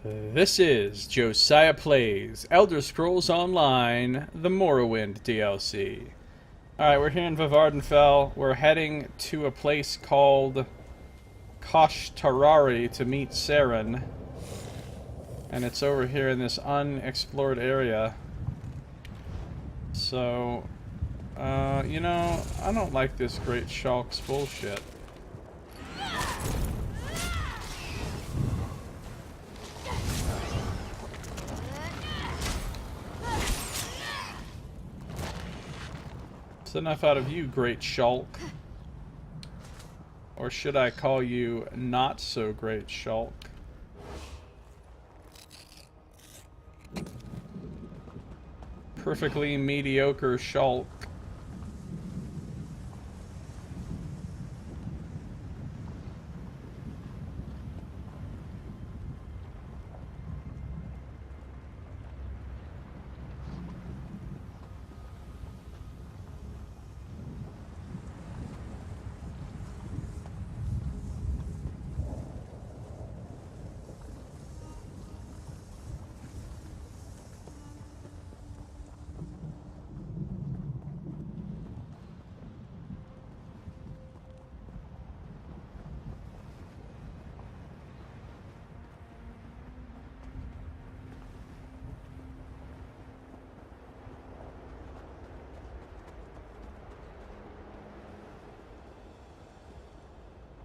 This is Josiah Plays Elder Scrolls Online, the Morrowind DLC. Alright, we're here in Vivardenfell. We're heading to a place called Koshtarari to meet Saren. And it's over here in this unexplored area. So, you know, I don't like this Great Shulk's bullshit. Enough out of you, Great Shulk. Or should I call you not so Great Shulk? Perfectly mediocre Shulk.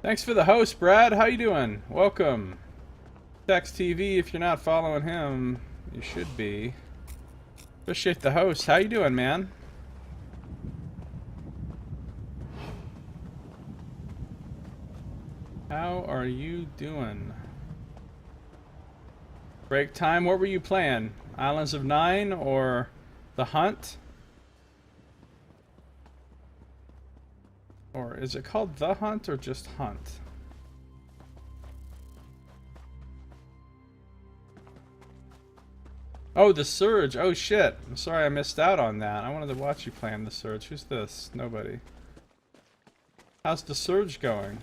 Thanks for the host, Brad. How you doing? Welcome. Tex TV, if you're not following him, you should be. Appreciate the host. How you doing, man? How are you doing? Break time, what were you playing? Islands of Nine or The Hunt? Or is it called The Hunt or just Hunt? Oh, The Surge. Oh shit. I'm sorry I missed out on that. I wanted to watch you playing The Surge. Who's this? Nobody. How's The Surge going?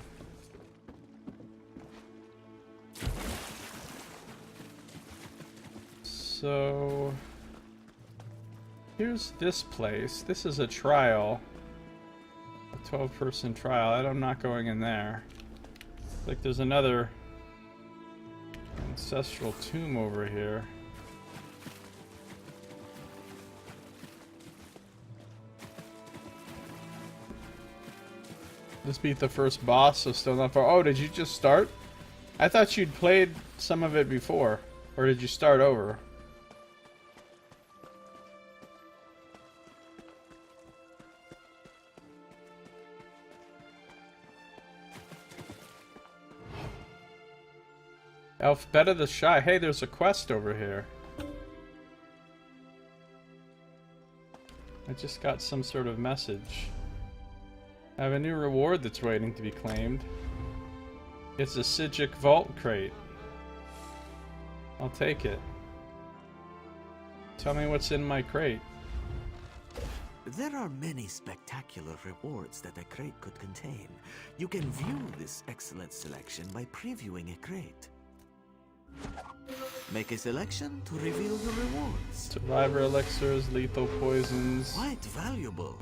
So here's this place. This is a trial. 12-person trial. I'm not going in there. Like there's another ancestral tomb over here. Just beat the first boss, so still not far. Oh, did you just start? I thought you'd played some of it before. Or did you start over? Alphabet of the Shy. Hey, there's a quest over here. I just got some sort of message. I have a new reward that's waiting to be claimed. It's a Sigic Vault Crate. I'll take it. Tell me what's in my crate. There are many spectacular rewards that a crate could contain. You can view this excellent selection by previewing a crate. Make a selection to reveal the rewards. Survivor elixirs, lethal poisons. Quite valuable.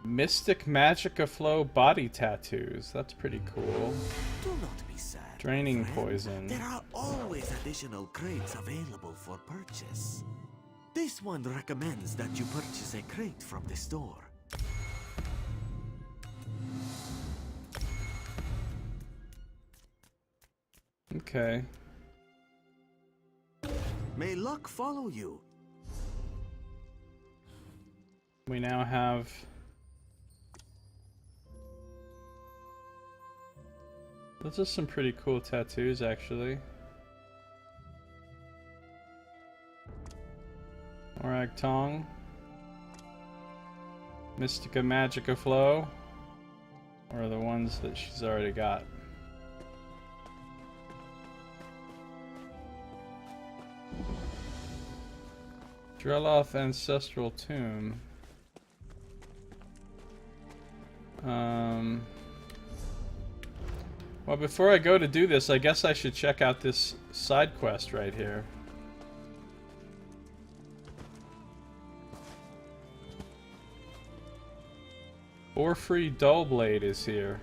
Mystic Magica Flow body tattoos. That's pretty cool. Do not be sad. Draining friend. poison. There are always additional crates available for purchase. This one recommends that you purchase a crate from the store. Okay. May luck follow you. We now have... Those are some pretty cool tattoos, actually. Orag Tong. Mystica Magica Flow. Or the ones that she's already got. Dreloth Ancestral Tomb. Well, before I go to do this, I guess I should check out this side quest right here. Orphrey Dullblade is here.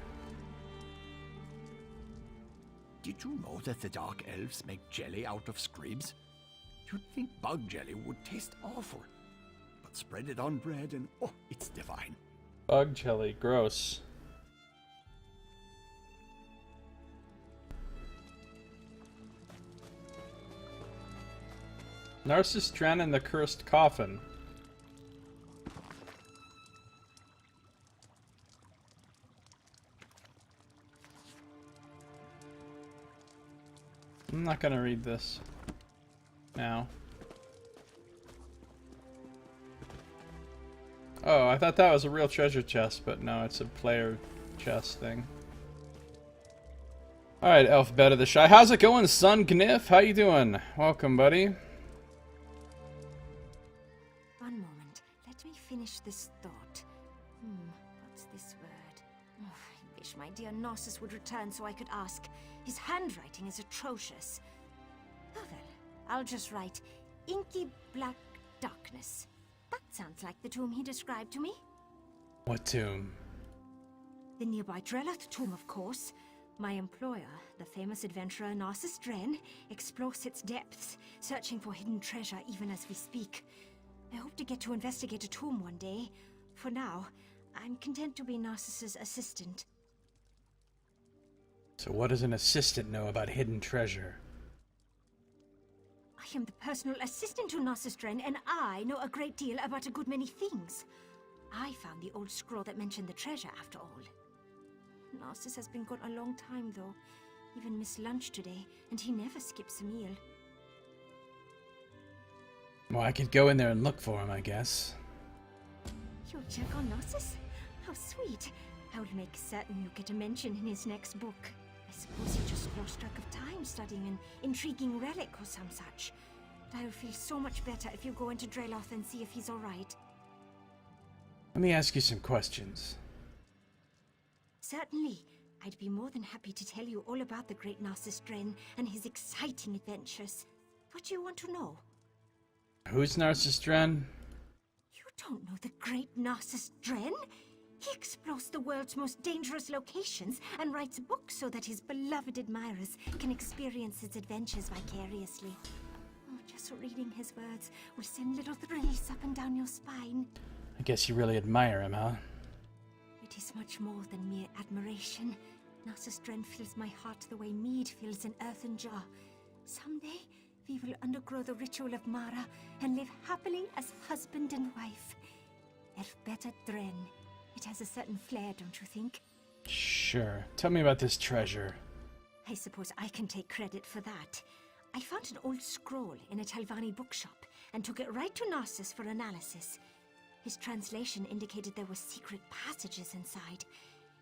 Did you know that the Dark Elves make jelly out of scribs? You'd think bug jelly would taste awful. But spread it on bread and oh, it's divine. Bug jelly, gross. Narcissus Dren and the Cursed Coffin. I'm not gonna read this now. Oh, I thought that was a real treasure chest, but no, it's a player chest thing. Alright, Alphabet of the Shy. How's it going, Son Gniff? How you doing? Welcome, buddy. One moment. Let me finish this thought. What's this word? Oh, I wish my dear Narcissus would return so I could ask. His handwriting is atrocious. Oh well, I'll just write inky black darkness. That sounds like the tomb he described to me. What tomb? The nearby Drelloth tomb, of course. My employer, the famous adventurer Narcissus Dren, explores its depths, searching for hidden treasure even as we speak. I hope to get to investigate a tomb one day. For now, I'm content to be Narcissus' assistant. So what does an assistant know about hidden treasure? I am the personal assistant to Narcissus Dren, and I know a great deal about a good many things. I found the old scroll that mentioned the treasure, after all. Narcissus has been gone a long time, though. Even missed lunch today, and he never skips a meal. Well, I could go in there and look for him, I guess. You'll check on Narcissus? How sweet. I will make certain you get a mention in his next book. I suppose he just lost track of time studying an intriguing relic or some such. But I will feel so much better if you go into Drelloth and see if he's alright. Let me ask you some questions. Certainly. I'd be more than happy to tell you all about the great Narcissus Dren and his exciting adventures. What do you want to know? Who's Narcissus Dren? You don't know the great Narcissus Dren? He explores the world's most dangerous locations and writes books so that his beloved admirers can experience his adventures vicariously. Oh, just reading his words will send little thrills up and down your spine. I guess you really admire him, huh? It is much more than mere admiration. Narcissus Dren fills my heart the way mead fills an earthen jar. Someday, we will undergo the ritual of Mara and live happily as husband and wife. Elfbeta Dren. It has a certain flair, don't you think? Sure. Tell me about this treasure. I suppose I can take credit for that. I found an old scroll in a Talvani bookshop and took it right to Narcissus for analysis. His translation indicated there were secret passages inside.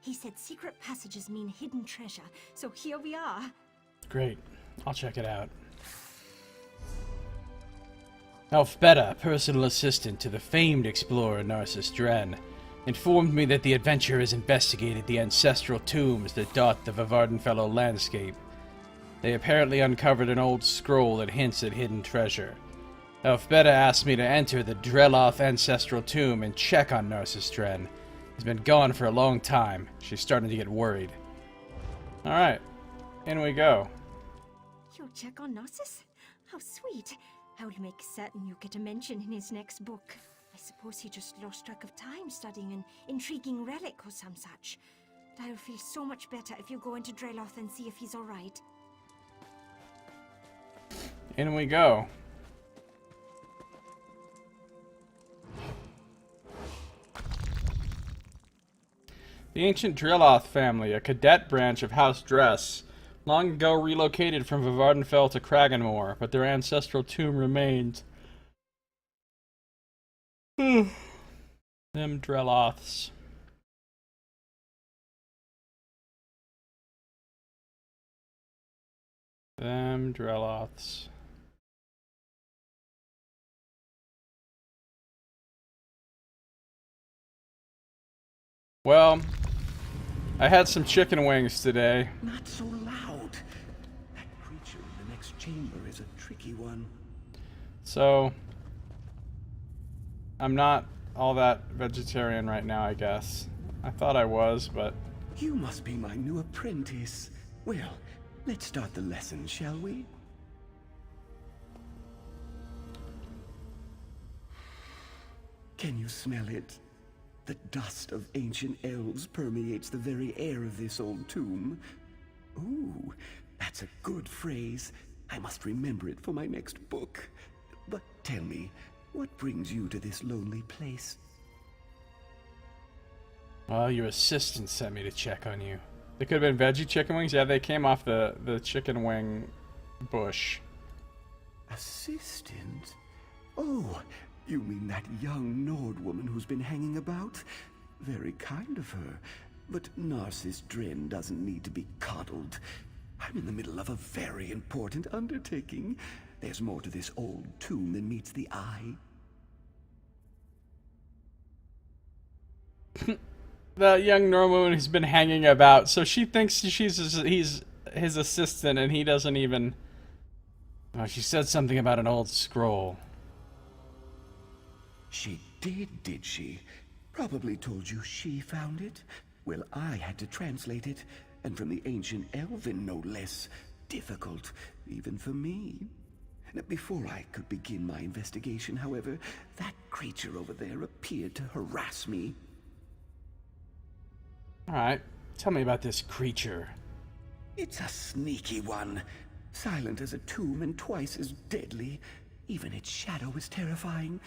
He said secret passages mean hidden treasure, so here we are. Great. I'll check it out. Elfbeta, personal assistant to the famed explorer Narcissus Dren, informed me that the adventurers investigated the ancestral tombs that dot the Vavardenfellow landscape. They apparently uncovered an old scroll that hints at hidden treasure. Elfbeta asked me to enter the Drelloth ancestral tomb and check on Narcissus Dren. He's been gone for a long time. She's starting to get worried. Alright, in we go. You'll check on Narcissus? How sweet. I will make certain you get a mention in his next book. I suppose he just lost track of time studying an intriguing relic or some such. But I will feel so much better if you go into Drelloth and see if he's alright. In we go. The ancient Drelloth family, a cadet branch of House Dress, long ago relocated from Vavardenfell to Kraganmore, but their ancestral tomb remains. Them Drelloths. Them Drelloths. Well, I had some chicken wings today. Not so loud. That creature in the next chamber is a tricky one. So, I'm not all that vegetarian right now, I guess. I thought I was, but... You must be my new apprentice. Well, let's start the lesson, shall we? Can you smell it? The dust of ancient elves permeates the very air of this old tomb. Ooh, that's a good phrase. I must remember it for my next book. But tell me, what brings you to this lonely place? Well, your assistant sent me to check on you. They could have been veggie chicken wings? Yeah, they came off the chicken wing bush. Assistant? Oh, you mean that young Nord woman who's been hanging about? Very kind of her. But Narcissus Dren doesn't need to be coddled. I'm in the middle of a very important undertaking. There's more to this old tomb than meets the eye. The young Nord woman who's been hanging about, so she thinks he's his assistant, and he doesn't even... Oh, she said something about an old scroll. She did she? Probably told you she found it? Well, I had to translate it, and from the ancient Elven, no less. Difficult, even for me. Before I could begin my investigation, however, that creature over there appeared to harass me. Alright, tell me about this creature. It's a sneaky one. Silent as a tomb and twice as deadly. Even its shadow is terrifying.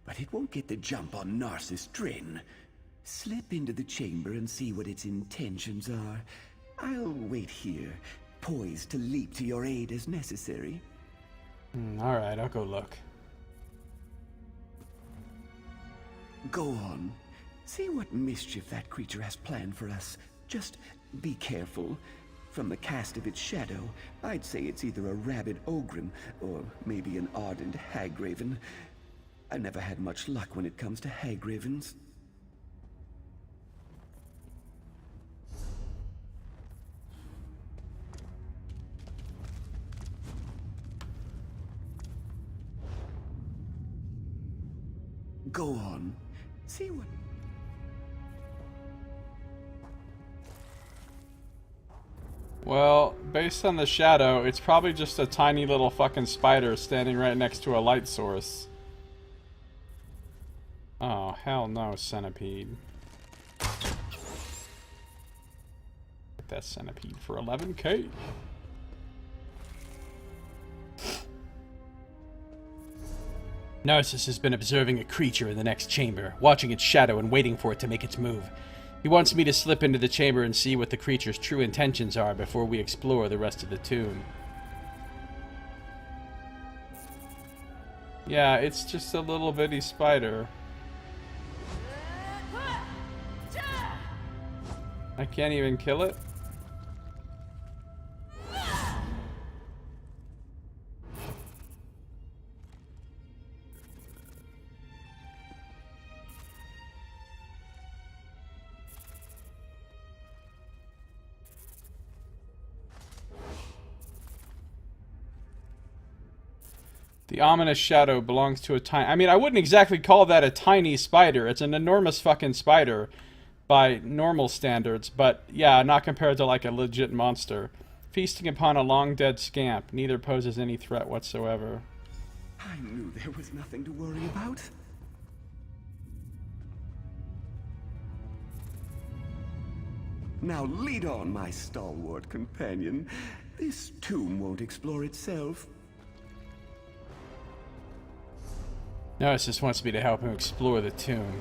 But it won't get the jump on Narcissus Dren. Slip into the chamber and see what its intentions are. I'll wait here, poised to leap to your aid as necessary. Alright, I'll go look. Go on. See what mischief that creature has planned for us. Just be careful. From the cast of its shadow, I'd say it's either a rabid ogre or maybe an ardent hagraven. I never had much luck when it comes to hagravens. Go on. See what... Well, based on the shadow, it's probably just a tiny little fucking spider standing right next to a light source. Oh, hell no, centipede. Get that centipede for 11k. Narcissus has been observing a creature in the next chamber, watching its shadow and waiting for it to make its move. He wants me to slip into the chamber and see what the creature's true intentions are before we explore the rest of the tomb. Yeah, it's just a little bitty spider. I can't even kill it? The ominous shadow belongs to a tiny... I mean, I wouldn't exactly call that a tiny spider. It's an enormous fucking spider by normal standards. But, yeah, not compared to, like, a legit monster. Feasting upon a long-dead scamp. Neither poses any threat whatsoever. I knew there was nothing to worry about. Now lead on, my stalwart companion. This tomb won't explore itself. Narcissus wants me to help him explore the tomb.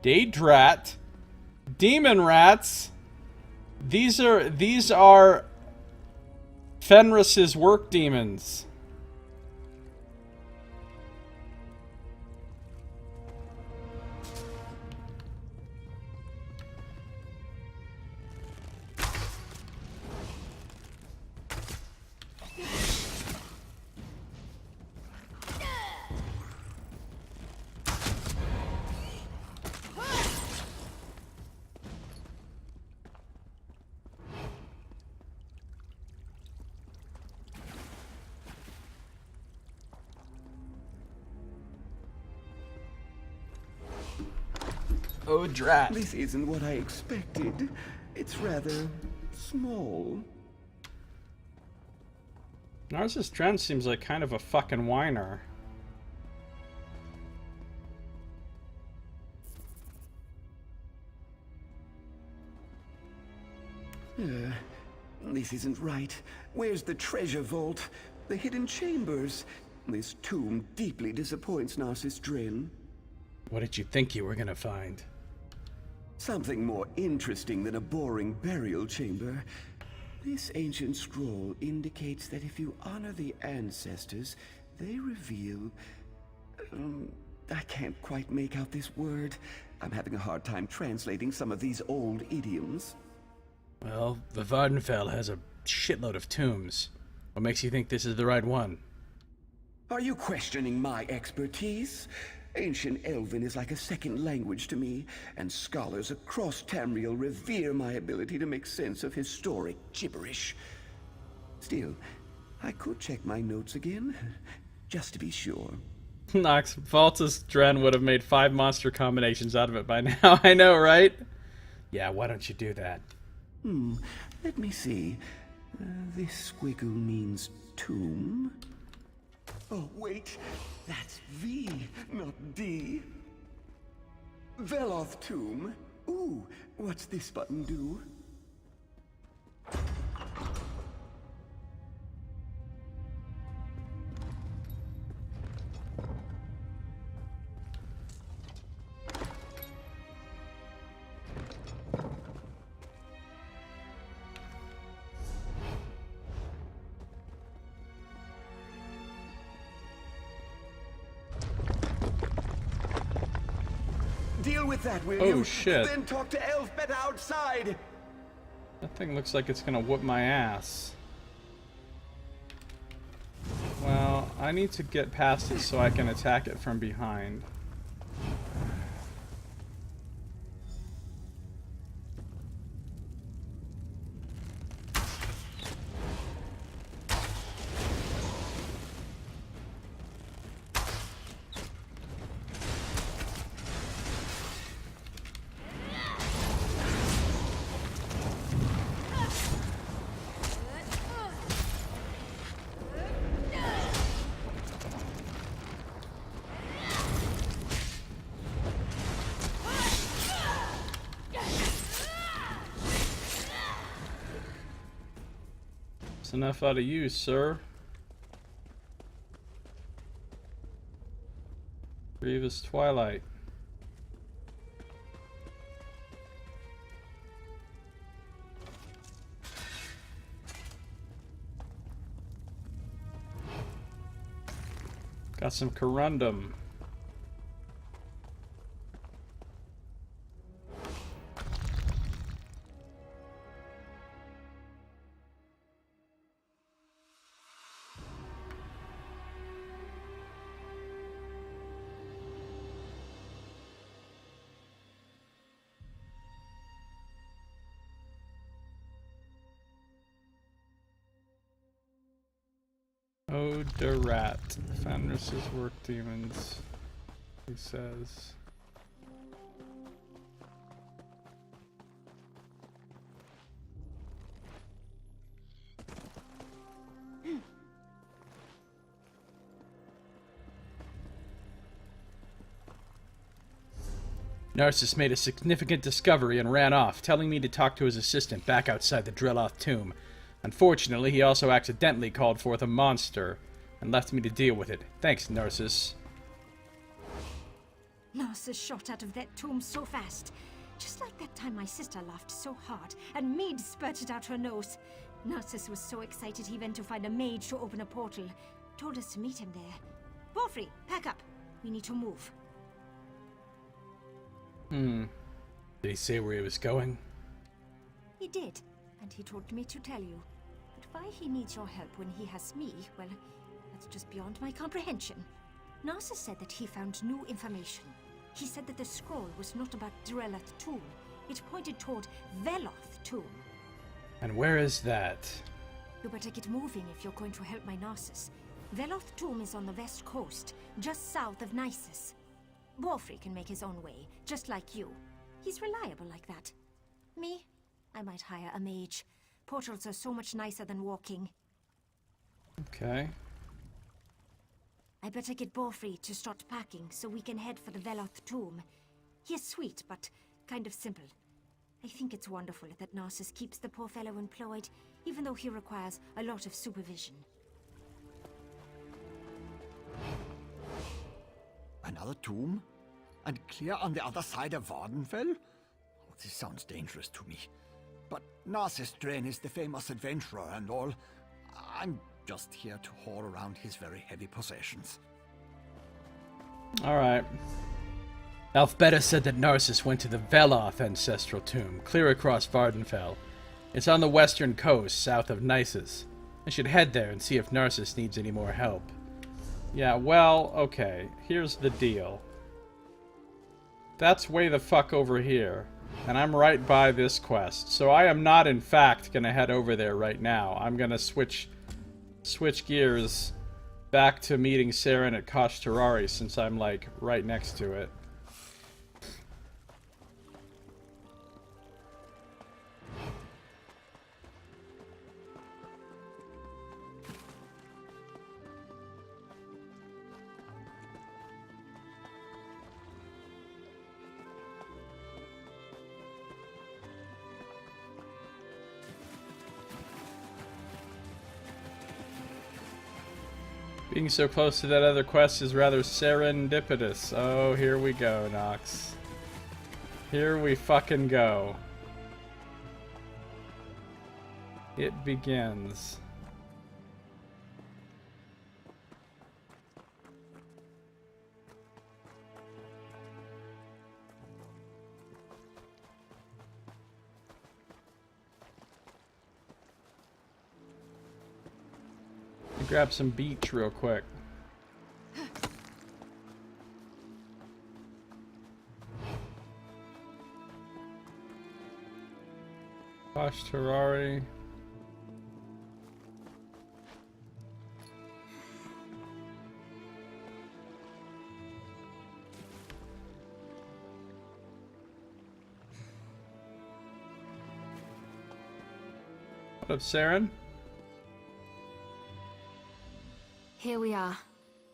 Daedrat? Demon rats? These are Fenris's work demons. Oh, drat. This isn't what I expected. It's rather small. Narcissus Dren seems like kind of a fucking whiner. This isn't right. Where's the treasure vault? The hidden chambers? This tomb deeply disappoints Narcissus Dren. What did you think you were gonna find? Something more interesting than a boring burial chamber. This ancient scroll indicates that if you honor the ancestors, they reveal... I can't quite make out this word. I'm having a hard time translating some of these old idioms. Well, the Vardenfell has a shitload of tombs. What makes you think this is the right one? Are you questioning my expertise? Ancient Elven is like a second language to me, and scholars across Tamriel revere my ability to make sense of historic gibberish. Still, I could check my notes again, just to be sure. Nox, Valtus Dren would have made 5 monster combinations out of it by now. I know, right? Yeah, why don't you do that? Let me see. This squiggle means tomb. Oh, wait. That's V, not D. Veloth tomb. Ooh, what's this button do? Deal with that, will you? Oh, shit. Then talk to Elfbet outside. That thing looks like it's gonna whoop my ass. Well, I need to get past it so I can attack it from behind. Enough out of you, sir. Grievous Twilight. Got some corundum. Oh, the rat. Fenris's work demons. He says. Narcissus made a significant discovery and ran off, telling me to talk to his assistant back outside the Dreloth tomb. Unfortunately, he also accidentally called forth a monster and left me to deal with it. Thanks, Narcissus. Narcissus shot out of that tomb so fast. Just like that time my sister laughed so hard and mead spurted out her nose. Narcissus was so excited he went to find a mage to open a portal. Told us to meet him there. Wolfrey, pack up. We need to move. Did he say where he was going? He did, and he told me to tell you. But why he needs your help when he has me, well, that's just beyond my comprehension. Narcissus said that he found new information. He said that the scroll was not about Dreloth tomb. It pointed toward Veloth tomb. And where is that? You better get moving if you're going to help my Narcissus. Veloth tomb is on the west coast, just south of Nisus. Wolfrey can make his own way, just like you. He's reliable like that. Me? I might hire a mage. Portals are so much nicer than walking. Okay. I better get Borfrey to start packing so we can head for the Veloth tomb. He is sweet, but kind of simple. I think it's wonderful that Narcissus keeps the poor fellow employed, even though he requires a lot of supervision. Another tomb? And clear on the other side of Vardenfell? Oh, this sounds dangerous to me. But Narcissus Drain is the famous adventurer and all. I'm just here to haul around his very heavy possessions. Alright. Alfbeta said that Narcissus went to the Veloth ancestral tomb, clear across Vardenfell. It's on the western coast, south of Nisus. I should head there and see if Narcissus needs any more help. Yeah, well, okay. Here's the deal. That's way the fuck over here. And I'm right by this quest. So I am not, in fact, gonna head over there right now. I'm gonna switch gears back to meeting Saren at Kosh Terrari, since I'm, like, right next to it. Being so close to that other quest is rather serendipitous. Oh, here we go, Nox. Here we fucking go. It begins. Grab some beach real quick. Kosh Terrari. What up, Saren? Here we are,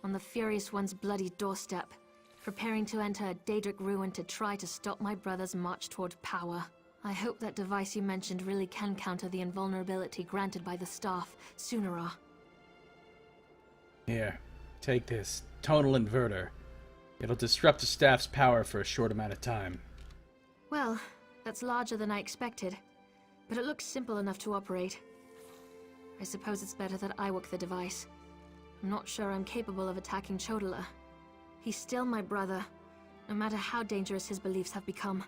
on the Furious One's bloody doorstep, preparing to enter a Daedric ruin to try to stop my brother's march toward power. I hope that device you mentioned really can counter the invulnerability granted by the staff, Sunara. Here, take this. Tonal inverter. It'll disrupt the staff's power for a short amount of time. Well, that's larger than I expected, but it looks simple enough to operate. I suppose it's better that I work the device. I'm not sure I'm capable of attacking Chodola. He's still my brother, no matter how dangerous his beliefs have become.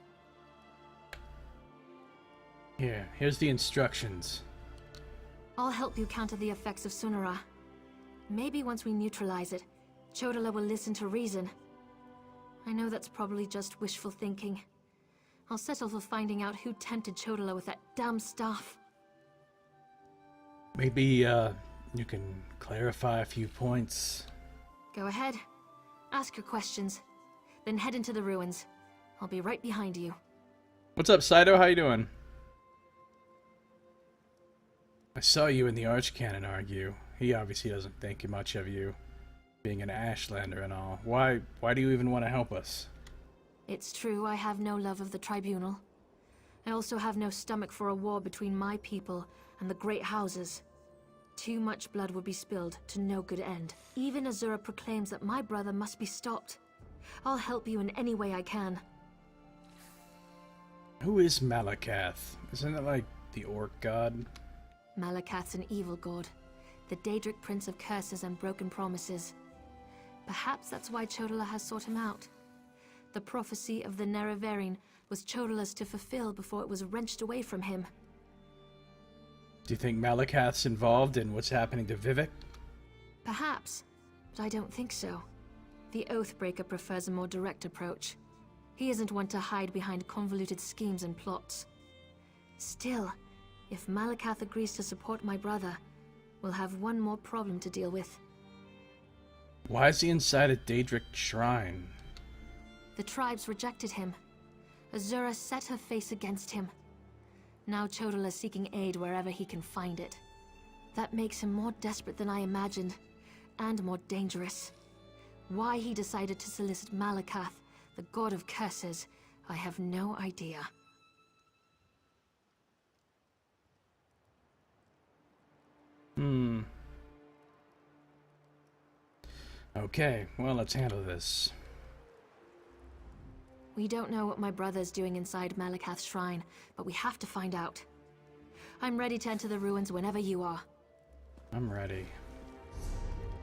Here's the instructions. I'll help you counter the effects of Sunara. Maybe once we neutralize it, Chodola will listen to reason. I know that's probably just wishful thinking. I'll settle for finding out who tempted Chodola with that damn staff. Maybe, you can clarify a few points. Go ahead. Ask your questions. Then head into the ruins. I'll be right behind you. What's up, Saito? How you doing? I saw you and the Archcanon argue. He obviously doesn't think much of you, being an Ashlander and all. Why do you even want to help us? It's true, I have no love of the Tribunal. I also have no stomach for a war between my people and the Great Houses. Too much blood would be spilled to no good end. Even Azura proclaims that my brother must be stopped. I'll help you in any way I can. Who is Malakath? Isn't it like the orc god? Malakath's an evil god, the Daedric prince of curses and broken promises. Perhaps that's why Chodola has sought him out. The prophecy of the Nerevarine was Chodola's to fulfill before it was wrenched away from him. Do you think Malakath's involved in what's happening to Vivek? Perhaps, but I don't think so. The Oathbreaker prefers a more direct approach. He isn't one to hide behind convoluted schemes and plots. Still, if Malakath agrees to support my brother, we'll have one more problem to deal with. Why is he inside a Daedric shrine? The tribes rejected him. Azura set her face against him. Now Chodal is seeking aid wherever he can find it. That makes him more desperate than I imagined, and more dangerous. Why he decided to solicit Malakath, the god of curses, I have no idea. Okay, well, let's handle this. We don't know what my brother's doing inside Malakath's shrine, but we have to find out. I'm ready to enter the ruins whenever you are. I'm ready.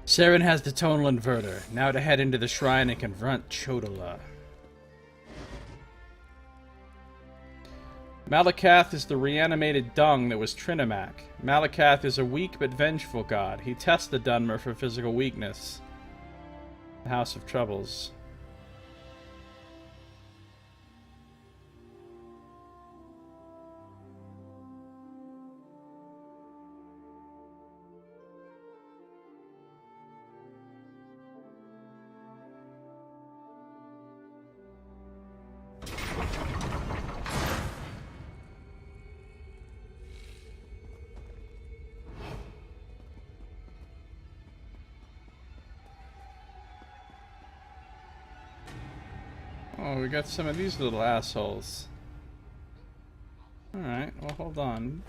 Saren has the tonal inverter. Now to head into the shrine and confront Chodala. Malakath is the reanimated dung that was Trinimac. Malakath is a weak but vengeful god. He tests the Dunmer for physical weakness. The House of Troubles. Oh, we got some of these little assholes. Alright, well, hold on.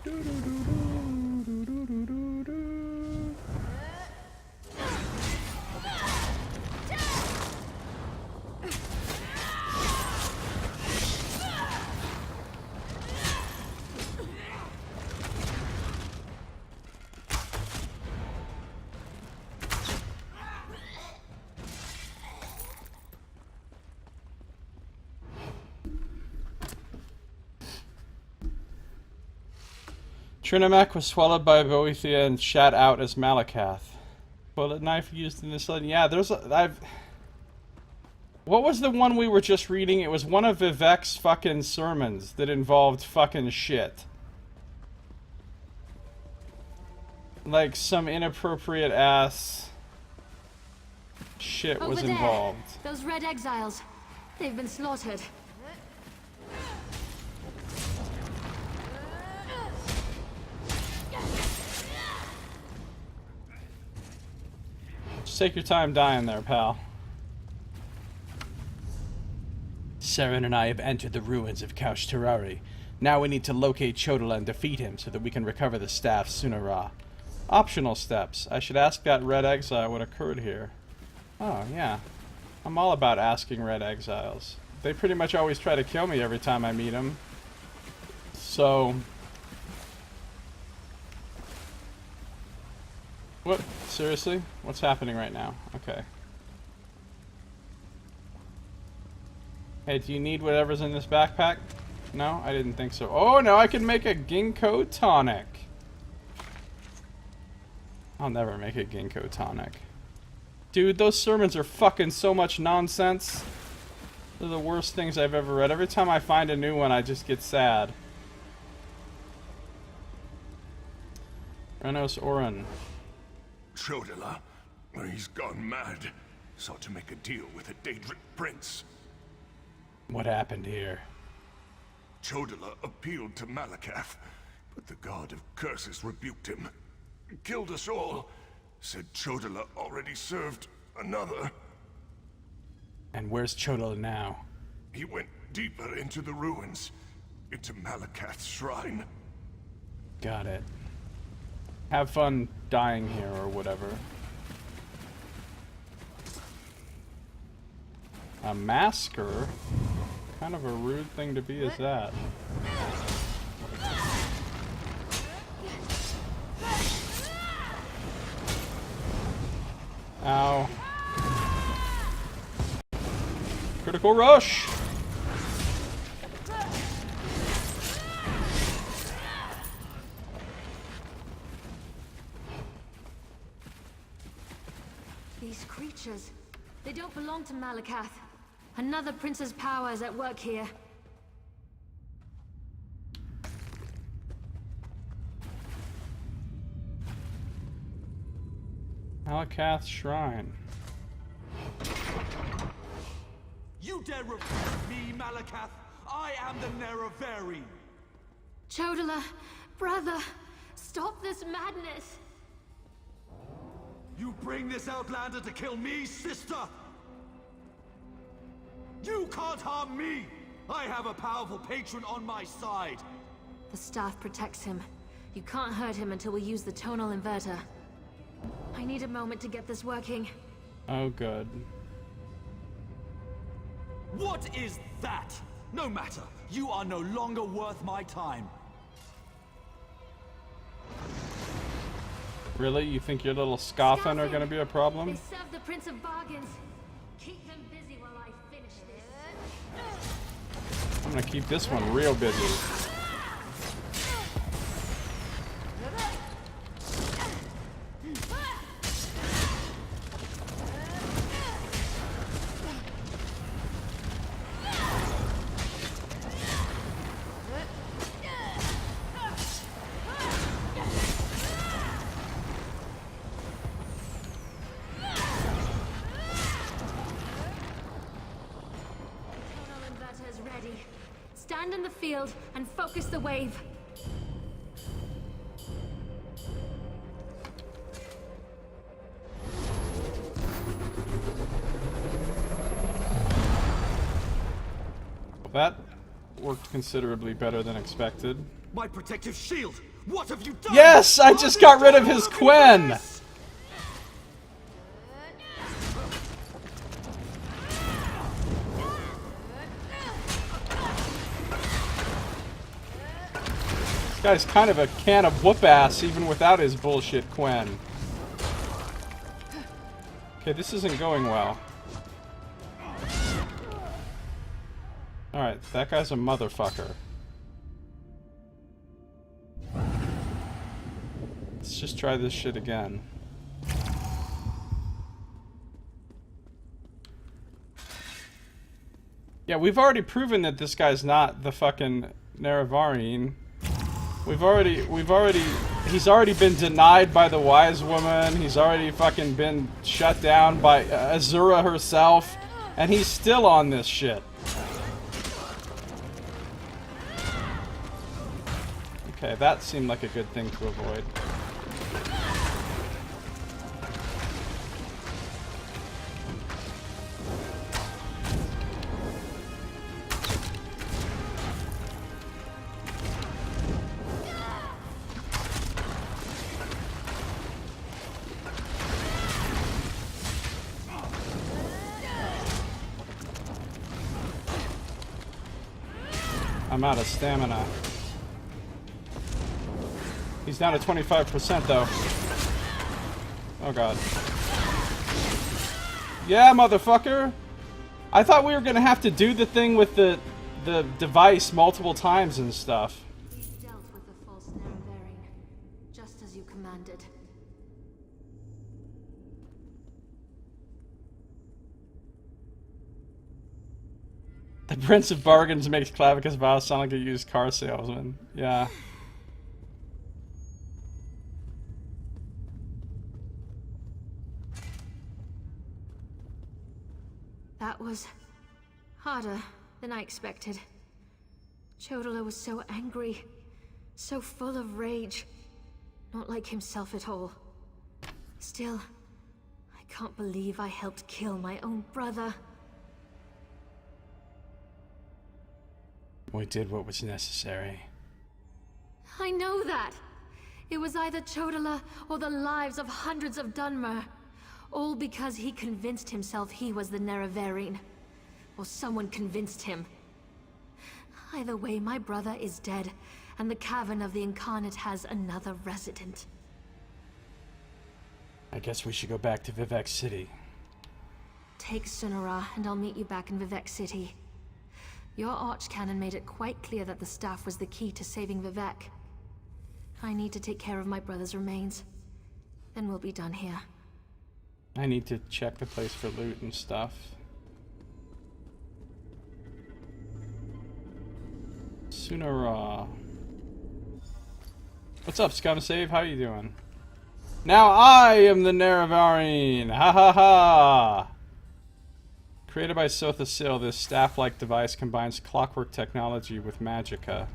Trinimac was swallowed by Boethia and shat out as Malakath. Bullet knife used in this legend. Yeah, there's a... What was the one we were just reading? It was one of Vivek's fucking sermons that involved fucking shit. Like some inappropriate ass shit was involved. Those red exiles. They've been slaughtered. Just take your time dying there, pal. Saren and I have entered the ruins of Kaush Terari. Now we need to locate Chodala and defeat him so that we can recover the staff Sunara. Optional steps. I should ask that Red Exile what occurred here. Oh, yeah. I'm all about asking Red Exiles. They pretty much always try to kill me every time I meet them. So... What? Seriously? What's happening right now? Okay. Hey, do you need whatever's in this backpack? No? I didn't think so. Oh, no, I can make a ginkgo tonic. I'll never make a ginkgo tonic. Dude, those sermons are fucking so much nonsense. They're the worst things I've ever read. Every time I find a new one, I just get sad. Renos Oren. Chodala, he's gone mad. Sought to make a deal with a Daedric prince. What happened here? Chodala appealed to Malakath, but the god of curses rebuked him. Killed us all. Said Chodala already served another. And where's Chodala now? He went deeper into the ruins, into Malakath's shrine. Got it. Have fun dying here or whatever. A masker? What kind of a rude thing to be is that? Ow. Critical rush! These creatures, they don't belong to Malakath. Another prince's power is at work here. Malakath Shrine. You dare refuse me, Malakath? I am the Nerevarine. Chodala, brother, stop this madness. You bring this outlander to kill me, sister? You can't harm me! I have a powerful patron on my side. The staff protects him. You can't hurt him until we use the tonal inverter. I need a moment to get this working. Oh, good. What is that? No matter. You are no longer worth my time. Really? You think your little scoffing are gonna be a They problem? serve the Prince of Bargains. Keep them busy while I finish this. I'm gonna keep this one real busy. Tonal inverter is ready. Stand in the field and focus the wave. That worked considerably better than expected. My protective shield! What have you done? Yes! I just got rid of his Quen! This guy's kind of a can of whoop-ass even without his bullshit Quen. Okay, this isn't going well. Alright, that guy's a motherfucker. Let's just try this shit again. Yeah, we've already proven that this guy's not the fucking Nerevarine. He's already been denied by the wise woman. He's already fucking been shut down by Azura herself. And he's still on this shit. Okay, that seemed like a good thing to avoid. I'm out of stamina. He's down to 25% though. Oh god. Yeah, motherfucker! I thought we were gonna have to do the thing with the device multiple times and stuff. We dealt with the false Nerevarine, just as you commanded. The Prince of Bargains makes Clavicus Vow sound like a used car salesman. Yeah. That was harder than I expected. Chodala was so angry, so full of rage. Not like himself at all. Still, I can't believe I helped kill my own brother. We did what was necessary. I know that. It was either Chodala or the lives of hundreds of Dunmer. All because he convinced himself he was the Nerevarine. Or someone convinced him. Either way, my brother is dead, and the Cavern of the Incarnate has another resident. I guess we should go back to Vivek City. Take Sunara, and I'll meet you back in Vivek City. Your Archcanon made it quite clear that the staff was the key to saving Vivek. I need to take care of my brother's remains. Then we'll be done here. I need to check the place for loot and stuff. Sunara. What's up, Scum Save? How you doing? Now I am the Nerevarine! Ha ha ha! Created by Sotha Sil, this staff-like device combines clockwork technology with magicka.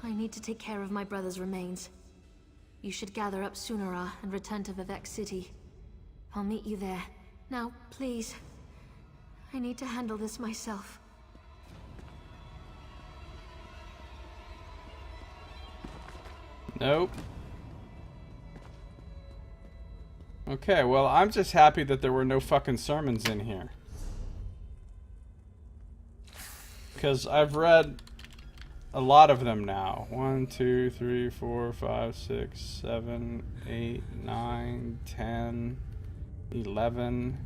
I need to take care of my brother's remains. You should gather up Sunara and return to Vivek City. I'll meet you there. Now, please. I need to handle this myself. Nope. Okay, well, I'm just happy that there were no fucking sermons in here. Because I've read a lot of them now. 1, 2, 3, 4, 5, 6, 7, 8, 9, 10, 11.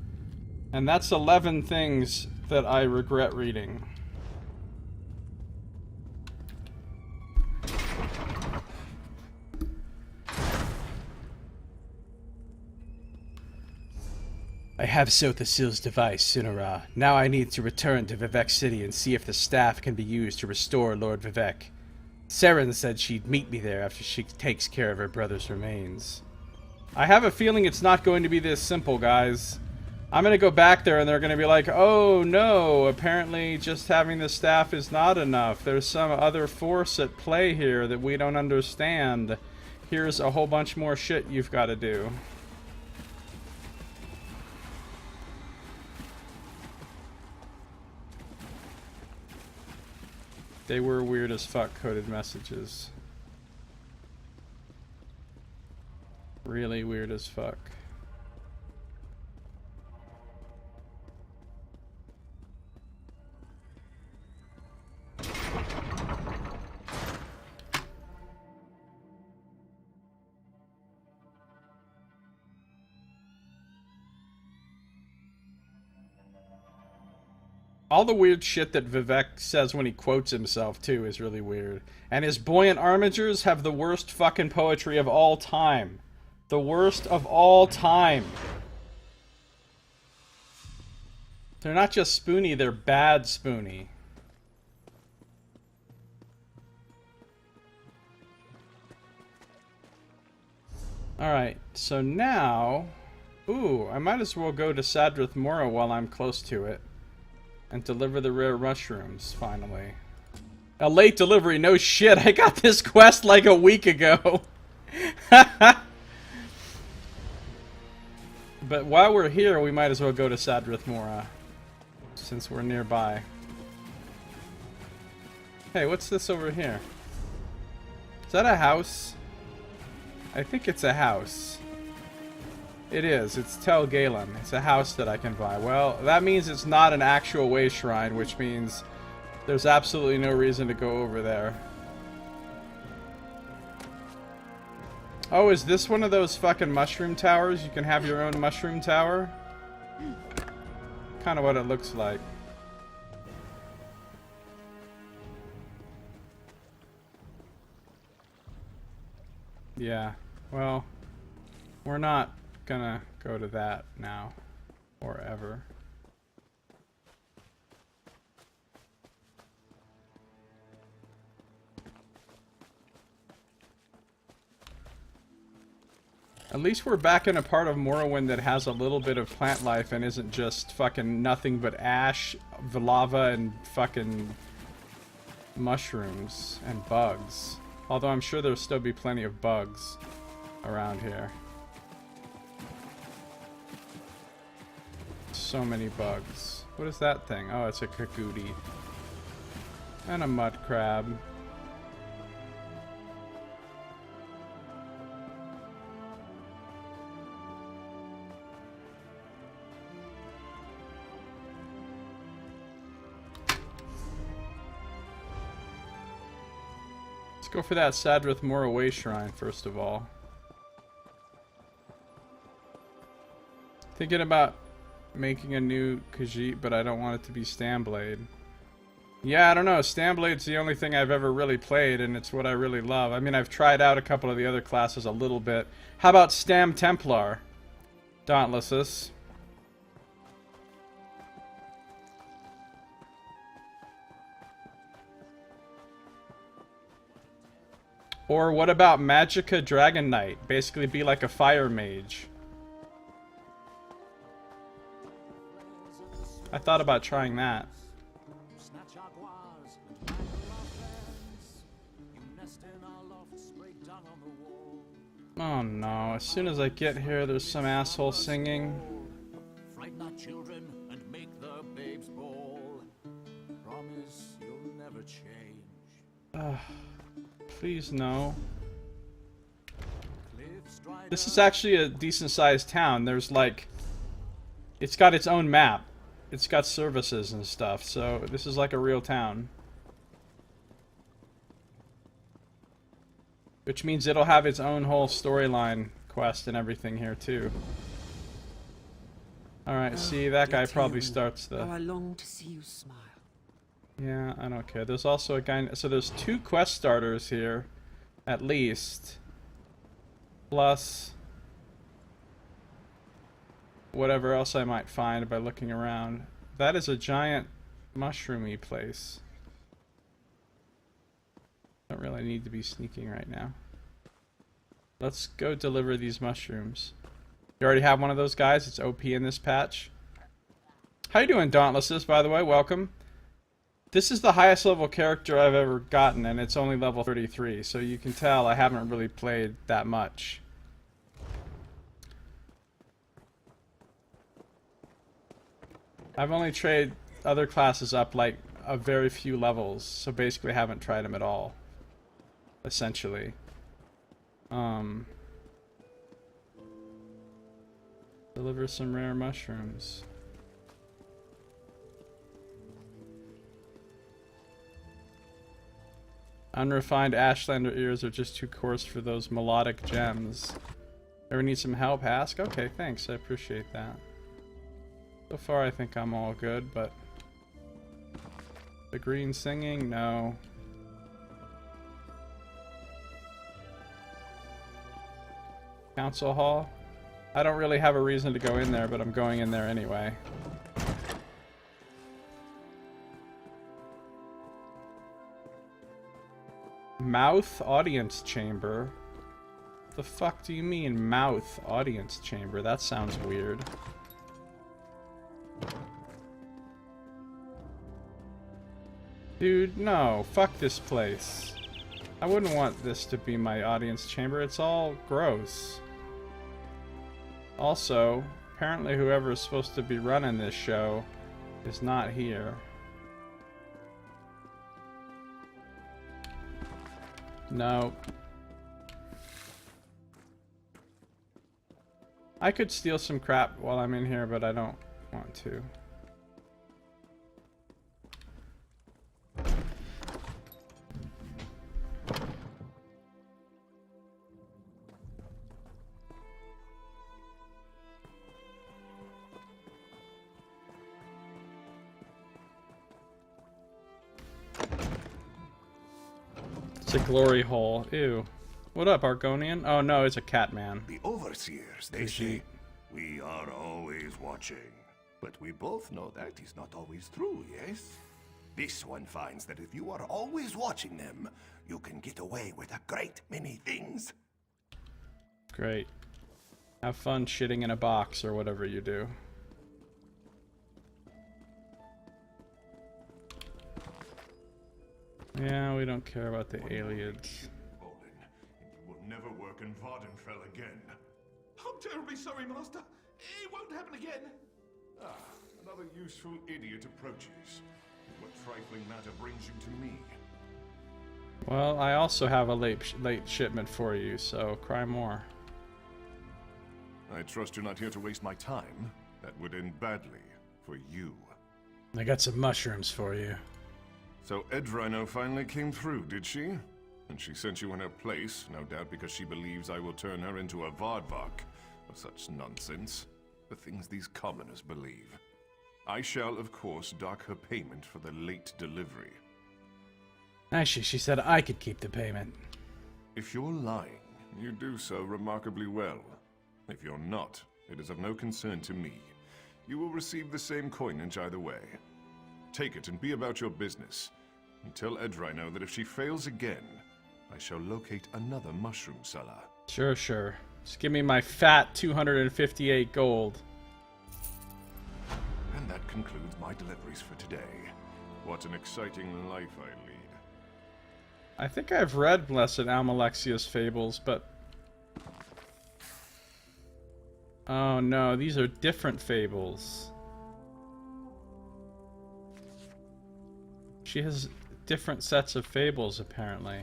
And that's 11 things that I regret reading. I have Sotha Sil's device, Sunara. Now I need to return to Vivek City and see if the staff can be used to restore Lord Vivek. Seren said she'd meet me there after she takes care of her brother's remains. I have a feeling it's not going to be this simple, guys. I'm gonna go back there and they're gonna be like, oh no, apparently just having the staff is not enough. There's some other force at play here that we don't understand. Here's a whole bunch more shit you've got to do. They were weird as fuck coded messages. Really weird as fuck. All the weird shit that Vivek says when he quotes himself, too, is really weird. And his buoyant armatures have the worst fucking poetry of all time. The worst of all time. They're not just spoony, they're bad spoony. Alright, so now... Ooh, I might as well go to Sadrith Mora while I'm close to it. And deliver the rare mushrooms, finally. A late delivery, no shit, I got this quest like a week ago. But while we're here, we might as well go to Sadrith Mora. Since we're nearby. Hey, what's this over here? Is that a house? I think it's a house. It is. It's Tel Galen. It's a house that I can buy. Well, that means it's not an actual way shrine, which means there's absolutely no reason to go over there. Oh, is this one of those fucking mushroom towers? You can have your own mushroom tower? Kind of what it looks like. Yeah, well, we're not gonna go to that now or ever. At least we're back in a part of Morrowind that has a little bit of plant life and isn't just fucking nothing but ash, lava, and fucking mushrooms and bugs. Although I'm sure there'll still be plenty of bugs around here. So many bugs. What is that thing? Oh, it's a cagoody. And a mud crab. Let's go for that Sadrith Mora Way Shrine first of all. Thinking about making a new Khajiit, but I don't want it to be Stamblade. Yeah, I don't know. Stamblade's the only thing I've ever really played, and it's what I really love. I mean, I've tried out a couple of the other classes a little bit. How about Stam Templar? Dauntlesses. Or what about Magicka Dragon Knight? Basically be like a fire mage. I thought about trying that. Oh no, as soon as I get here, there's some asshole singing. Frighten our children and make the babes bawl. Promise you'll never change. Please no. This is actually a decent sized town. There's like, it's got its own map. It's got services and stuff, so this is like a real town. Which means it'll have its own whole storyline quest and everything here too. Alright, see, that guy probably starts the... How I long to see you smile. Yeah, I don't care. There's also a guy... So there's 2 quest starters here, at least. Plus... whatever else I might find by looking around. That is a giant mushroomy place. Don't really need to be sneaking right now. Let's go deliver these mushrooms. You already have one of those guys? It's OP in this patch. How you doing, Dauntlesses, by the way? Welcome. This is the highest level character I've ever gotten, and it's only level 33, so you can tell I haven't really played that much. I've only traded other classes up like a very few levels, so basically haven't tried them at all. Essentially. Deliver some rare mushrooms. Unrefined Ashlander ears are just too coarse for those melodic gems. Ever need some help? Ask? Okay, thanks. I appreciate that. So far, I think I'm all good, but... the green singing? No. Council Hall? I don't really have a reason to go in there, but I'm going in there anyway. Mouth Audience Chamber? The fuck do you mean, Mouth Audience Chamber? That sounds weird. Dude, no. Fuck this place. I wouldn't want this to be my audience chamber. It's all gross. Also, apparently whoever is supposed to be running this show is not here. No. I could steal some crap while I'm in here, but I don't want to. It's a glory hole. Ew. What up, Argonian? Oh no, it's a cat man. The overseers, they say, we are always watching. But we both know that is not always true, yes? This one finds that if you are always watching them, you can get away with a great many things. Great. Have fun shitting in a box or whatever you do. Yeah, we don't care about the aliens. Olin, it will never work in Vardenfell again. I'm terribly sorry, Master. It won't happen again. Ah, another useful idiot approaches. What trifling matter brings you to me? Well, I also have a late shipment for you, so cry more. I trust you're not here to waste my time. That would end badly for you. I got some mushrooms for you. So Edrino finally came through, did she? And she sent you in her place, no doubt because she believes I will turn her into a Vardvark. Or such nonsense. The things these commoners believe. I shall, of course, dock her payment for the late delivery. Actually, she said I could keep the payment. If you're lying, you do so remarkably well. If you're not, it is of no concern to me. You will receive the same coinage either way. Take it and be about your business. And tell Edrino that if she fails again, I shall locate another mushroom cellar. Sure, sure. Just give me my fat 258 gold. And that concludes my deliveries for today. What an exciting life I lead. I think I've read Blessed Almalexia's Fables, but... Oh no, these are different fables. She has different sets of fables, apparently.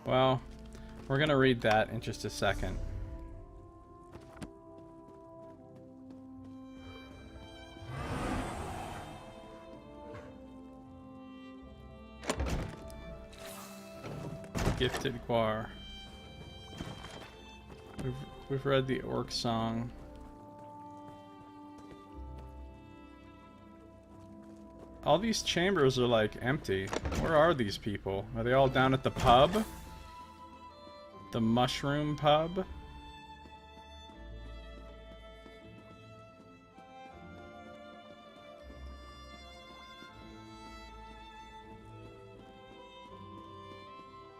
Well, we're gonna read that in just a second. Gifted Guar. We've read the Orc Song. All these chambers are like empty. Where are these people? Are they all down at the pub? The Mushroom Pub?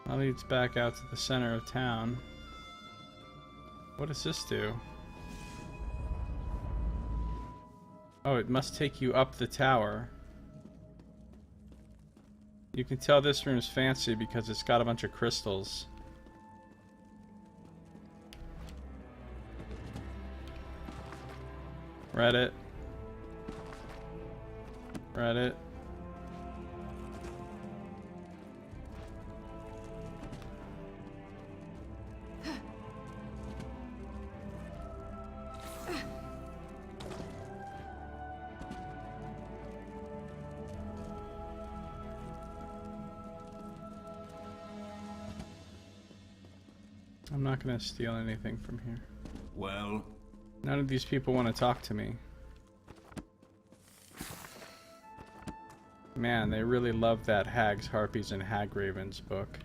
That leads back out to the center of town. What does this do? Oh, it must take you up the tower. You can tell this room's fancy because it's got a bunch of crystals. Reddit. Reddit. I'm not gonna steal anything from here. Well, None of these people want to talk to me. Man, they really love that Hags, Harpies, and Hagravens book.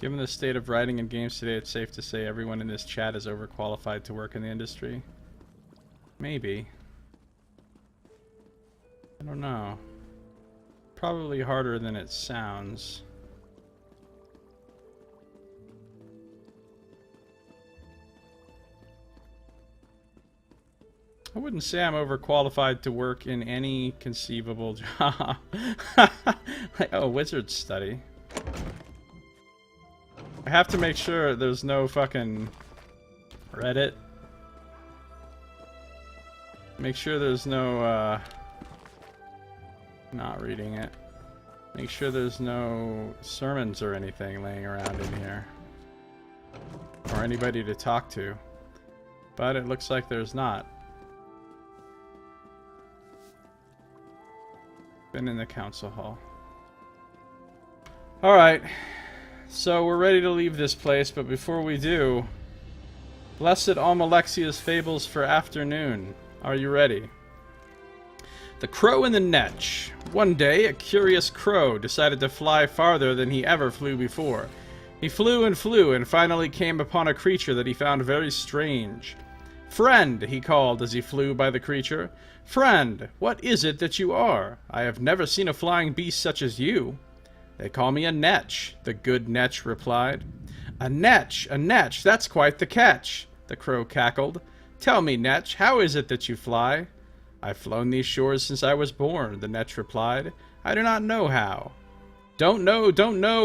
Given the state of writing in games today, it's safe to say everyone in this chat is overqualified to work in the industry. Maybe. I don't know. Probably harder than it sounds. I wouldn't say I'm overqualified to work in any conceivable job. Like, oh, wizard study. I have to make sure there's no fucking Reddit. Make sure there's no, not reading it. Make sure there's no sermons or anything laying around in here. Or anybody to talk to. But it looks like there's not. Been in the council hall. Alright. So we're ready to leave this place, but before we do... Blessed Almalexia's Fables for Afternoon. Are you ready? The Crow and the Netch. One day, a curious crow decided to fly farther than he ever flew before. He flew and finally came upon a creature that he found very strange. "Friend," he called as he flew by the creature. "Friend, what is it that you are? I have never seen a flying beast such as you." "They call me a Netch," the good Netch replied. A Netch, that's quite the catch," the crow cackled. "Tell me, Netch, how is it that you fly?" "I've flown these shores since I was born," the Netch replied. "I do not know how." Don't know,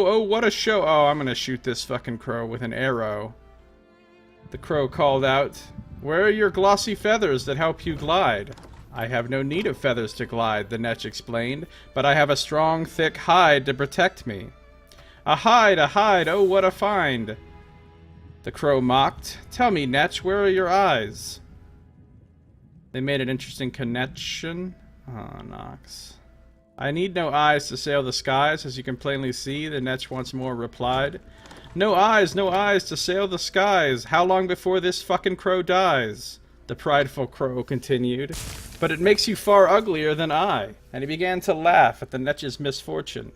oh what a show." Oh, I'm gonna shoot this fucking crow with an arrow. The crow called out, "Where are your glossy feathers that help you glide?" "I have no need of feathers to glide," the Netch explained, "but I have a strong, thick hide to protect me." A hide, oh what a find!" The crow mocked. "Tell me, Netch, where are your eyes?" They made an interesting connection. Oh, Nox. "I need no eyes to sail the skies, as you can plainly see," the Netch once more replied. No eyes to sail the skies. How long before this fucking crow dies?" The prideful crow continued. "But it makes you far uglier than I." And he began to laugh at the Netch's misfortune.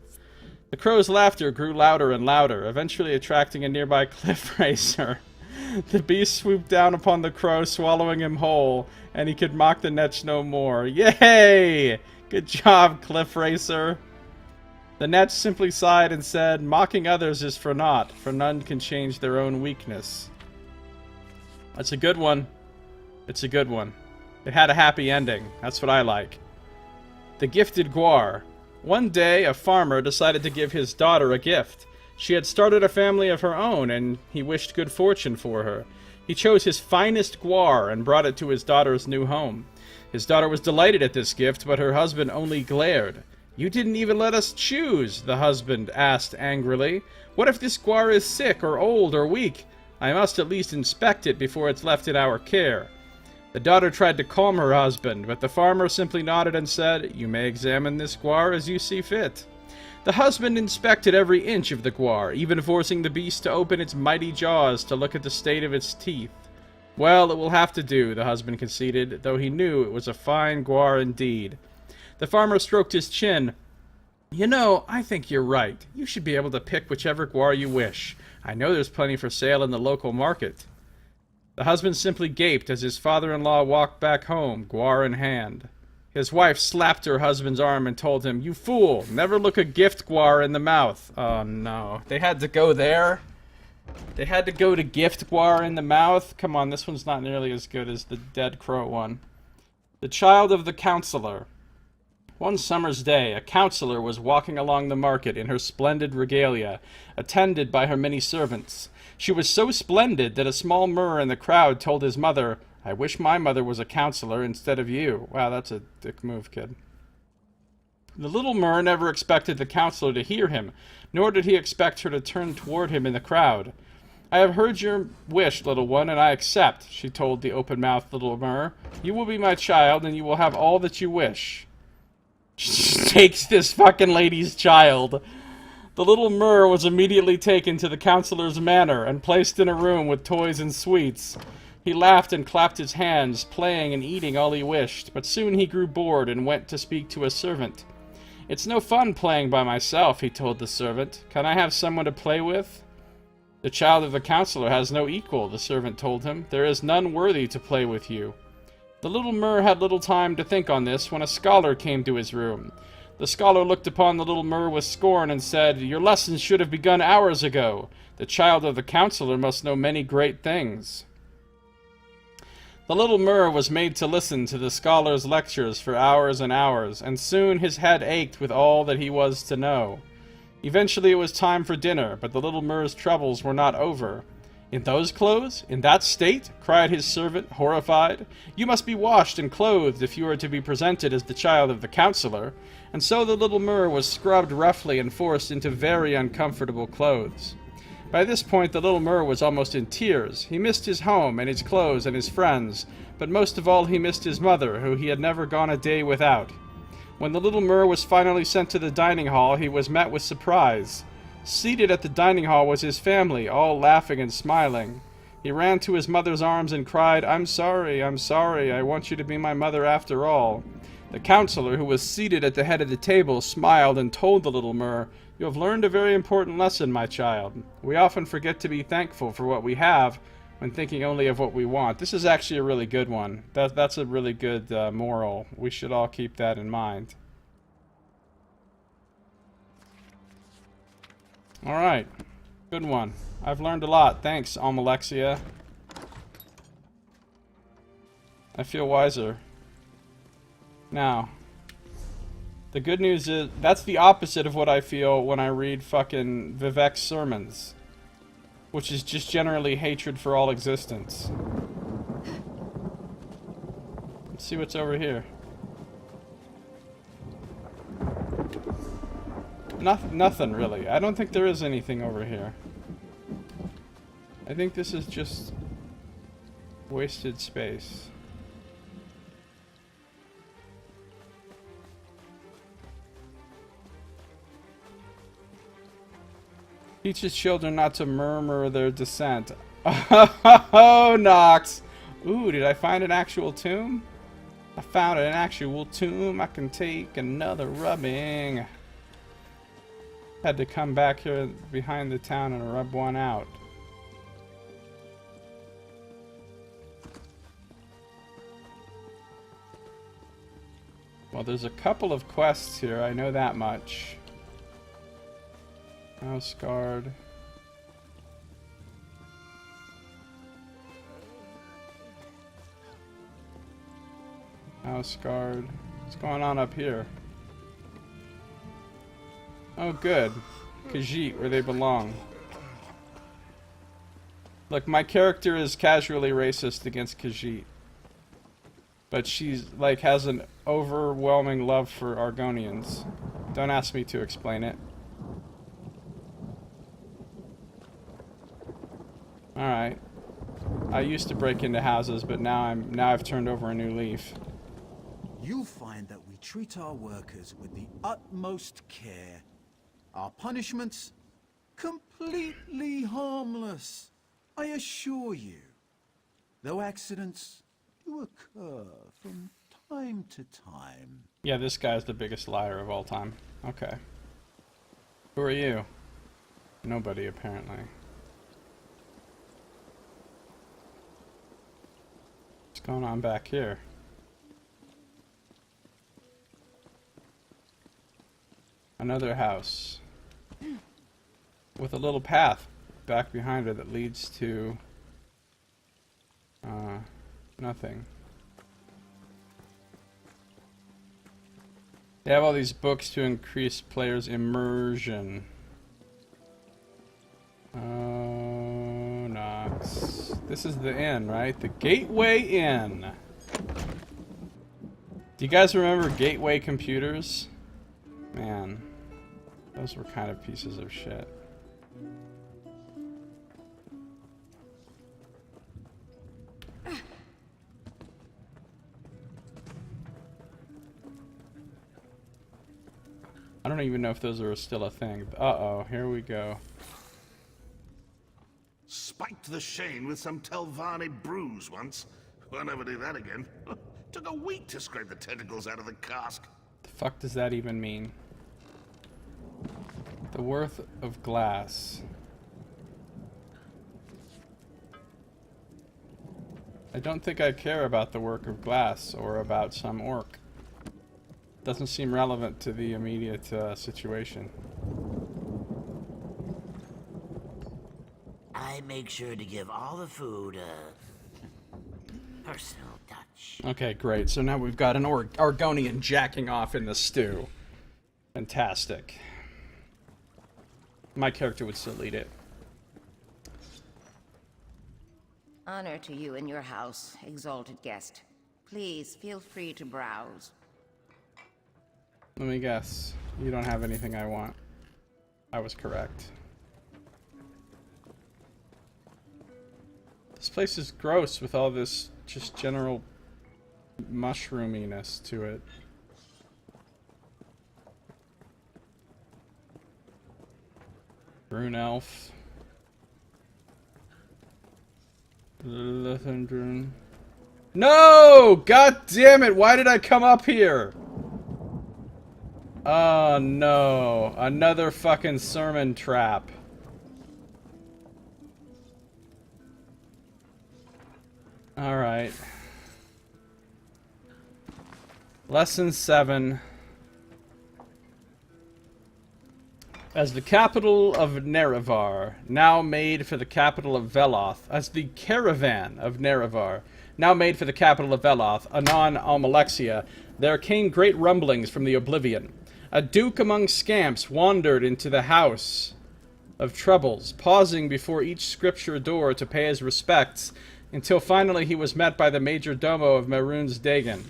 The crow's laughter grew louder and louder, eventually attracting a nearby cliff racer. The beast swooped down upon the crow, swallowing him whole, and he could mock the Netch no more. "Yay! Good job, Cliff Racer. The Netch simply sighed and said, mocking others is for naught, for none can change their own weakness. That's a good one. It's a good one. It had a happy ending. That's what I like. The Gifted Guar. One day, a farmer decided to give his daughter a gift. She had started a family of her own, and he wished good fortune for her. He chose his finest guar and brought it to his daughter's new home. His daughter was delighted at this gift, but her husband only glared. You didn't even let us choose, the husband asked angrily. What if this guar is sick or old or weak? I must at least inspect it before it's left in our care. The daughter tried to calm her husband, but the farmer simply nodded and said, You may examine this guar as you see fit. The husband inspected every inch of the guar, even forcing the beast to open its mighty jaws to look at the state of its teeth. Well, it will have to do, the husband conceded, though he knew it was a fine guar indeed. The farmer stroked his chin. You know, I think you're right. You should be able to pick whichever guar you wish. I know there's plenty for sale in the local market. The husband simply gaped as his father-in-law walked back home, guar in hand. His wife slapped her husband's arm and told him, You fool! Never look a gift guar in the mouth. Oh no. They had to go there? They had to go to gift guar in the mouth? Come on, this one's not nearly as good as the Dead Crow one. The Child of the Counselor. One summer's day, a counselor was walking along the market in her splendid regalia, attended by her many servants. She was so splendid that a small Mer in the crowd told his mother, I wish my mother was a counselor instead of you. Wow, that's a dick move, kid. The little Mer never expected the counselor to hear him, nor did he expect her to turn toward him in the crowd. I have heard your wish, little one, and I accept, she told the open-mouthed little Mer. You will be my child, and you will have all that you wish. She takes this fucking lady's child. The little Mer was immediately taken to the counselor's manor and placed in a room with toys and sweets. He laughed and clapped his hands, playing and eating all he wished, but soon he grew bored and went to speak to a servant. It's no fun playing by myself, he told the servant. Can I have someone to play with? The child of the counselor has no equal, the servant told him. There is none worthy to play with you. The little Mer had little time to think on this when a scholar came to his room. The scholar looked upon the little Mer with scorn and said, Your lessons should have begun hours ago. The child of the counselor must know many great things. The little Mer was made to listen to the scholar's lectures for hours and hours, and soon his head ached with all that he was to know. Eventually it was time for dinner, but the little Mer's troubles were not over. In those clothes? In that state? Cried his servant, horrified. You must be washed and clothed if you are to be presented as the child of the counselor. And so the little Mer was scrubbed roughly and forced into very uncomfortable clothes. By this point the little Mer was almost in tears. He missed his home and his clothes and his friends, but most of all he missed his mother, who he had never gone a day without. When the little Mer was finally sent to the dining hall, he was met with surprise. Seated at the dining hall was his family, all laughing and smiling. He ran to his mother's arms and cried, I'm sorry, I want you to be my mother after all. The counselor, who was seated at the head of the table, smiled and told the little Mer, You have learned a very important lesson, my child. We often forget to be thankful for what we have when thinking only of what we want. This is actually a really good one. That's a really good moral. We should all keep that in mind. Alright. Good one. I've learned a lot. Thanks, Almalexia. I feel wiser. Now, the good news is, that's the opposite of what I feel when I read fucking Vivek's sermons. Which is just generally hatred for all existence. Let's see what's over here. Nothing really. I don't think there is anything over here. I think this is just wasted space. Teaches children not to murmur their dissent. Oh, Nox! Ooh, did I find an actual tomb? I found an actual tomb. I can take another rubbing. Had to come back here behind the town and rub one out. Well, there's a couple of quests here, I know that much. House guard. House guard. What's going on up here? Oh, good. Khajiit, where they belong. Look, my character is casually racist against Khajiit. But she's, like, has an overwhelming love for Argonians. Don't ask me to explain it. Alright. I used to break into houses, but now I've turned over a new leaf. You'll find that we treat our workers with the utmost care. Our punishments, completely harmless, I assure you. Though accidents do occur from time to time. Yeah, this guy's the biggest liar of all time. Okay. Who are you? Nobody, apparently. What's going on back here? Another house. With a little path back behind her that leads to... nothing. They have all these books to increase players' immersion. Oh, Nox. This is the inn, right? The Gateway Inn. Do you guys remember Gateway computers? Man, those were kind of pieces of shit. I don't even know if those are still a thing. Uh-oh, here we go. Spiked the Shane with some Telvanni brews once. Won't ever do that again. Took a week to scrape the tentacles out of the cask. The fuck does that even mean? The worth of glass. I don't think I care about the work of glass or about some orc. Doesn't seem relevant to the immediate situation. I make sure to give all the food a personal touch. Okay, great. So now we've got an Argonian jacking off in the stew. Fantastic. My character would still eat it. Honor to you and your house, exalted guest. Please feel free to browse. Let me guess. You don't have anything I want. I was correct. This place is gross with all this just general mushroominess to it. Rune Elf. No! God damn it! Why did I come up here? Oh no. Another fucking sermon trap. Alright. Lesson 7. As the capital of Nerevar, now made for the capital of Veloth. As the caravan of Nerevar, now made for the capital of Veloth, anon Almalexia, there came great rumblings from the Oblivion. A duke among scamps wandered into the house of troubles, pausing before each scripture door to pay his respects, until finally he was met by the major domo of Mehrunes Dagon.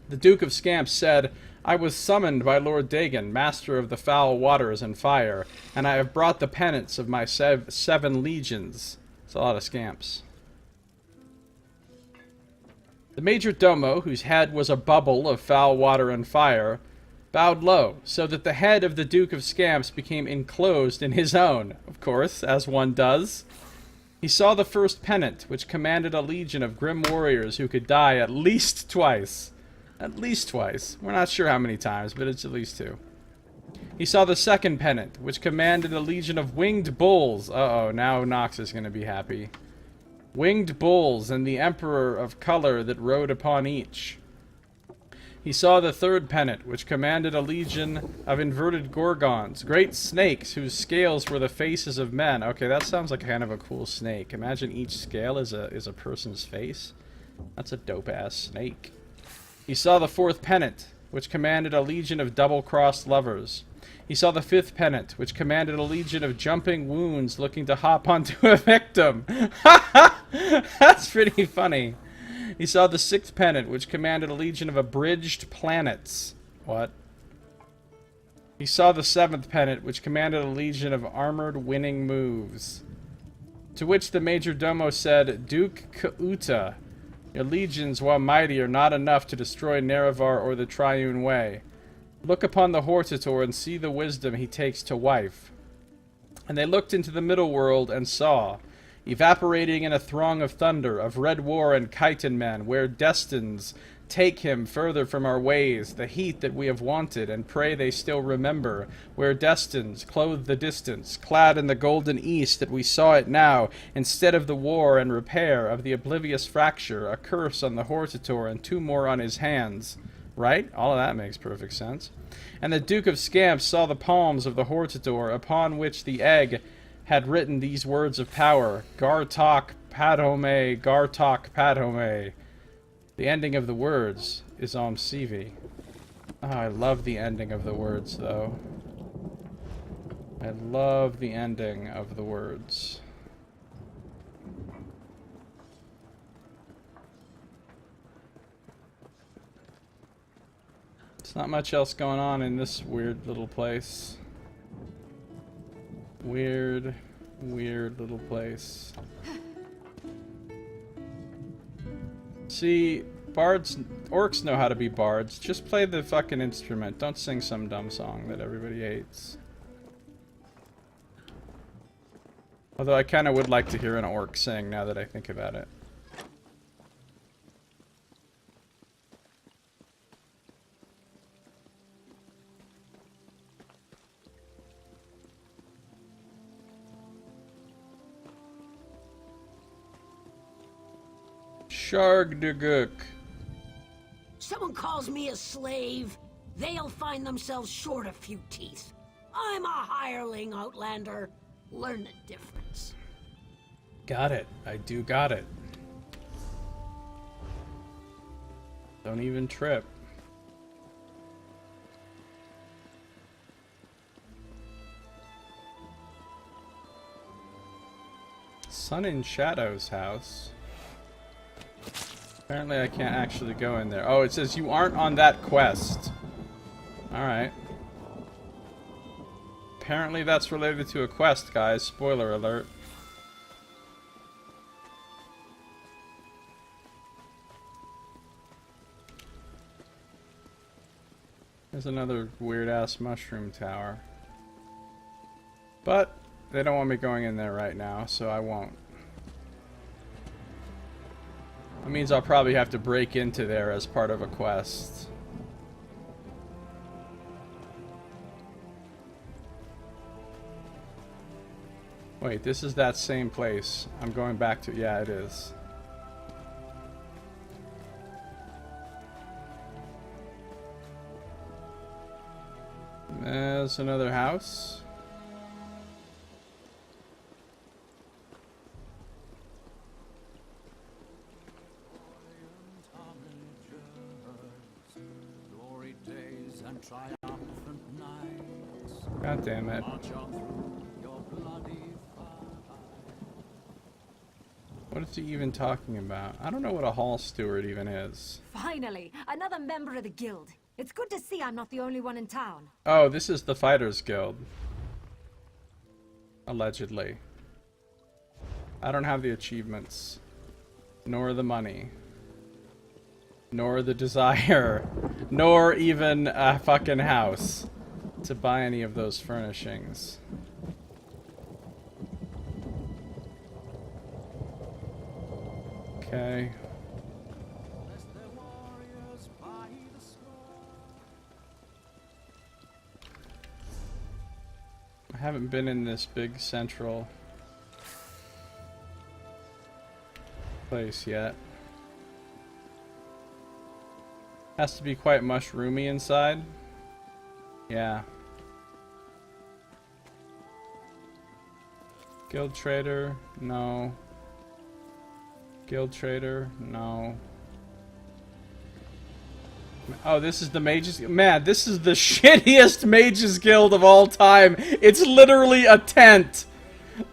The Duke of Scamps said, I was summoned by Lord Dagon, master of the foul waters and fire, and I have brought the penance of my 7 legions. It's a lot of scamps. The major domo, whose head was a bubble of foul water and fire, bowed low, so that the head of the Duke of Scamps became enclosed in his own, of course, as one does. He saw the first pennant, which commanded a legion of grim warriors who could die at least twice. At least twice. We're not sure how many times, but it's at least 2. He saw the second pennant, which commanded a legion of winged bulls. Uh-oh, now Nox is going to be happy. Winged bulls and the Emperor of color that rode upon each. He saw the third pennant, which commanded a legion of inverted gorgons, great snakes whose scales were the faces of men. Okay, that sounds like kind of a cool snake. Imagine each scale is a person's face. That's a dope-ass snake. He saw the fourth pennant, which commanded a legion of double-crossed lovers. He saw the fifth pennant, which commanded a legion of jumping wounds looking to hop onto a victim. That's pretty funny. He saw the sixth pennant, which commanded a legion of abridged planets. What? He saw the seventh pennant, which commanded a legion of armored winning moves. To which the major domo said, Duke Kauta, your legions, while mighty, are not enough to destroy Nerevar or the Triune Way. Look upon the Hortator and see the wisdom he takes to wife. And they looked into the middle world and saw, evaporating in a throng of thunder, of red war and chitin men, where destines take him further from our ways, the heat that we have wanted, and pray they still remember, where destines clothe the distance, clad in the golden east that we saw it now, instead of the war and repair of the oblivious fracture, a curse on the Hortator and 2 more on his hands. Right? All of that makes perfect sense. And the Duke of Scamps saw the palms of the Hortator, upon which the egg had written these words of power, Gartok Padhome, Gartok Padhome. The ending of the words is Om Sivi. Oh, I love the ending of the words, though. I love the ending of the words. There's not much else going on in this weird little place. Weird little place. See, orcs know how to be bards. Just play the fucking instrument. Don't sing some dumb song that everybody hates. Although I kind of would like to hear an orc sing now that I think about it. Shargduguk. Someone calls me a slave, they'll find themselves short a few teeth. I'm a hireling, Outlander. Learn the difference. Got it. I do got it. Don't even trip. Sun and Shadow's house. Apparently I can't actually go in there. Oh, it says you aren't on that quest. Alright. Apparently that's related to a quest, guys. Spoiler alert. There's another weird-ass mushroom tower. But they don't want me going in there right now, so I won't. That means I'll probably have to break into there as part of a quest. Wait, this is that same place. I'm going back to... Yeah, it is. There's another house. God damn it. What is he even talking about? I don't know what a hall steward even is. Finally, another member of the guild. It's good to see I'm not the only one in town. Oh, this is the Fighters Guild. Allegedly. I don't have the achievements. Nor the money. Nor the desire. Nor even a fucking house to buy any of those furnishings. Okay. I haven't been in this big central place yet. Has to be quite mushroomy inside. Yeah. Guild Trader, no. Guild Trader, no. Oh, this is the Mages... Man, this is the shittiest Mages Guild of all time. It's literally a tent.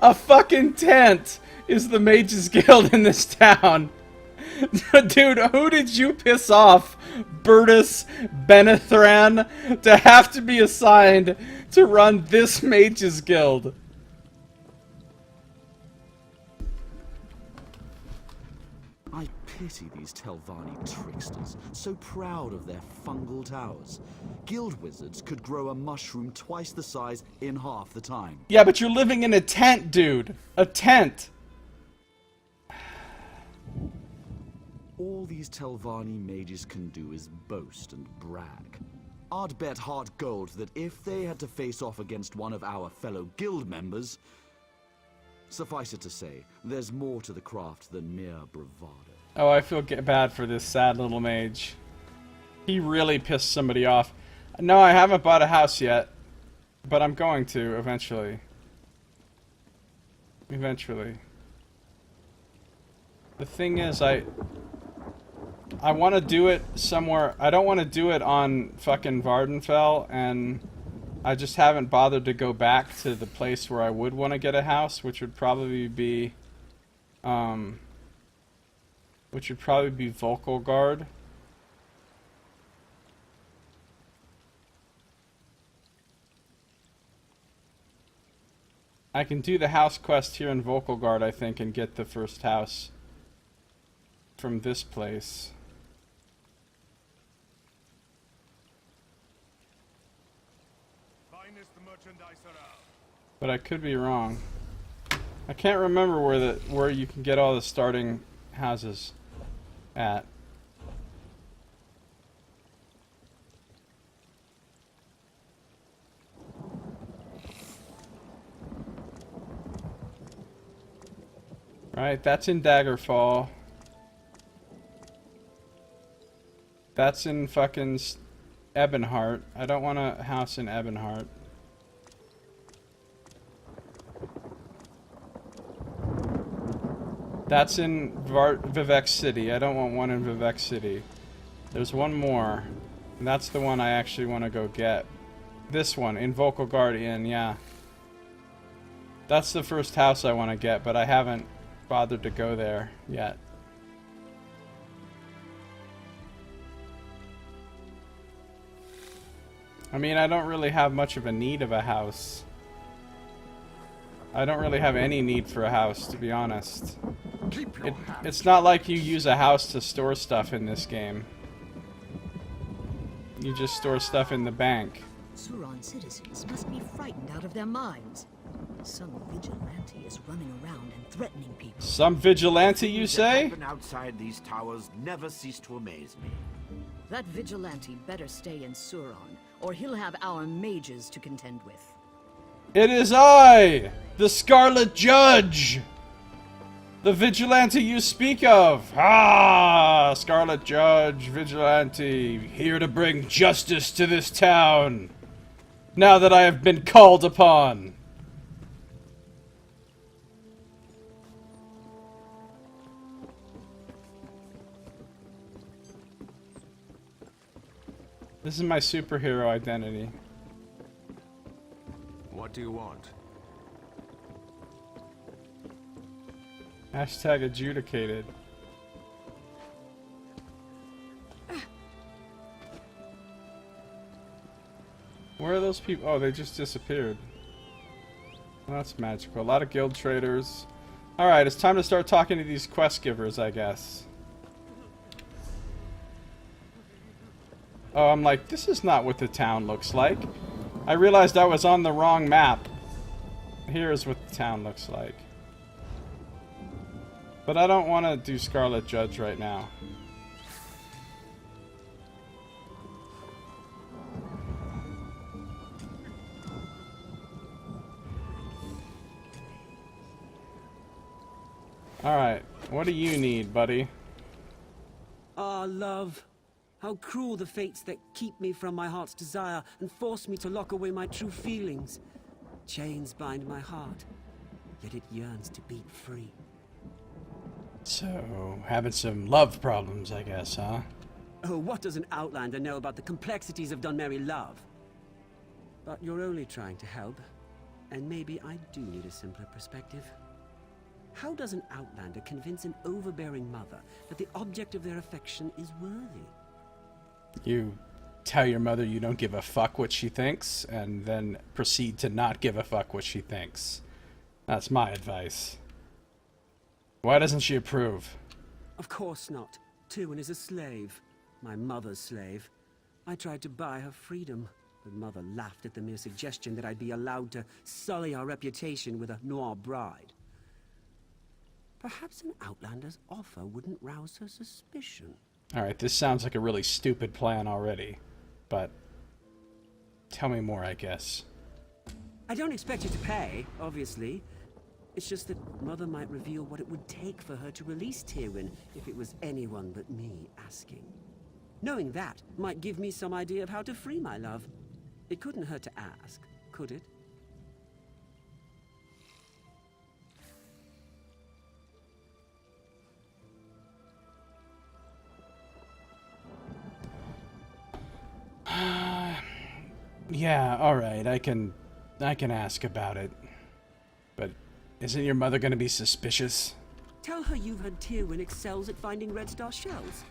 A fucking tent is the Mages Guild in this town. Dude, who did you piss off, Bertus Benethran, to have to be assigned to run this Mages Guild? I pity these Telvanni tricksters, so proud of their fungal towers. Guild wizards could grow a mushroom twice the size in half the time. Yeah, but you're living in a tent, dude. A tent. All these Telvanni mages can do is boast and brag. I'd bet hard gold that if they had to face off against one of our fellow guild members, suffice it to say, there's more to the craft than mere bravado. Oh, I feel bad for this sad little mage. He really pissed somebody off. No, I haven't bought a house yet, but I'm going to eventually. Eventually. The thing is, I want to do it somewhere. I don't want to do it on fucking Vardenfell, and I just haven't bothered to go back to the place where I would want to get a house, which would probably be, Volkelgard. I can do the house quest here in Volkelgard, I think, and get the first house from this place. But I could be wrong. I can't remember where you can get all the starting houses at. Right, that's in Daggerfall. That's in fucking Ebonheart. I don't want a house in Ebonheart. That's in Vivek City. I don't want one in Vivek City. There's one more. And that's the one I actually want to go get. This one, in Volkelgard Inn, yeah. That's the first house I want to get, but I haven't bothered to go there yet. I mean, I don't really have much of a need of a house. I don't really have any need for a house, to be honest. It's not like you use a house to store stuff in this game. You just store stuff in the bank. Suron citizens must be frightened out of their minds. Some vigilante is running around and threatening people. Some vigilante, you say? Outside these towers never cease to amaze me. That vigilante better stay in Suron, or he'll have our mages to contend with. It is I, the Scarlet Judge! The vigilante you speak of! Ah! Scarlet Judge, vigilante, here to bring justice to this town, now that I have been called upon. This is my superhero identity. What do you want? Hashtag adjudicated. Where are those people? Oh, they just disappeared. Well, that's magical. A lot of guild traders. Alright, it's time to start talking to these quest givers, I guess. Oh, I'm like, this is not what the town looks like. I realized I was on the wrong map. Here's what the town looks like. But I don't want to do Scarlet Judge right now. Alright, what do you need, buddy? Ah, love. How cruel the fates that keep me from my heart's desire and force me to lock away my true feelings. Chains bind my heart, yet it yearns to beat free. So, having some love problems, I guess, huh? Oh, what does an outlander know about the complexities of Dunmerry love? But you're only trying to help, and maybe I do need a simpler perspective. How does an outlander convince an overbearing mother that the object of their affection is worthy? You tell your mother you don't give a fuck what she thinks, and then proceed to not give a fuck what she thinks. That's my advice. Why doesn't she approve? Of course not. Tywin is a slave. My mother's slave. I tried to buy her freedom, but Mother laughed at the mere suggestion that I'd be allowed to sully our reputation with a noir bride. Perhaps an outlander's offer wouldn't rouse her suspicion. Alright, this sounds like a really stupid plan already, but tell me more, I guess. I don't expect you to pay, obviously. It's just that Mother might reveal what it would take for her to release Tywin if it was anyone but me asking. Knowing that might give me some idea of how to free my love. It couldn't hurt to ask, could it? Yeah, alright, I can ask about it. But isn't your mother gonna be suspicious? Tell her you've heard Tywin excels at finding red star shells.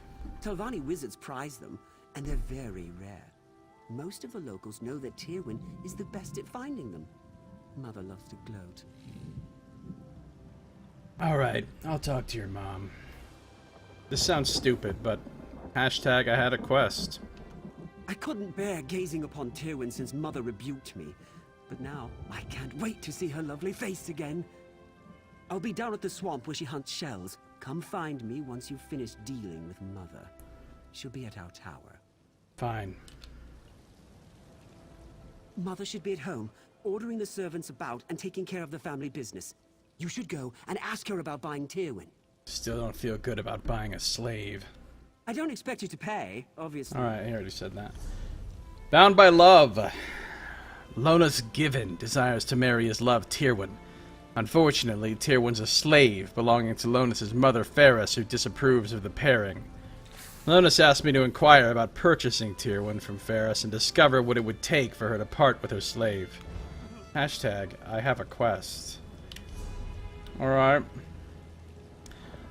Telvanni wizards prize them, and they're very rare. Most of the locals know that Tywin is the best at finding them. Mother loves to gloat. Alright, I'll talk to your mom. This sounds stupid, but hashtag I had a quest. I couldn't bear gazing upon Tywin since Mother rebuked me. But now, I can't wait to see her lovely face again. I'll be down at the swamp where she hunts shells. Come find me once you've finished dealing with Mother. She'll be at our tower. Fine. Mother should be at home, ordering the servants about and taking care of the family business. You should go and ask her about buying Tywin. Still don't feel good about buying a slave. I don't expect you to pay, obviously. Alright, I already said that. Bound by love. Lonus Given desires to marry his love, Tywin. Unfortunately, Tywin's a slave belonging to Lonus's mother, Ferris, who disapproves of the pairing. Lonus asked me to inquire about purchasing Tywin from Ferris and discover what it would take for her to part with her slave. Hashtag, I have a quest. Alright.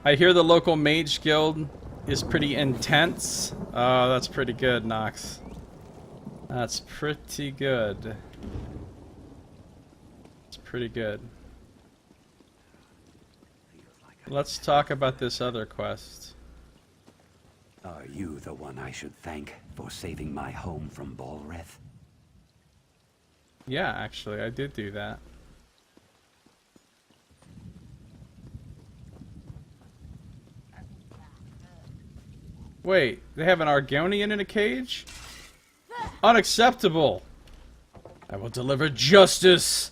I hear the local mage guild is pretty intense. Oh, that's pretty good, Nox. That's pretty good. It's pretty good. Let's talk about this other quest. Are you the one I should thank for saving my home from Balreth? Yeah, actually, I did do that. Wait, they have an Argonian in a cage? Unacceptable! I will deliver justice!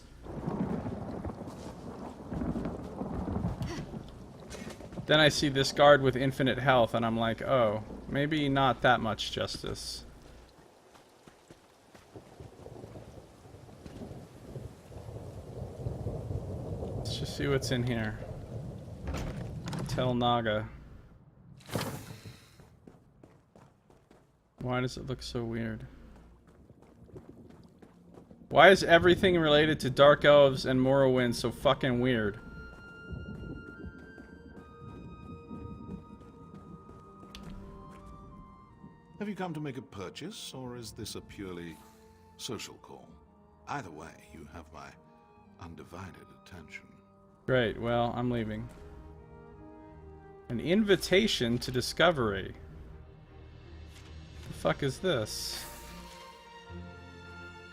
Then I see this guard with infinite health and I'm like, oh, maybe not that much justice. Let's just see what's in here. Tel Naga. Why does it look so weird? Why is everything related to Dark Elves and Morrowind so fucking weird? Have you come to make a purchase, or is this a purely social call? Either way, you have my undivided attention. Great, well, I'm leaving. An invitation to discovery. The fuck is this?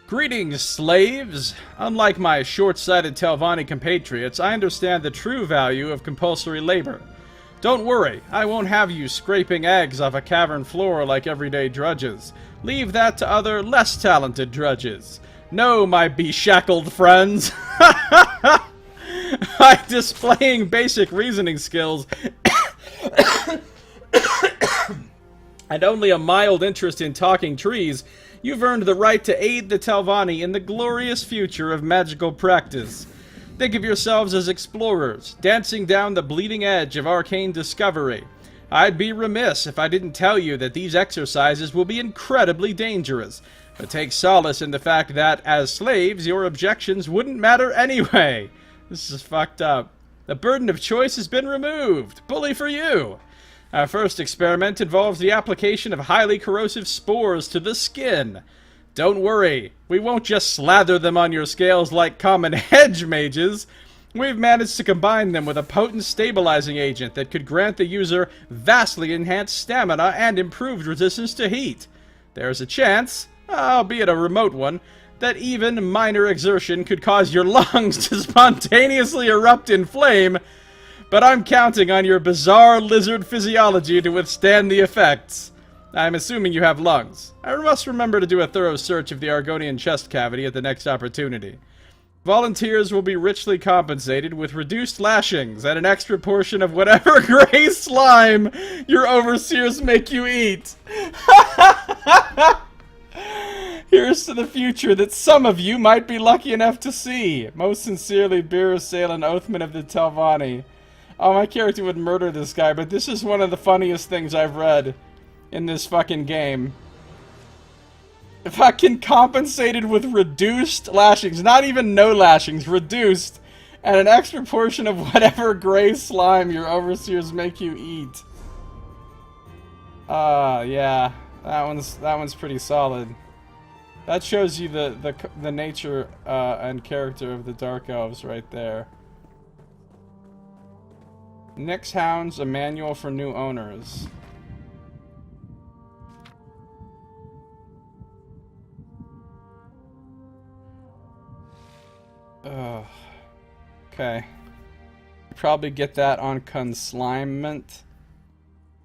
Greetings, slaves! Unlike my short-sighted Telvanni compatriots, I understand the true value of compulsory labor. Don't worry, I won't have you scraping eggs off a cavern floor like everyday drudges. Leave that to other, less talented drudges. No, my beshackled friends! By displaying basic reasoning skills and only a mild interest in talking trees, you've earned the right to aid the Telvanni in the glorious future of magical practice. Think of yourselves as explorers, dancing down the bleeding edge of arcane discovery. I'd be remiss if I didn't tell you that these exercises will be incredibly dangerous, but take solace in the fact that, as slaves, your objections wouldn't matter anyway. This is fucked up. The burden of choice has been removed. Bully for you! Our first experiment involves the application of highly corrosive spores to the skin. Don't worry, we won't just slather them on your scales like common hedge mages. We've managed to combine them with a potent stabilizing agent that could grant the user vastly enhanced stamina and improved resistance to heat. There's a chance, albeit a remote one, that even minor exertion could cause your lungs to spontaneously erupt in flame, but I'm counting on your bizarre lizard physiology to withstand the effects. I'm assuming you have lungs. I must remember to do a thorough search of the Argonian chest cavity at the next opportunity. Volunteers will be richly compensated with reduced lashings and an extra portion of whatever gray slime your overseers make you eat. Here's to the future that some of you might be lucky enough to see. Most sincerely, Birasalen Oathman of the Telvanni. Oh, my character would murder this guy, but this is one of the funniest things I've read in this fucking game. Fucking compensated with reduced lashings. Not even no lashings, reduced. And an extra portion of whatever gray slime your overseers make you eat. Yeah. That one's pretty solid. That shows you the nature and character of the Dark Elves right there. Nyx Hounds, a manual for new owners. Okay. Probably get that on consignment.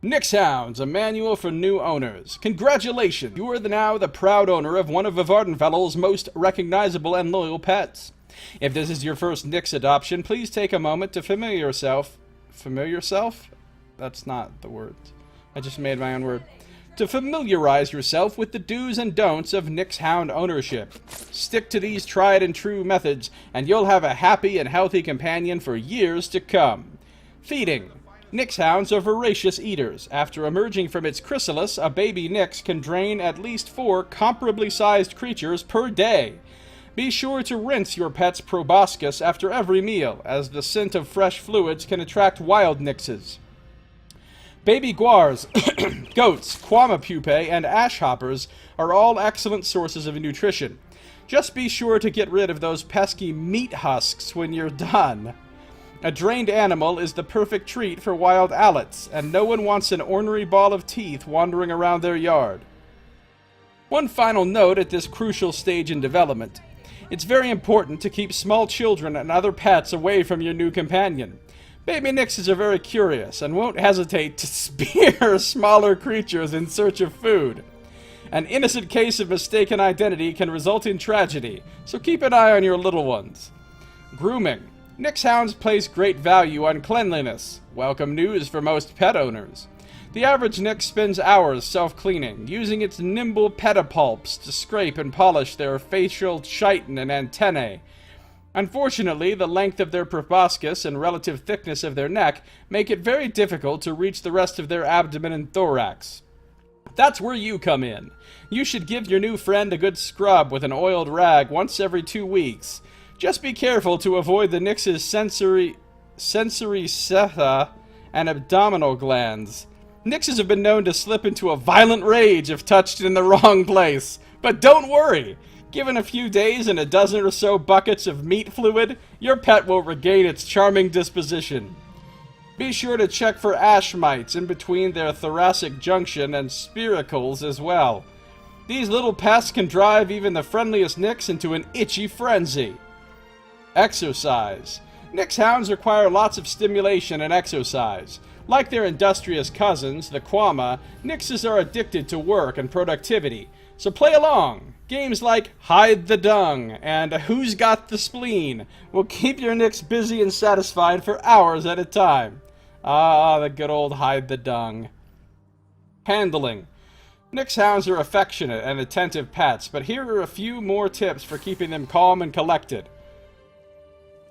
Nyx Hounds, a manual for new owners. Congratulations! You are now the proud owner of one of Vardenfell's most recognizable and loyal pets. If this is your first Nyx adoption, please take a moment to familiar yourself? That's not the word. I just made my own word. To familiarize yourself with the do's and don'ts of Nyx Hound ownership. Stick to these tried and true methods, and you'll have a happy and healthy companion for years to come. Feeding. Nyx Hounds are voracious eaters. After emerging from its chrysalis, a baby Nyx can drain at least 4 comparably sized creatures per day. Be sure to rinse your pet's proboscis after every meal, as the scent of fresh fluids can attract wild Nyxes. Baby guars, goats, quama pupae, and ash hoppers are all excellent sources of nutrition. Just be sure to get rid of those pesky meat husks when you're done. A drained animal is the perfect treat for wild allets, and no one wants an ornery ball of teeth wandering around their yard. One final note at this crucial stage in development. It's very important to keep small children and other pets away from your new companion. Baby Nyxes are very curious and won't hesitate to spear smaller creatures in search of food. An innocent case of mistaken identity can result in tragedy, so keep an eye on your little ones. Grooming. Nyx Hounds place great value on cleanliness. Welcome news for most pet owners. The average Nyx spends hours self-cleaning, using its nimble pedipalps to scrape and polish their facial chitin and antennae. Unfortunately, the length of their proboscis and relative thickness of their neck make it very difficult to reach the rest of their abdomen and thorax. That's where you come in. You should give your new friend a good scrub with an oiled rag once every 2 weeks. Just be careful to avoid the Nyx's sensory setha and abdominal glands. Nyxes have been known to slip into a violent rage if touched in the wrong place. But don't worry! Given a few days and a dozen or so buckets of meat fluid, your pet will regain its charming disposition. Be sure to check for ash mites in between their thoracic junction and spiracles as well. These little pests can drive even the friendliest Nyx into an itchy frenzy. Exercise. Nyx Hounds require lots of stimulation and exercise. Like their industrious cousins, the Quama, Nyxes are addicted to work and productivity, so play along. Games like Hide the Dung and Who's Got the Spleen will keep your Nyx busy and satisfied for hours at a time. Ah, the good old Hide the Dung. Handling. Nix hounds are affectionate and attentive pets, but here are a few more tips for keeping them calm and collected.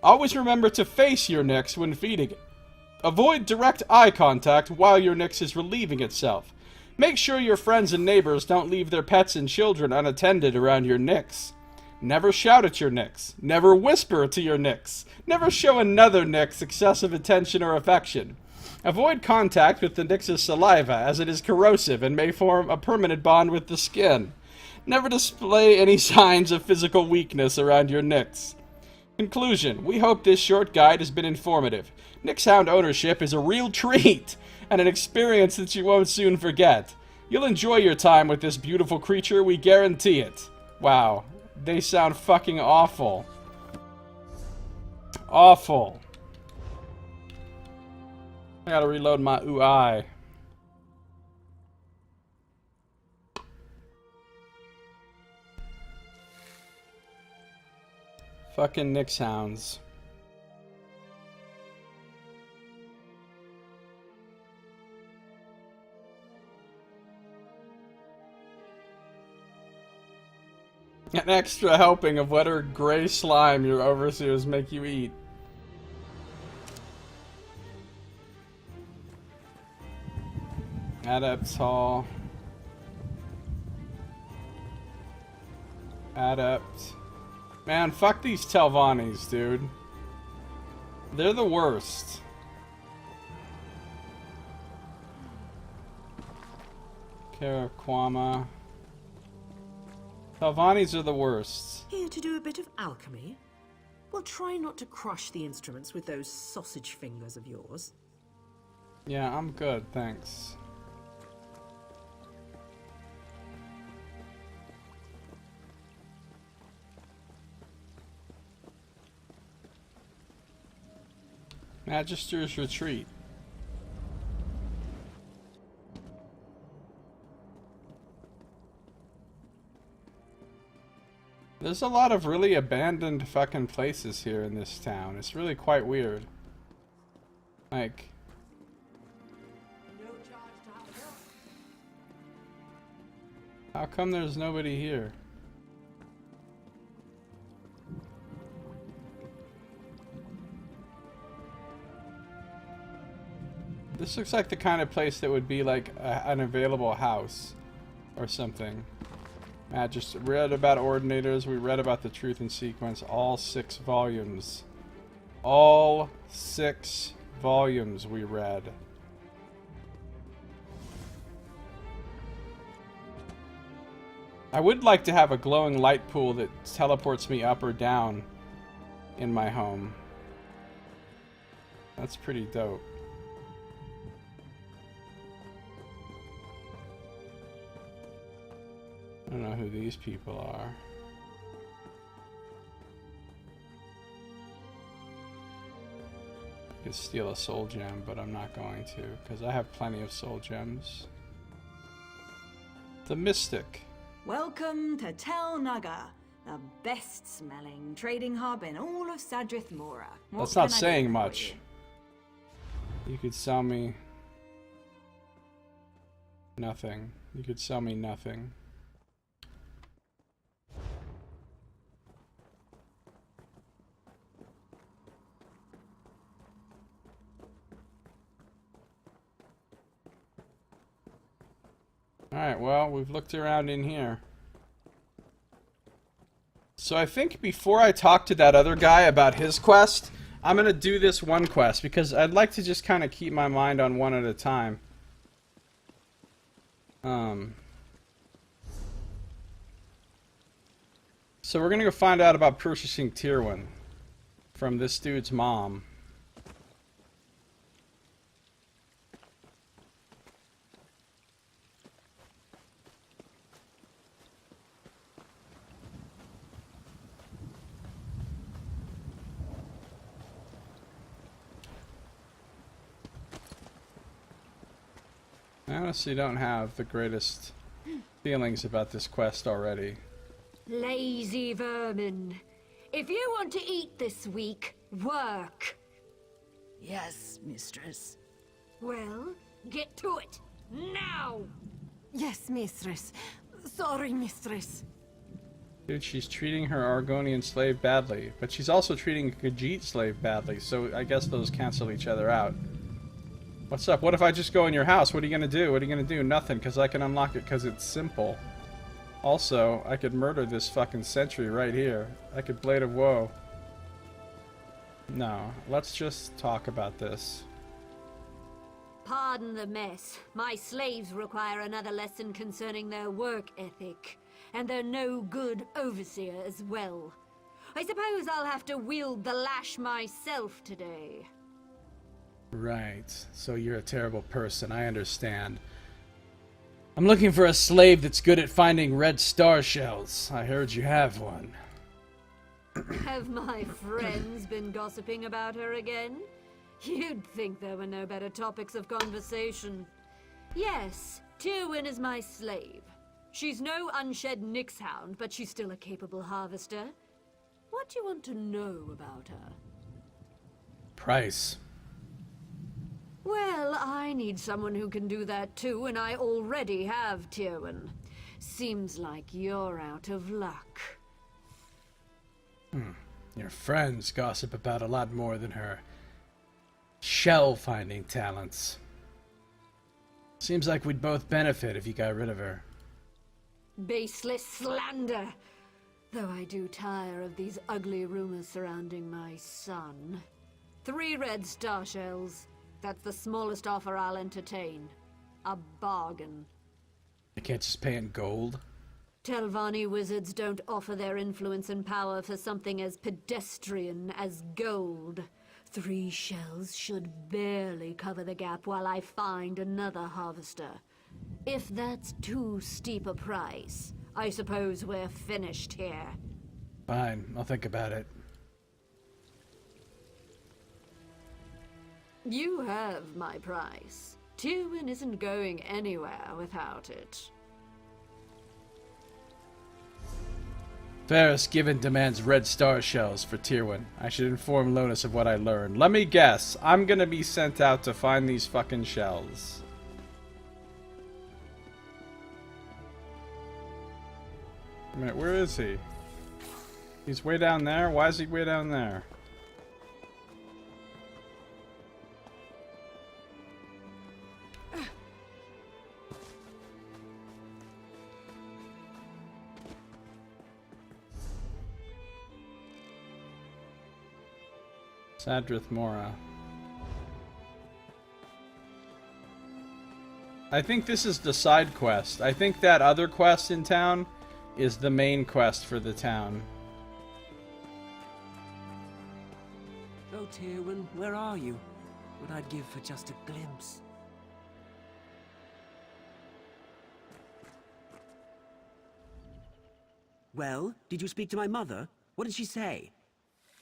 Always remember to face your Nix when feeding it. Avoid direct eye contact while your Nix is relieving itself. Make sure your friends and neighbors don't leave their pets and children unattended around your Nix. Never shout at your Nix. Never whisper to your Nix. Never show another Nix excessive attention or affection. Avoid contact with the Nix's saliva, as it is corrosive and may form a permanent bond with the skin. Never display any signs of physical weakness around your Nix. Conclusion. We hope this short guide has been informative. Nix Hound ownership is a real treat, and an experience that you won't soon forget. You'll enjoy your time with this beautiful creature, we guarantee it. Wow. They sound fucking awful. Awful. I gotta reload my UI. Fucking Nix hounds. An extra helping of wetter gray slime your overseers make you eat. Adepts Hall. Adept. Man, fuck these Telvannis, dude. They're the worst. Karakwama. Telvannis are the worst. Here to do a bit of alchemy? Well, try not to crush the instruments with those sausage fingers of yours. Yeah, I'm good, thanks. Magister's Retreat. There's a lot of really abandoned fucking places here in this town. It's really quite weird. Like... how come there's nobody here? This looks like the kind of place that would be like an available house or something. I just read about Ordinators, we read about the Truth in Sequence, all 6 volumes. All 6 volumes we read. I would like to have a glowing light pool that teleports me up or down in my home. That's pretty dope. I don't know who these people are. I could steal a soul gem, but I'm not going to, because I have plenty of soul gems. The Mystic. Welcome to Tel Naga, the best-smelling trading hub in all of Sadrith Mora. That's not saying much. You could sell me nothing. You could sell me nothing. Alright, well, we've looked around in here. So I think before I talk to that other guy about his quest, I'm gonna do this one quest, because I'd like to just kind of keep my mind on one at a time. So we're gonna go find out about purchasing Tyrwin from this dude's mom. I honestly don't have the greatest feelings about this quest already. Lazy vermin. If you want to eat this week, work. Yes, mistress. Well, get to it, now! Yes, mistress. Sorry, mistress. Dude, she's treating her Argonian slave badly, but she's also treating a Khajiit slave badly, so I guess those cancel each other out. What's up? What if I just go in your house? What are you gonna do? What are you gonna do? Nothing, because I can unlock it because it's simple. Also, I could murder this fucking sentry right here. I could Blade of Woe. No, let's just talk about this. Pardon the mess. My slaves require another lesson concerning their work ethic, and their no-good overseer as well. I suppose I'll have to wield the lash myself today. Right, so you're a terrible person, I understand. I'm looking for a slave that's good at finding red star shells. I heard you have one. Have my friends been gossiping about her again? You'd think there were no better topics of conversation. Yes, Tywin is my slave. She's no unshed Nixhound, but she's still a capable harvester. What do you want to know about her? Price. Well, I need someone who can do that too, and I already have Tywin. Seems like you're out of luck. Your friends gossip about a lot more than her shell-finding talents. Seems like we'd both benefit if you got rid of her. Baseless slander! Though I do tire of these ugly rumors surrounding my son. 3 red star shells. That's the smallest offer I'll entertain. A bargain. I can't just pay in gold? Telvanni wizards don't offer their influence and power for something as pedestrian as gold. 3 shells should barely cover the gap while I find another harvester. If that's too steep a price, I suppose we're finished here. Fine, I'll think about it. You have my price. Tywin isn't going anywhere without it. Ferris Given demands red star shells for Tywin. I should inform Lonis of what I learned. Let me guess. I'm gonna be sent out to find these fucking shells. A minute, where is he? He's way down there? Why is he way down there? Sadrith Mora. I think this is the side quest. I think that other quest in town is the main quest for the town. Oh, Tywin, where are you? What I'd give for just a glimpse. Well, did you speak to my mother? What did she say?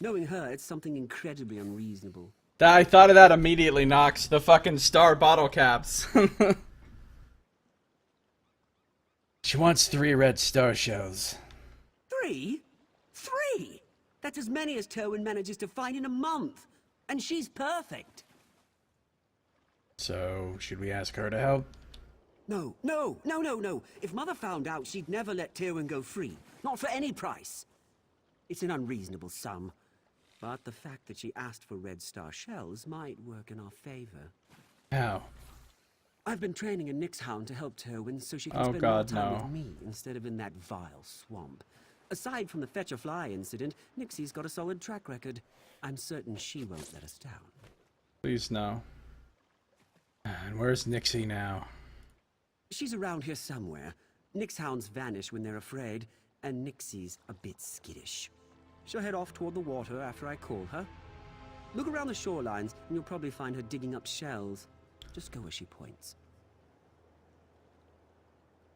Knowing her, it's something incredibly unreasonable. I thought of that immediately, Nox. The fucking star bottle caps. She wants 3 red star shells. 3? 3? That's as many as Tywin manages to find in a month. And she's perfect. So, should we ask her to help? No, no, no, no, no. If Mother found out, she'd never let Tywin go free. Not for any price. It's an unreasonable sum. But the fact that she asked for red star shells might work in our favor. How? I've been training a Nixhound to help Tywin so she can Oh, spend God, more time no. with me instead of in that vile swamp. Aside from the Fetch a Fly incident, Nixie's got a solid track record. I'm certain she won't let us down. Please, no. And where's Nixie now? She's around here somewhere. Nixhounds vanish when they're afraid, and Nixie's a bit skittish. She'll head off toward the water after I call her. Look around the shorelines, and you'll probably find her digging up shells. Just go where she points.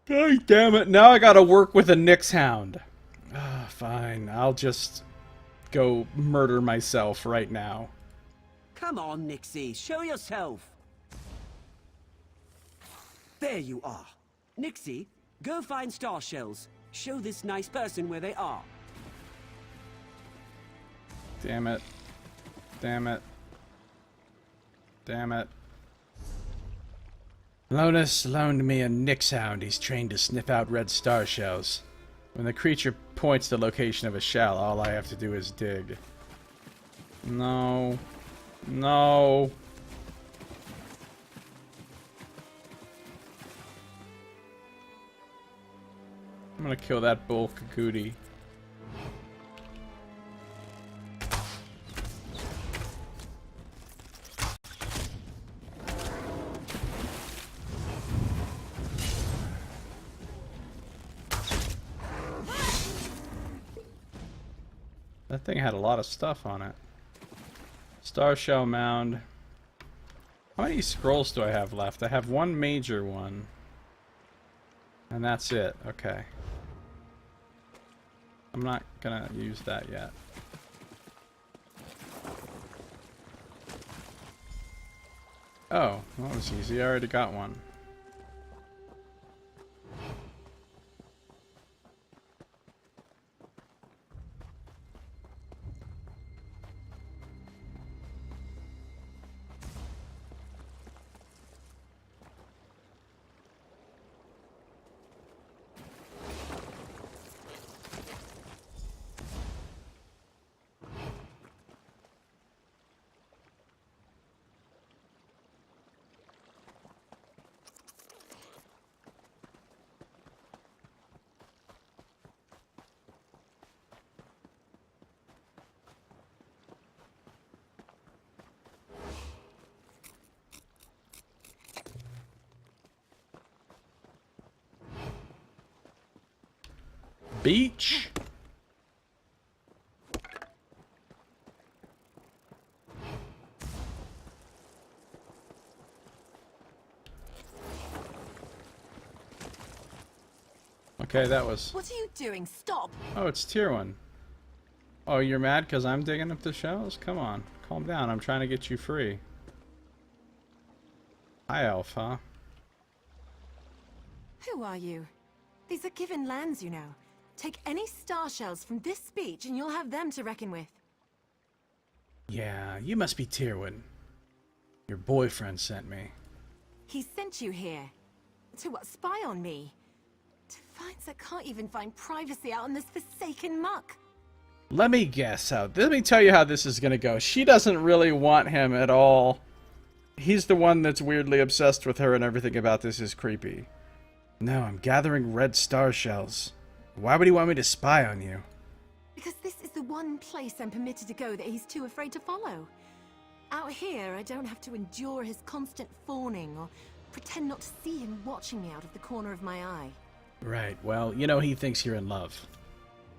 God damn it, now I gotta work with a Nixhound. Ah, fine, I'll just go murder myself right now. Come on, Nixie, show yourself! There you are. Nixie, go find star shells. Show this nice person where they are. Damn it. Damn it. Damn it. Lonus loaned me a Nyx hound he's trained to sniff out red star shells. When the creature points the location of a shell, all I have to do is dig. No. No. I'm gonna kill that bull Kakudi. That thing had a lot of stuff on it. Star Shell Mound. How many scrolls do I have left? I have one major one. And that's it. Okay. I'm not gonna use that yet. Oh, that was easy. I already got one. Beach. Okay, that was... What are you doing? Stop! Oh, it's tier 1. Oh, you're mad because I'm digging up the shells? Come on, calm down. I'm trying to get you free. High elf, huh? Who are you? These are given lands, you know. Take any star shells from this beach and you'll have them to reckon with. Yeah, you must be tier 1. Your boyfriend sent me. He sent you here. To what, spy on me? To finds that can't even find privacy out in this forsaken muck. Let me guess how. Let me tell you how this is gonna go. She doesn't really want him at all. He's the one that's weirdly obsessed with her and everything about this is creepy. No, I'm gathering red star shells. Why would he want me to spy on you? Because this is the one place I'm permitted to go that he's too afraid to follow. Out here, I don't have to endure his constant fawning or pretend not to see him watching me out of the corner of my eye. Right, well, you know he thinks you're in love.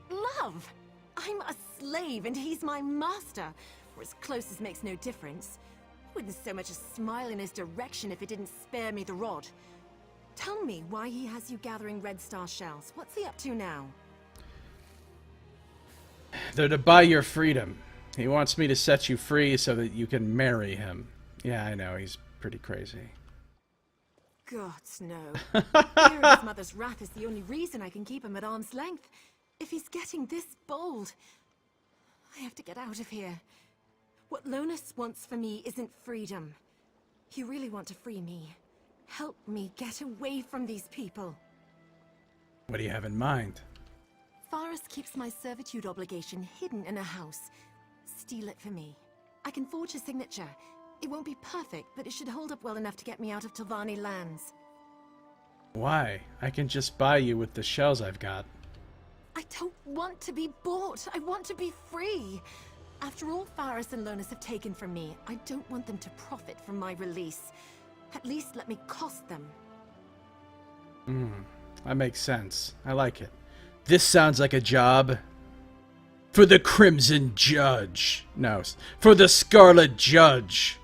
Love? I'm a slave and he's my master, or as close as makes no difference. I wouldn't so much as smile in his direction if it didn't spare me the rod. Tell me why he has you gathering red star shells. What's he up to now? They're to buy your freedom. He wants me to set you free so that you can marry him. Yeah, I know, he's pretty crazy. Gods, no. Fear of his mother's wrath is the only reason I can keep him at arm's length. If he's getting this bold, I have to get out of here. What Lonus wants for me isn't freedom. You really want to free me. Help me get away from these people. What do you have in mind? Faris keeps my servitude obligation hidden in a house. Steal it for me. I can forge a signature. It won't be perfect, but it should hold up well enough to get me out of Telvanni lands. Why? I can just buy you with the shells I've got. I don't want to be bought. I want to be free. After all Faris and Lonus have taken from me, I don't want them to profit from my release. At least let me cost them. That makes sense. I like it. This sounds like a job for the Crimson Judge. No, for the Scarlet Judge.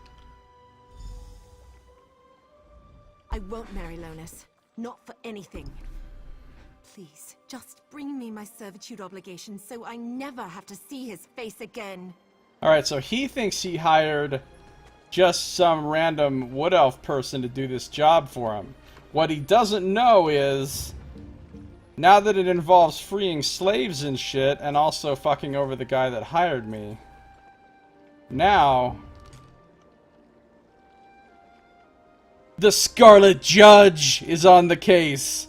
I won't marry Lonus. Not for anything. Please, just bring me my servitude obligation so I never have to see his face again. Alright, so he thinks he hired just some random Wood Elf person to do this job for him. What he doesn't know is, now that it involves freeing slaves and shit, and also fucking over the guy that hired me, now The Scarlet Judge is on the case.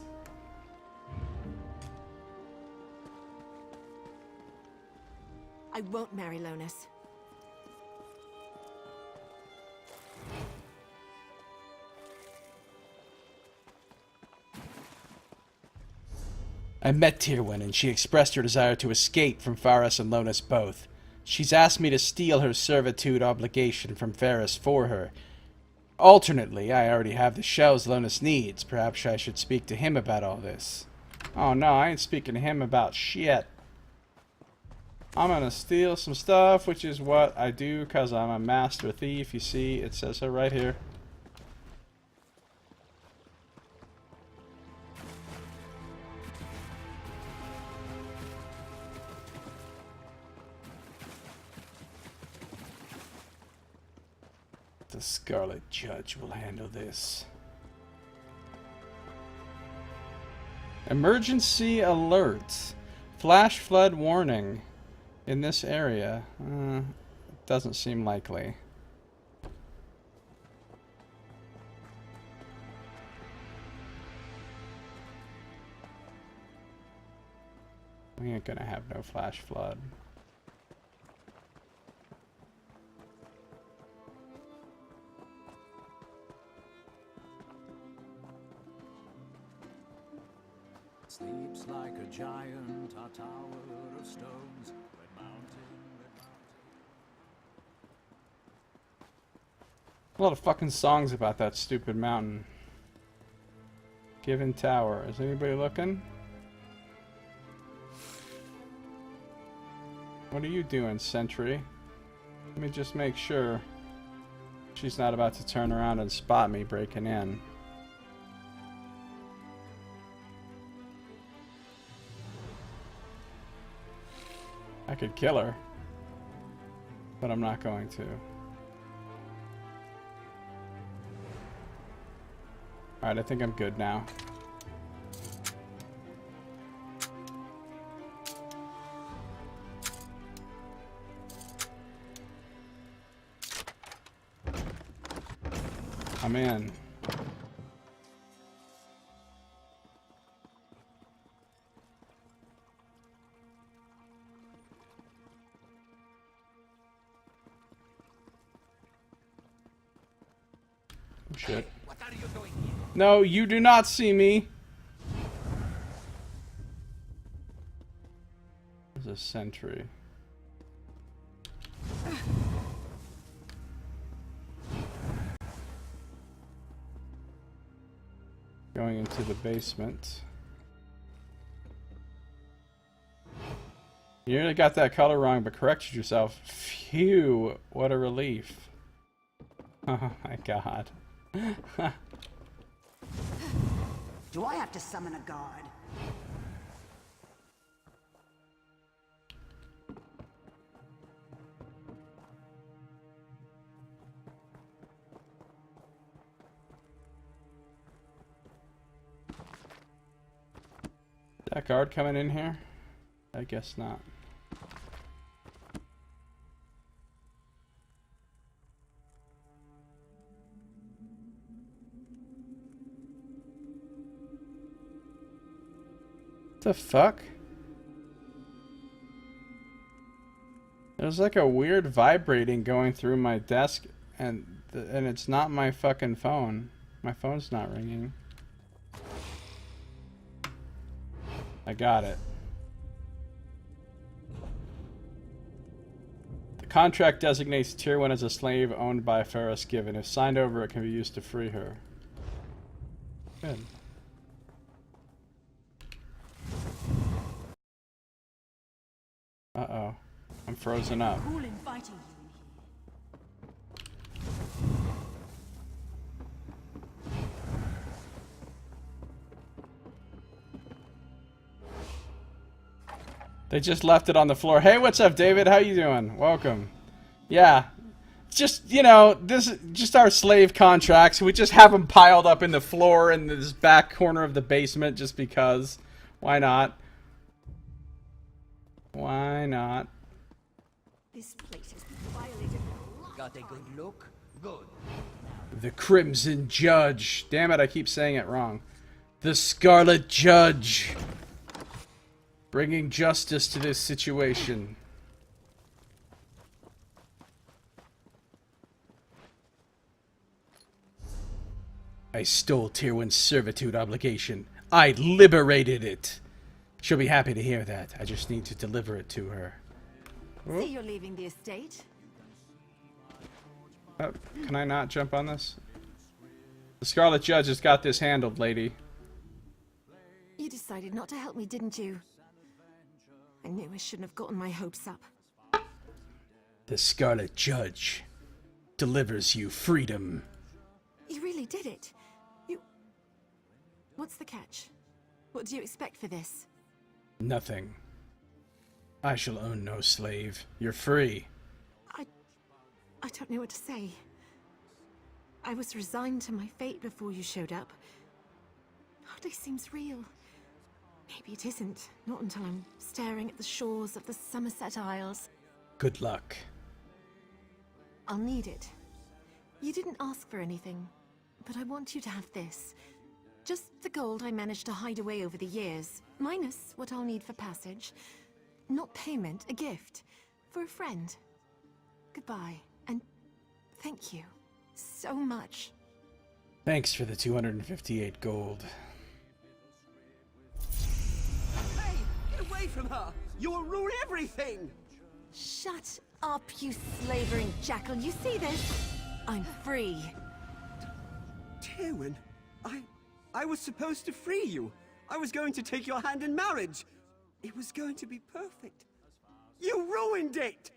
I won't marry Lonus. I met Tyrwin, and she expressed her desire to escape from Faris and Lonus both. She's asked me to steal her servitude obligation from Faris for her. Alternately, I already have the shells Lonus needs. Perhaps I should speak to him about all this. Oh no, I ain't speaking to him about shit. I'm gonna steal some stuff, which is what I do because I'm a master thief. You see, it says so right here. The Scarlet Judge will handle this. Emergency alert. Flash flood warning in this area. Doesn't seem likely. We ain't gonna have no flash flood. Sleeps like a giant, a tower of stones, red mountain, A lot of fucking songs about that stupid mountain. Given Tower. Is anybody looking? What are you doing, Sentry? Let me just make sure she's not about to turn around and spot me breaking in. I could kill her, but I'm not going to. Alright, I think I'm good now. I'm in. Oh shit. What are you doing here? No, you do not see me. There's a sentry. Going into the basement. You nearly got that color wrong, but corrected yourself. Phew, what a relief. Oh my god. Do I have to summon a guard? That guard coming in here? I guess not. The fuck? There's like a weird vibrating going through my desk, and it's not my fucking phone. My phone's not ringing. I got it. The contract designates Tier 1 as a slave owned by Faris Given. If signed over, it can be used to free her. Good. Uh-oh. I'm frozen up. Cool inviting you They just left it on the floor. Hey, what's up, David? How you doing? Welcome. Yeah. Just, you know, this is just our slave contracts. We just have them piled up in the floor in this back corner of the basement just because. Why not? Why not? This place has been violated. Got a good look? Good. The Crimson Judge. Damn it, I keep saying it wrong. The Scarlet Judge. Bringing justice to this situation. I stole Tyrwin's servitude obligation. I liberated it. She'll be happy to hear that. I just need to deliver it to her. See, you're leaving the estate. Can I not jump on this? The Scarlet Judge has got this handled, lady. You decided not to help me, didn't you? I knew I shouldn't have gotten my hopes up. The Scarlet Judge delivers you freedom. You really did it. You... What's the catch? What do you expect for this? Nothing. I shall own no slave. You're free. I don't know what to say. I was resigned to my fate before you showed up. Hardly seems real. Maybe it isn't. Not until I'm staring at the shores of the Somerset Isles. Good luck. I'll need it. You didn't ask for anything, but I want you to have this. Just the gold I managed to hide away over the years, minus what I'll need for passage. Not payment, a gift. For a friend. Goodbye, and thank you so much. Thanks for the 258 gold. Hey, get away from her! You'll ruin everything! Shut up, you slavering jackal. You see this? I'm free. Tywin, I was supposed to free you. I was going to take your hand in marriage. It was going to be perfect. You ruined it!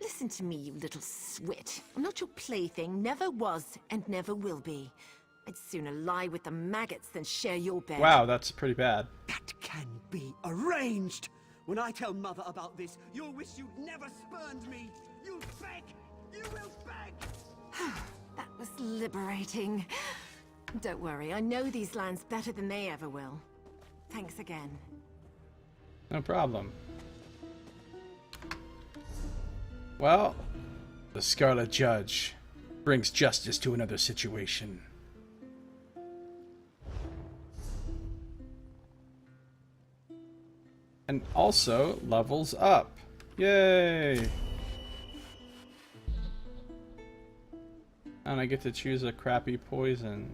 Listen to me, you little swit. I'm not your plaything, never was, and never will be. I'd sooner lie with the maggots than share your bed. Wow, that's pretty bad. That can be arranged. When I tell Mother about this, you'll wish you'd never spurned me. You'll beg! You will beg! That was liberating. Don't worry, I know these lands better than they ever will. Thanks again. No problem. Well, the Scarlet Judge brings justice to another situation. And also levels up. Yay! And I get to choose a crappy poison.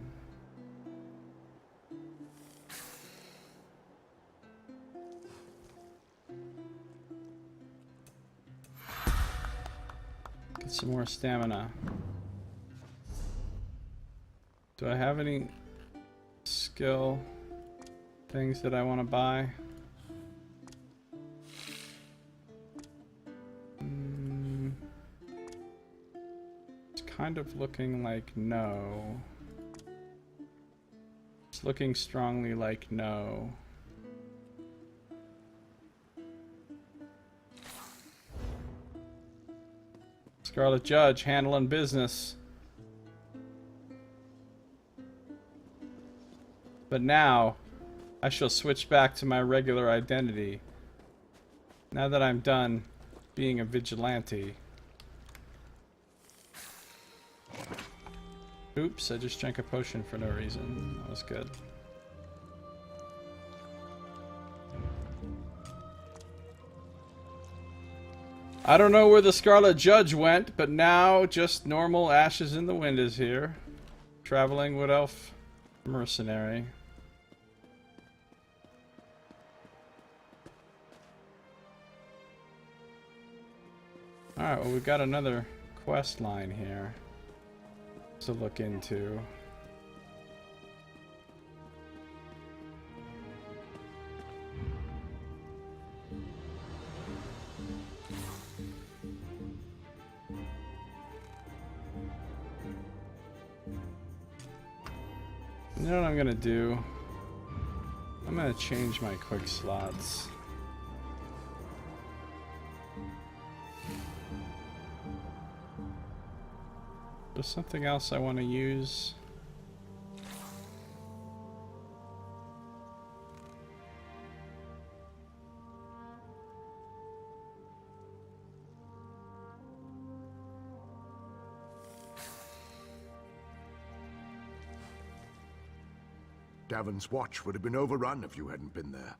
Get some more stamina. Do I have any skill things that I want to buy? It's kind of looking like no. It's looking strongly like no. Scarlet Judge, handling business. But now, I shall switch back to my regular identity. Now that I'm done being a vigilante. Oops, I just drank a potion for no reason. That was good. I don't know where the Scarlet Judge went, but now just normal Ashes in the Wind is here. Traveling Wood Elf mercenary. Alright, well we've got another quest line here to look into. You know what I'm gonna do? I'm gonna change my quick slots. There's something else I want to use. Davon's watch would have been overrun if you hadn't been there.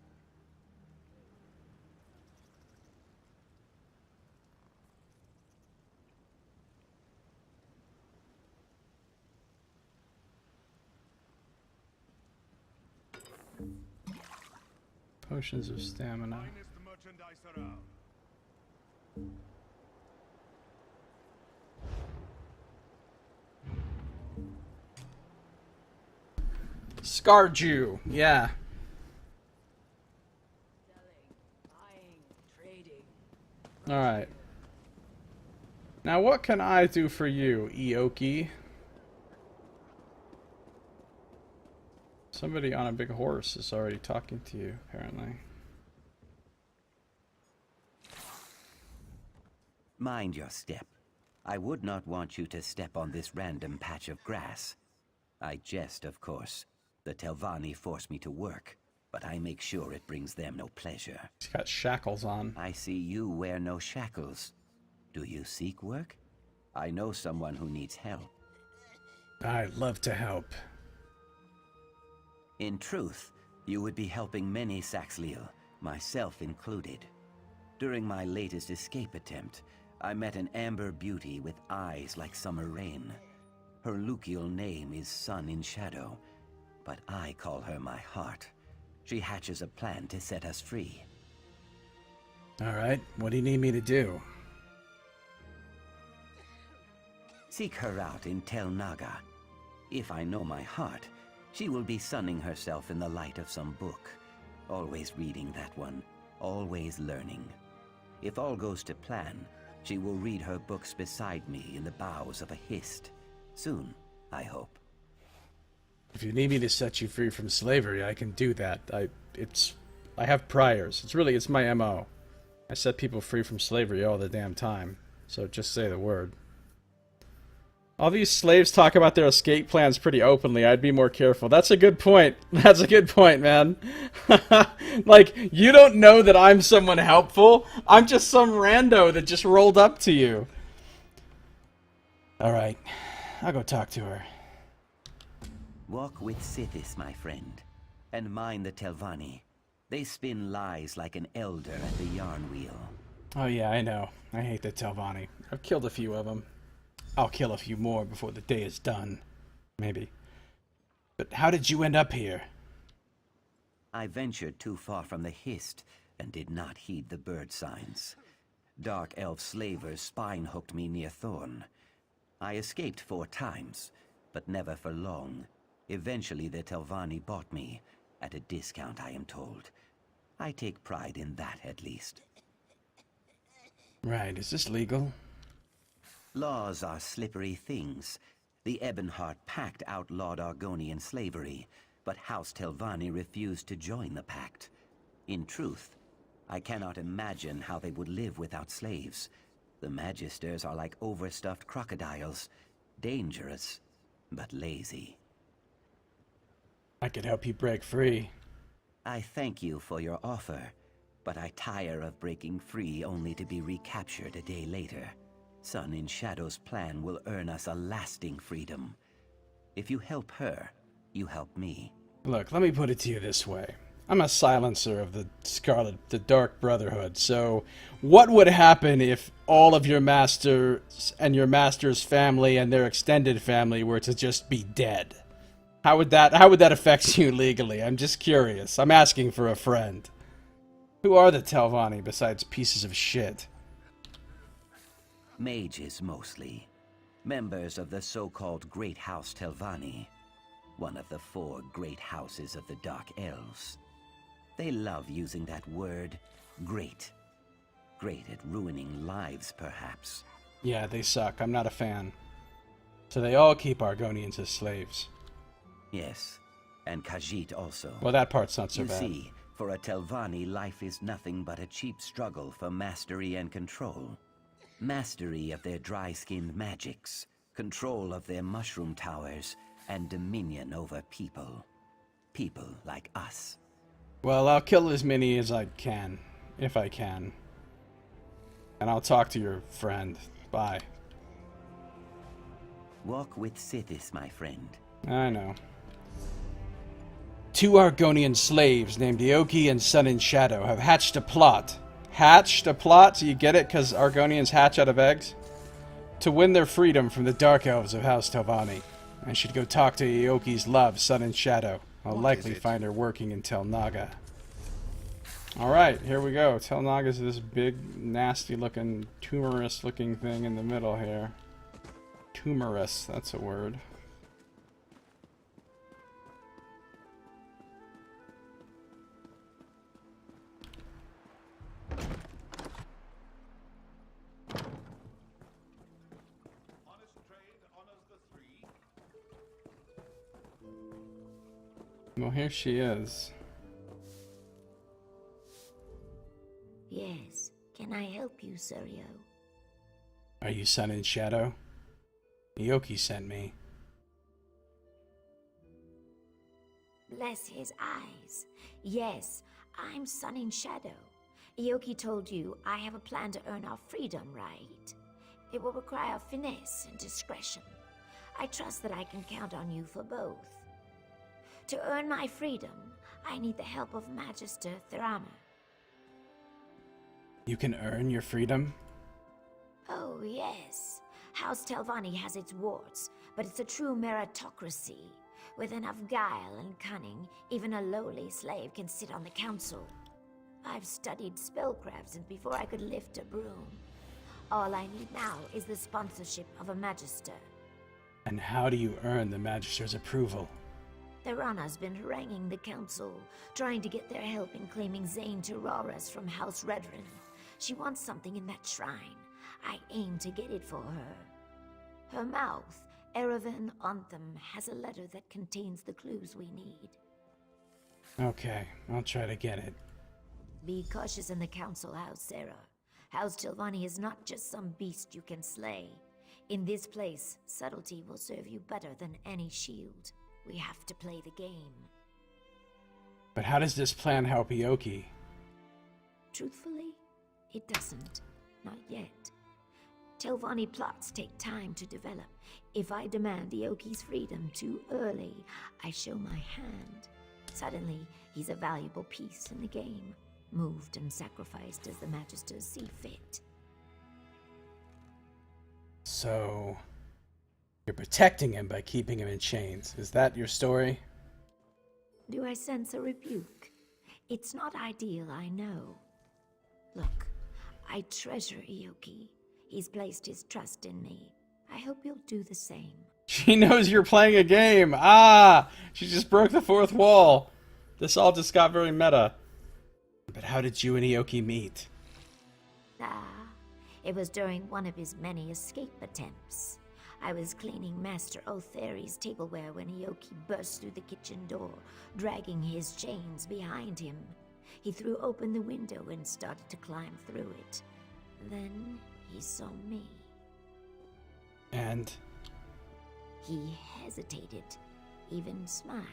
Potions of stamina. Scarju, yeah. Alright. Now what can I do for you, Ioki? Somebody on a big horse is already talking to you, apparently. Mind your step. I would not want you to step on this random patch of grass. I jest, of course. The Telvanni force me to work, but I make sure it brings them no pleasure. He's got shackles on. I see you wear no shackles. Do you seek work? I know someone who needs help. I'd love to help. In truth, you would be helping many Saxliel, myself included. During my latest escape attempt, I met an amber beauty with eyes like summer rain. Her Lucial name is Sun in Shadow, but I call her my heart. She hatches a plan to set us free. Alright, what do you need me to do? Seek her out in Tel Naga. If I know my heart, she will be sunning herself in the light of some book. Always reading that one, always learning. If all goes to plan, she will read her books beside me in the boughs of a hist. Soon, I hope. If you need me to set you free from slavery, I can do that. I have priors. It's my MO. I set people free from slavery all the damn time. So just say the word. All these slaves talk about their escape plans pretty openly. I'd be more careful. That's a good point. That's a good point, man. Like, you don't know that I'm someone helpful. I'm just some rando that just rolled up to you. Alright. I'll go talk to her. Walk with Sithis, my friend, and mind the Telvanni. They spin lies like an elder at the yarn wheel. Oh yeah, I know. I hate the Telvanni. I've killed a few of them. I'll kill a few more before the day is done. Maybe. But how did you end up here? I ventured too far from the hist and did not heed the bird signs. Dark elf slavers spine-hooked me near Thorn. I escaped 4 times, but never for long. Eventually the Telvanni bought me, at a discount I am told. I take pride in that at least. Right, is this legal? Laws are slippery things. The Ebonheart Pact outlawed Argonian slavery, but House Telvanni refused to join the pact. In truth, I cannot imagine how they would live without slaves. The Magisters are like overstuffed crocodiles, dangerous, but lazy. I could help you break free. I thank you for your offer, but I tire of breaking free only to be recaptured a day later. Sun in Shadow's plan will earn us a lasting freedom. If you help her, you help me. Look, let me put it to you this way. I'm a silencer of the Dark Brotherhood, so what would happen if all of your masters and your master's family and their extended family were to just be dead? How would that affect you legally? I'm just curious. I'm asking for a friend. Who are the Telvanni besides pieces of shit? Mages mostly. Members of the so-called Great House Telvanni. One of the 4 great houses of the Dark Elves. They love using that word, great. Great at ruining lives, perhaps. Yeah, they suck. I'm not a fan. So they all keep Argonians as slaves. Yes, and Khajiit also. Well, that part's not so bad. You see, for a Telvanni, life is nothing but a cheap struggle for mastery and control. Mastery of their dry-skinned magics, control of their mushroom towers, and dominion over people. People like us. Well, I'll kill as many as I can, if I can. And I'll talk to your friend. Bye. Walk with Sithis, my friend. I know. 2 Argonian slaves named Aoki and Sun and Shadow have hatched a plot. Hatched a plot? So you get it? Because Argonians hatch out of eggs? To win their freedom from the Dark Elves of House Telvanni. I should go talk to Aoki's love, Sun and Shadow. I'll likely find her working in Tel Naga. Alright, here we go. Tel Naga's this big, nasty-looking, tumorous-looking thing in the middle here. Tumorous, that's a word. Well, here she is. Yes. Can I help you, Suryo? Are you Sun and Shadow? Aoki sent me. Bless his eyes. Yes, I'm Sun and Shadow. Aoki told you I have a plan to earn our freedom, right? It will require finesse and discretion. I trust that I can count on you for both. To earn my freedom, I need the help of Magister Thurama. You can earn your freedom? Oh, yes. House Telvanni has its warts, but it's a true meritocracy. With enough guile and cunning, even a lowly slave can sit on the council. I've studied spellcraft since before I could lift a broom. All I need now is the sponsorship of a Magister. And how do you earn the Magister's approval? Thurana's been haranguing the council, trying to get their help in claiming Zane Tiraras from House Redrin. She wants something in that shrine. I aim to get it for her. Her mouth, Erevan Anthem, has a letter that contains the clues we need. Okay, I'll try to get it. Be cautious in the council house, Sarah. House Telvanni is not just some beast you can slay. In this place, subtlety will serve you better than any shield. We have to play the game. But how does this plan help Aoki? Truthfully, it doesn't. Not yet. Telvanni plots take time to develop. If I demand Aoki's freedom too early, I show my hand. Suddenly, he's a valuable piece in the game, moved and sacrificed as the Magisters see fit. So, you're protecting him by keeping him in chains. Is that your story? Do I sense a rebuke? It's not ideal, I know. Look, I treasure Aoki. He's placed his trust in me. I hope you'll do the same. She knows you're playing a game. Ah! She just broke the fourth wall. This all just got very meta. But how did you and Aoki meet? It was during one of his many escape attempts. I was cleaning Master Otheri's tableware when Aoki burst through the kitchen door, dragging his chains behind him. He threw open the window and started to climb through it. Then he saw me. And? He hesitated, even smiled.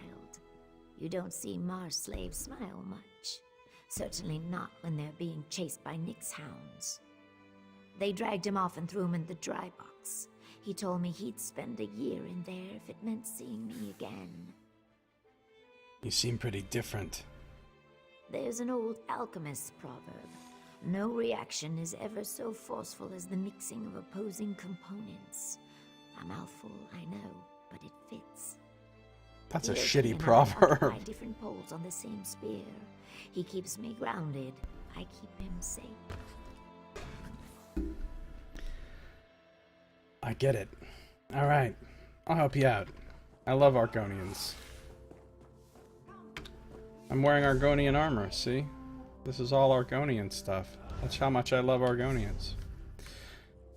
You don't see Mars slaves smile much. Certainly not when they're being chased by Nyx hounds. They dragged him off and threw him in the dry box. He told me he'd spend a year in there if it meant seeing me again. You seem pretty different. There's an old alchemist's proverb. No reaction is ever so forceful as the mixing of opposing components. A mouthful, I know, but it fits. That's a Aoki shitty and I proverb. occupy different poles on the same spear. He keeps me grounded. I keep him safe. I get it. Alright. I'll help you out. I love Argonians. I'm wearing Argonian armor, see? This is all Argonian stuff. That's how much I love Argonians.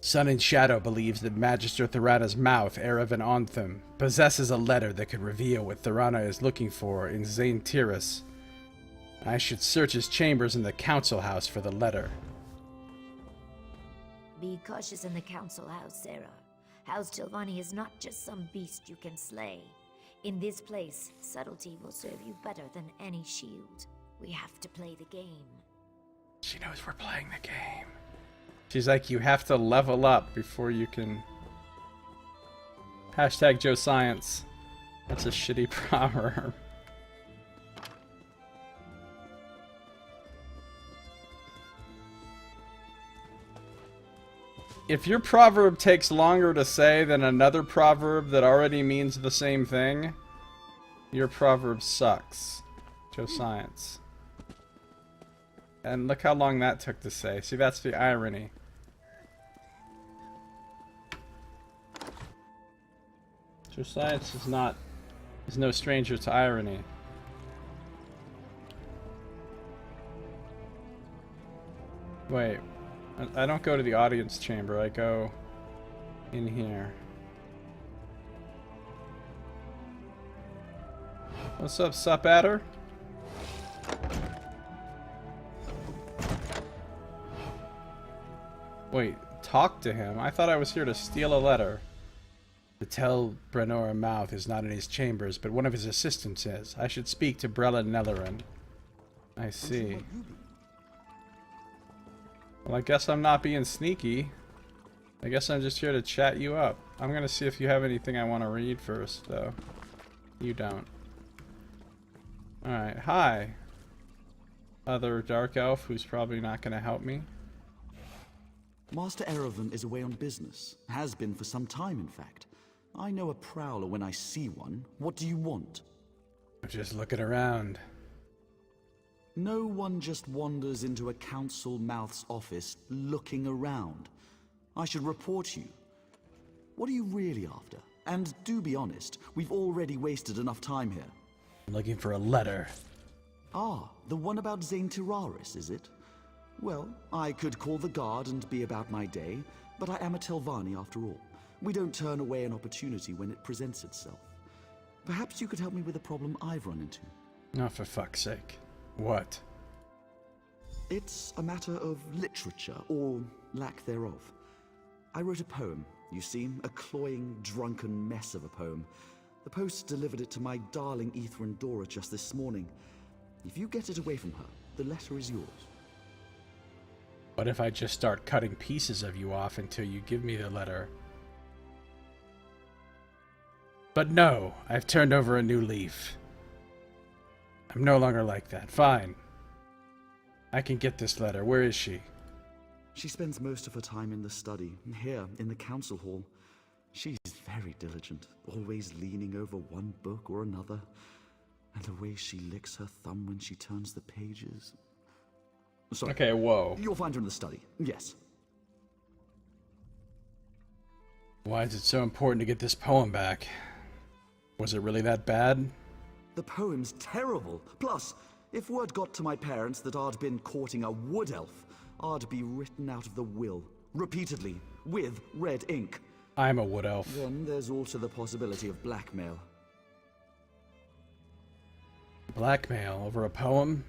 Sun and Shadow believes that Magister Thurana's mouth, Erevan Anthem, possesses a letter that could reveal what Thurana is looking for in Zane Tiras. I should search his chambers in the council house for the letter. Be cautious in the council house, Sarah. House Telvanni is not just some beast you can slay. In this place, subtlety will serve you better than any shield. We have to play the game. She knows we're playing the game. She's like, you have to level up before you can... Hashtag Josiah. That's a shitty proverb. if your proverb takes longer to say than another proverb that already means the same thing, your proverb sucks. Josiah. And look how long that took to say. See, that's the irony. Josiah is no stranger to irony. Wait, I don't go to the audience chamber, I go in here. What's up, Sup-Adder? Wait, talk to him? I thought I was here to steal a letter. To tell Brenora Mouth is not in his chambers, but one of his assistants is. I should speak to Brella Nellerin. I see. Well, I guess I'm not being sneaky. I guess I'm just here to chat you up. I'm gonna see if you have anything I want to read first, though. You don't. Alright, hi. Other Dark Elf who's probably not gonna help me. Master Erevan is away on business. Has been for some time, in fact. I know a prowler when I see one. What do you want? I'm just looking around. No one just wanders into a council mouth's office looking around. I should report you. What are you really after? And do be honest, we've already wasted enough time here. I'm looking for a letter. Ah, the one about Zane Tiraris, is it? Well, I could call the guard and be about my day, but I am a Telvanni after all. We don't turn away an opportunity when it presents itself. Perhaps you could help me with a problem I've run into. Oh, for fuck's sake. What? It's a matter of literature, or lack thereof. I wrote a poem, you see, a cloying, drunken mess of a poem. The post delivered it to my darling Ethrandora just this morning. If you get it away from her, the letter is yours. What if I just start cutting pieces of you off until you give me the letter? But no, I've turned over a new leaf. I'm no longer like that. Fine. I can get this letter. Where is she? She spends most of her time in the study, here in the council hall. She's very diligent, always leaning over one book or another. And the way she licks her thumb when she turns the pages. Sorry. Okay, whoa. You'll find her in the study, yes. Why is it so important to get this poem back? Was it really that bad? The poem's terrible. Plus, if word got to my parents that I'd been courting a Wood Elf, I'd be written out of the will, repeatedly, with red ink. I'm a Wood Elf. Then there's also the possibility of blackmail. Blackmail over a poem?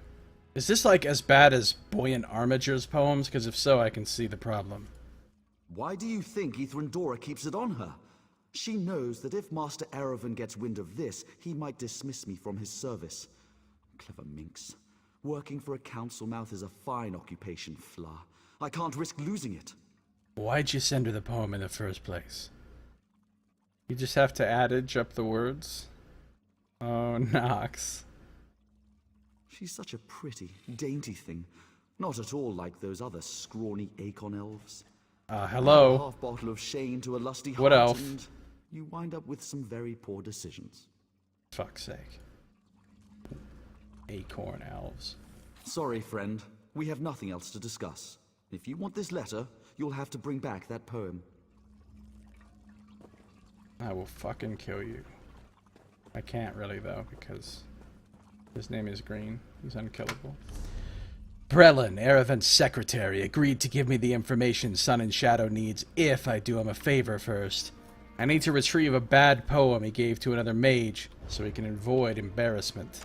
Is this like as bad as Buoyant Armiger's poems? Because if so, I can see the problem. Why do you think Ethrandora keeps it on her? She knows that if Master Erevan gets wind of this, he might dismiss me from his service. Clever minx. Working for a council mouth is a fine occupation, Fla. I can't risk losing it. Why'd you send her the poem in the first place? You just have to adage up the words? Oh, Nox. She's such a pretty, dainty thing. Not at all like those other scrawny Acorn elves. Hello. A half bottle of Shane to a lusty Wood heart, Elf. and you wind up with some very poor decisions. Fuck's sake. Acorn elves. Sorry, friend. We have nothing else to discuss. If you want this letter, you'll have to bring back that poem. I will fucking kill you. I can't really, though, because his name is Green. He's unkillable. Brellan, Erevan's secretary, agreed to give me the information Sun and Shadow needs if I do him a favor first. I need to retrieve a bad poem he gave to another mage, so he can avoid embarrassment.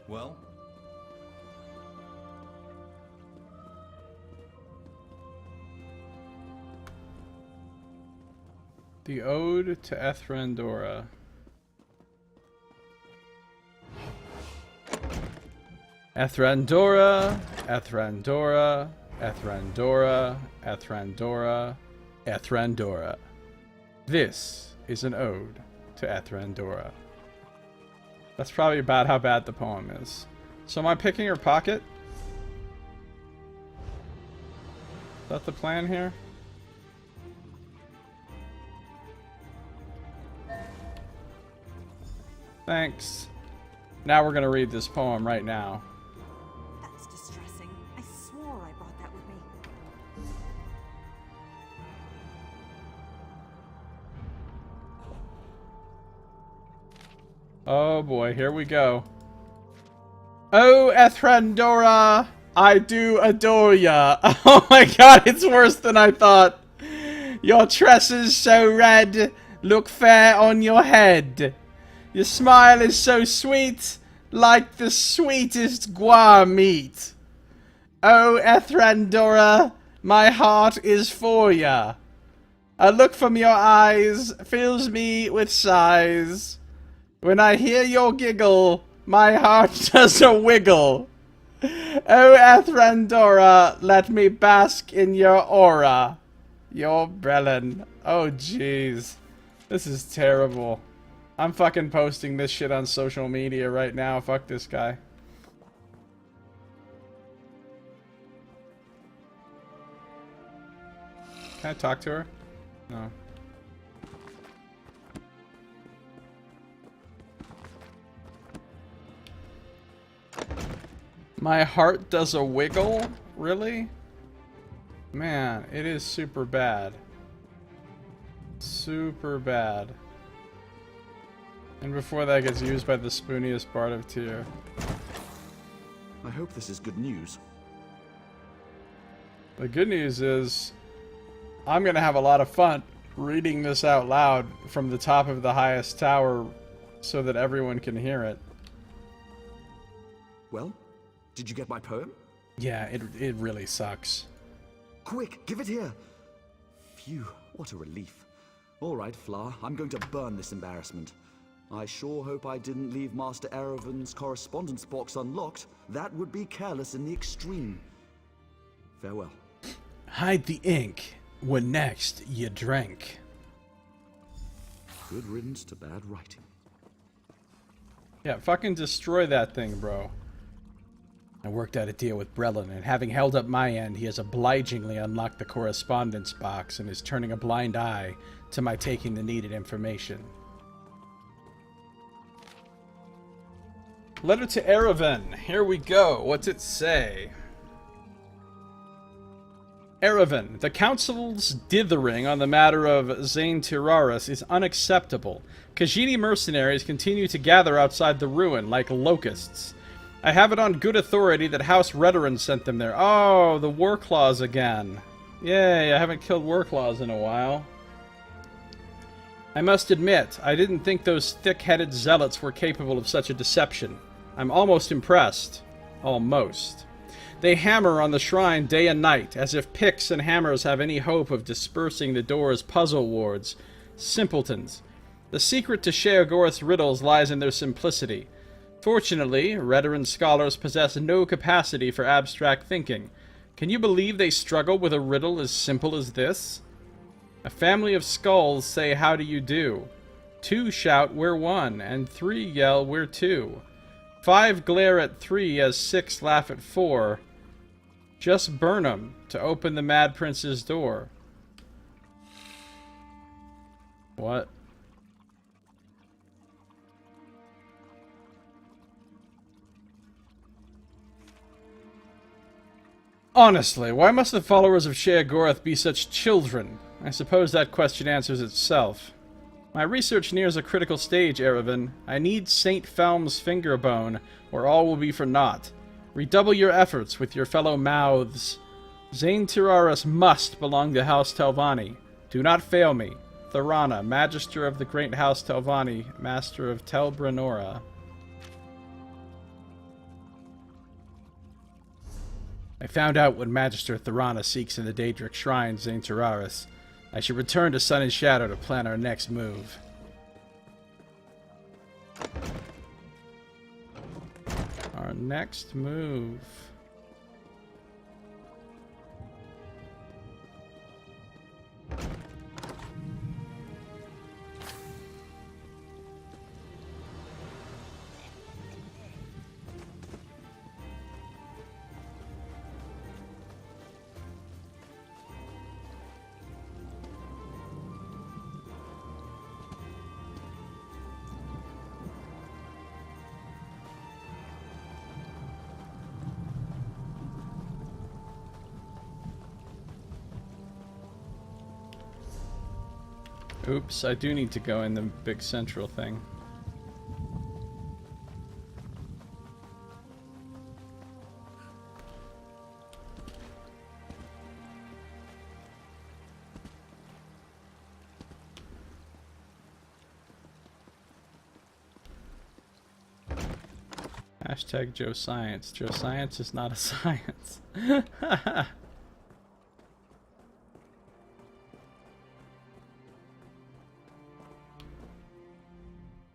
Well? The Ode to Ethrandora. Ethrandora, Ethrandora, Ethrandora, Ethrandora, Ethrandora. This is an ode to Ethrandora. That's probably about how bad the poem is. So am I picking her pocket? Is that the plan here? Thanks. Now we're gonna read this poem right now. That's distressing. I swore I brought that with me. Oh boy, here we go. Oh, Ethrandora, I do adore ya. Oh my god, it's worse than I thought. Your tresses so red, look fair on your head. Your smile is so sweet, like the sweetest guar meat. Oh, Ethrandora, my heart is for ya. A look from your eyes fills me with sighs. When I hear your giggle, my heart does a wiggle. Oh, Ethrandora, let me bask in your aura. Your Brelin. Oh, jeez. This is terrible. I'm fucking posting this shit on social media right now. Fuck this guy. Can I talk to her? No. My heart does a wiggle? Really? Man, it is super bad. Super bad. And before that gets used by the spooniest part of tier. I hope this is good news. The good news is, I'm gonna have a lot of fun reading this out loud from the top of the highest tower so that everyone can hear it. Well, did you get my poem? Yeah, it really sucks. Quick, give it here! Phew, what a relief. Alright, Fla, I'm going to burn this embarrassment. I sure hope I didn't leave Master Erevan's correspondence box unlocked. That would be careless in the extreme. Farewell. Hide the ink when next you drink. Good riddance to bad writing. Yeah, fucking destroy that thing, bro. I worked out a deal with Brelin, and having held up my end, he has obligingly unlocked the correspondence box and is turning a blind eye to my taking the needed information. Letter to Erevan. Here we go. What's it say? Erevan, the Council's dithering on the matter of Zane Tiraris is unacceptable. Khajiit mercenaries continue to gather outside the ruin like locusts. I have it on good authority that House Redoran sent them there. Oh, the Warclaws again. Yay, I haven't killed Warclaws in a while. I must admit, I didn't think those thick-headed zealots were capable of such a deception. I'm almost impressed. Almost. They hammer on the shrine day and night, as if picks and hammers have any hope of dispersing the door's puzzle wards. Simpletons. The secret to Sheogorath's riddles lies in their simplicity. Fortunately, Redoran scholars possess no capacity for abstract thinking. Can you believe they struggle with a riddle as simple as this? A family of skulls say, "How do you do?" 2 shout, "We're 1," and 3 yell, "We're 2." 5 glare at 3 as 6 laugh at 4. Just burn 'em to open the Mad Prince's door. What? Honestly, why must the followers of Sheogorath be such children? I suppose that question answers itself. My research nears a critical stage, Erevan. I need Saint Felm's finger bone, or all will be for naught. Redouble your efforts with your fellow mouths. Zane Tiraris must belong to House Telvanni. Do not fail me. Thorana, Magister of the Great House Telvanni, Master of Tel Brenora. I found out what Magister Thorana seeks in the Daedric Shrine, Zane Tiraris. I should return to Sun and Shadow to plan our next move. Our next move. Oops, I do need to go in the big central thing. Hashtag Joe Science. Joe Science is not a science.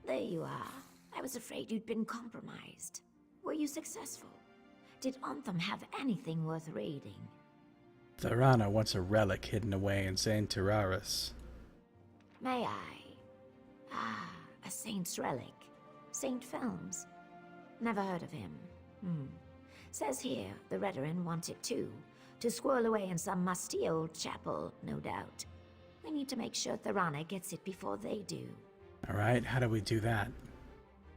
There you are. I was afraid you'd been compromised. Were you successful? Did Anthem have anything worth raiding? Thorana wants a relic hidden away in St. Terraris. May I? Ah, a saint's relic. Saint Films. Never heard of him. Says here the Redarin want it too. To squirrel away in some musty old chapel, no doubt. We need to make sure Thorana gets it before they do. Alright, how do we do that?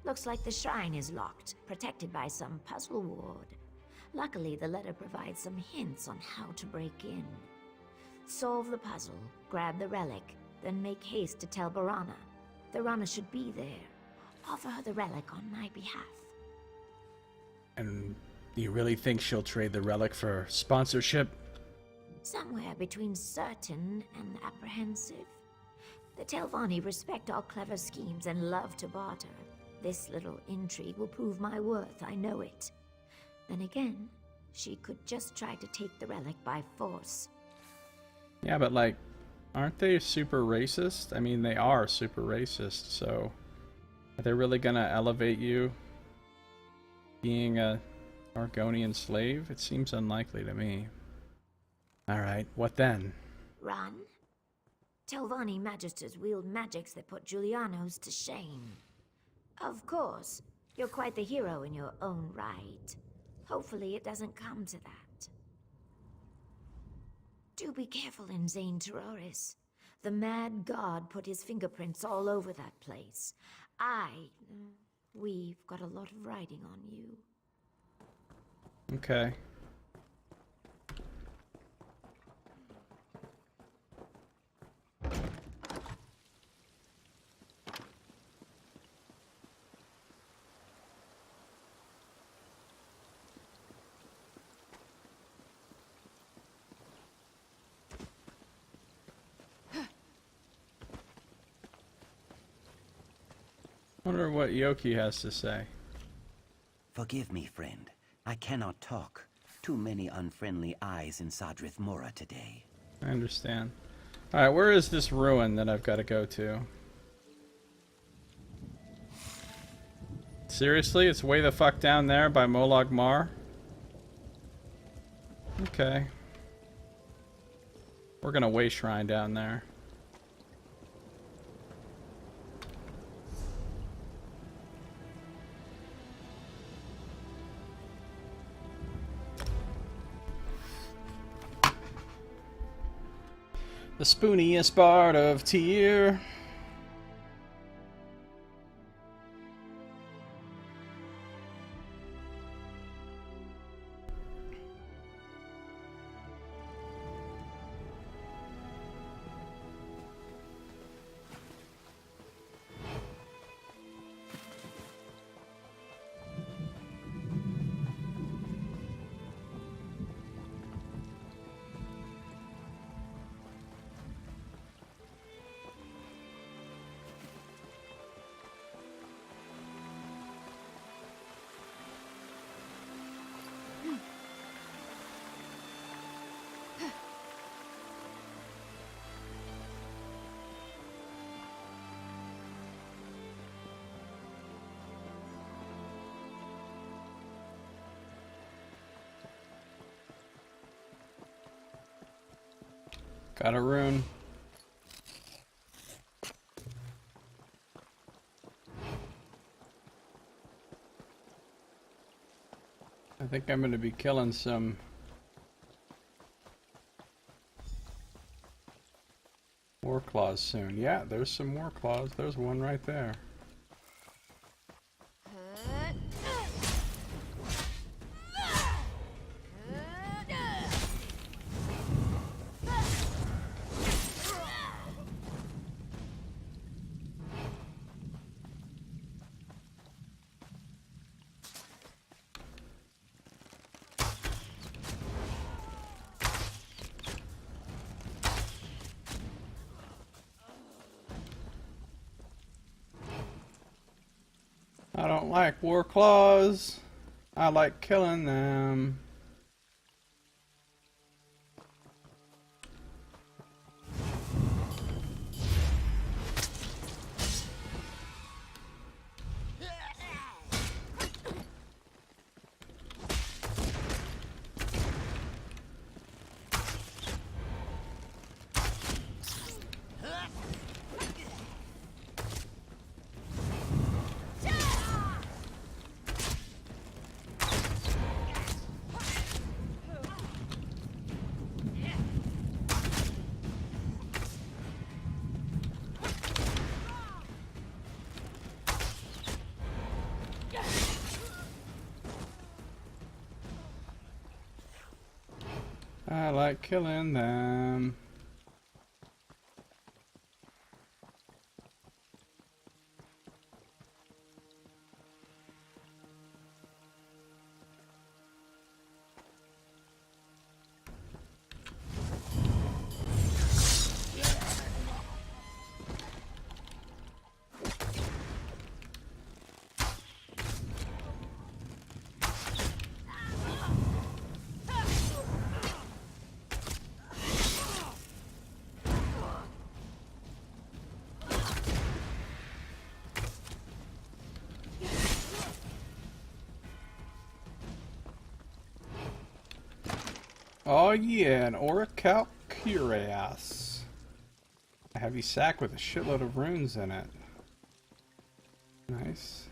Looks like the shrine is locked, protected by some puzzle ward. Luckily, the letter provides some hints on how to break in. Solve the puzzle, grab the relic, then make haste to tell Barana. Thorana should be there. Offer her the relic on my behalf. And do you really think she'll trade the relic for sponsorship? Somewhere between certain and apprehensive. The Telvanni respect all clever schemes and love to barter. This little intrigue will prove my worth, I know it. Then again, she could just try to take the relic by force. Yeah, but like, aren't they super racist? I mean, they are super racist, so are they really gonna elevate you being a Argonian slave? It seems unlikely to me. Alright, what then? Run? Telvanni magisters wield magics that put Julianos to shame. Of course, you're quite the hero in your own right. Hopefully it doesn't come to that. Do be careful in St. Terraris. The mad god put his fingerprints all over that place. We've got a lot of writing on you. Okay. Wonder what Yoki has to say. Forgive me, friend. I cannot talk. Too many unfriendly eyes in Sadrith Mora today. I understand. Alright, where is this ruin that I've got to go to? Seriously? It's way the fuck down there by Molag Mar? Okay. We're gonna way shrine down there. The spooniest bard of Tyr. Got a rune. I think I'm going to be killing some war claws soon. Yeah, there's some war claws. There's one right there. like war claws. I like killing them. I like killing them. Oh yeah, an Orichalcurious. A heavy sack with a shitload of runes in it. Nice.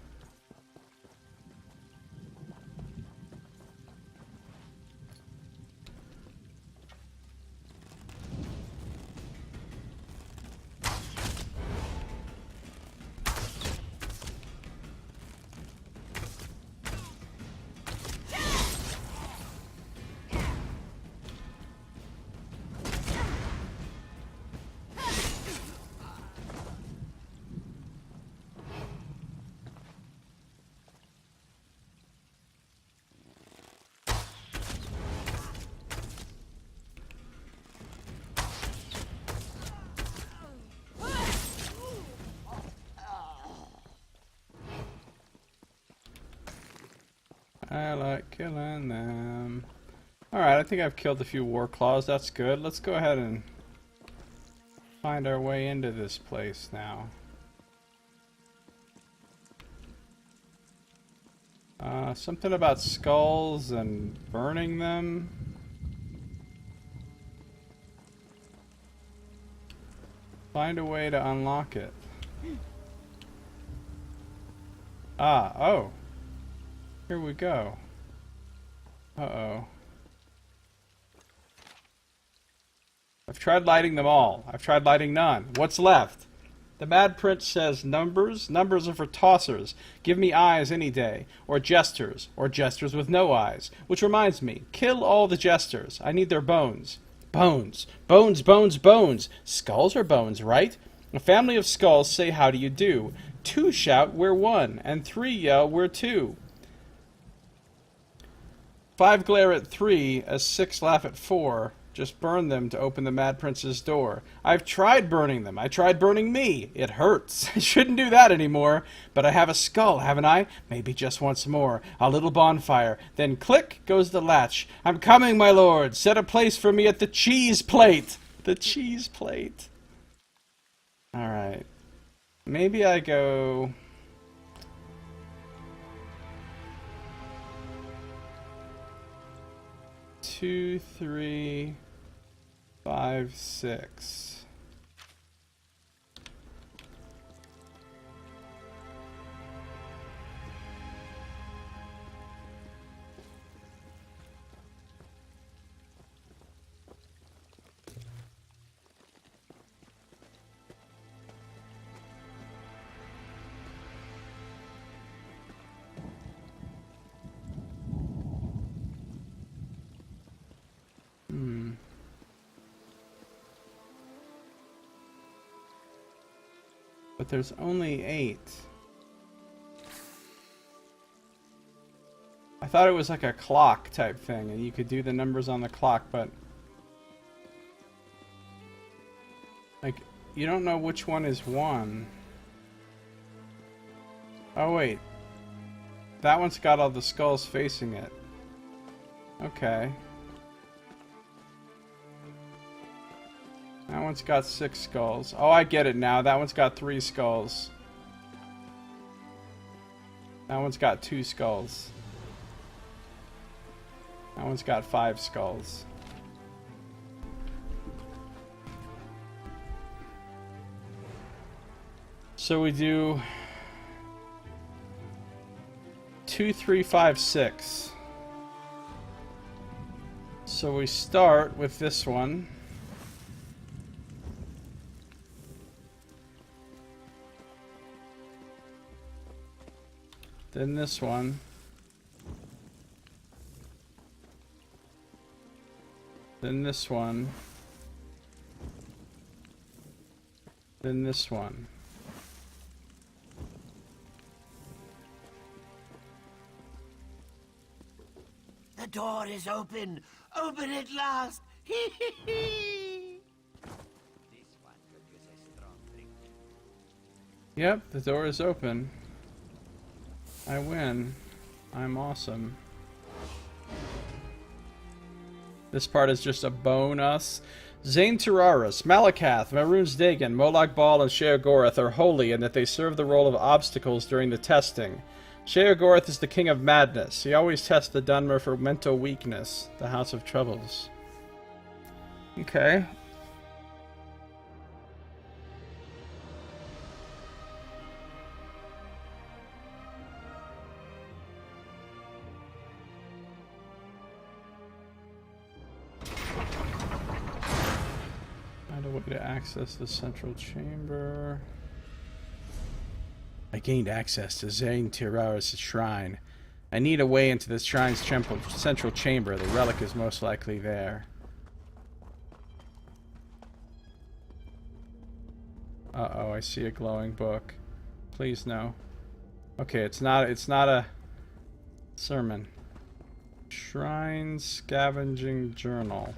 I like killing them. Alright, I think I've killed a few war claws. That's good. Let's go ahead and find our way into this place now. Something about skulls and burning them. Find a way to unlock it. Ah, oh. Here we go. Uh-oh. I've tried lighting them all. I've tried lighting none. What's left? The Mad Prince says numbers. Numbers are for tossers. Give me eyes any day. Or jesters. Or jesters with no eyes. Which reminds me, kill all the jesters. I need their bones. Bones. Bones, bones, bones. Skulls are bones, right? A family of skulls say, how do you do? 2 shout, we're 1. And 3 yell, we're 2. 5 glare at 3 as 6 laugh at 4. Just burn them to open the Mad Prince's door. I've tried burning them. I tried burning me. It hurts. I shouldn't do that anymore. But I have a skull, haven't I? Maybe just once more. A little bonfire. Then click goes the latch. I'm coming, my lord. Set a place for me at the cheese plate. The cheese plate. Alright. Maybe I go... 2, 3, 5, 6. But there's only 8. I thought it was like a clock type thing, and you could do the numbers on the clock, but... like, you don't know which one is 1. Oh, wait. That one's got all the skulls facing it. Okay. That one's got 6 skulls. Oh, I get it now. That one's got 3 skulls. That one's got 2 skulls. That one's got 5 skulls. So we do 2, 3, 5, 6. So we start with this one. Then this one. Then this one. Then this one. The door is open! Open at last! Yep, the door is open. I win. I'm awesome. This part is just a bonus. Zane Tiraris, Malakath, Maroon's Dagon, Molag Bal, and Sheogorath are holy in that they serve the role of obstacles during the testing. Sheogorath is the king of madness. He always tests the Dunmer for mental weakness, the House of Troubles. Okay. Find a way to access the central chamber. I gained access to Zane Tiraris' shrine. I need a way into the shrine's central chamber. The relic is most likely there. Uh-oh, I see a glowing book. Please no. Okay, it's not a sermon. Shrine Scavenging Journal.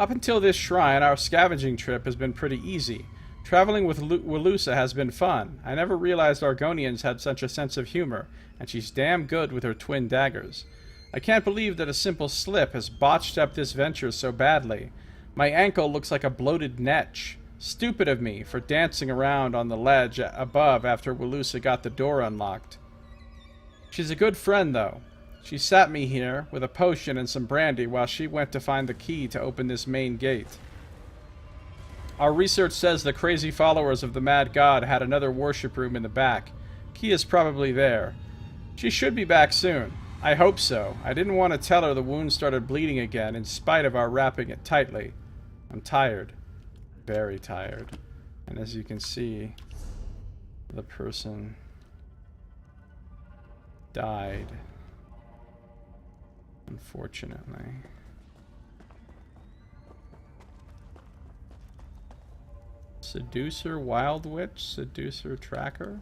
Up until this shrine, our scavenging trip has been pretty easy. Traveling with Walusa has been fun. I never realized Argonians had such a sense of humor, and she's damn good with her twin daggers. I can't believe that a simple slip has botched up this venture so badly. My ankle looks like a bloated netch. Stupid of me for dancing around on the ledge above after Walusa got the door unlocked. She's a good friend, though. She sat me here with a potion and some brandy while she went to find the key to open this main gate. Our research says the crazy followers of the Mad God had another worship room in the back. Key is probably there. She should be back soon. I hope so. I didn't want to tell her the wound started bleeding again in spite of our wrapping it tightly. I'm tired. Very tired. And as you can see, the person died. Unfortunately. Seducer, Wild Witch, Seducer, Tracker.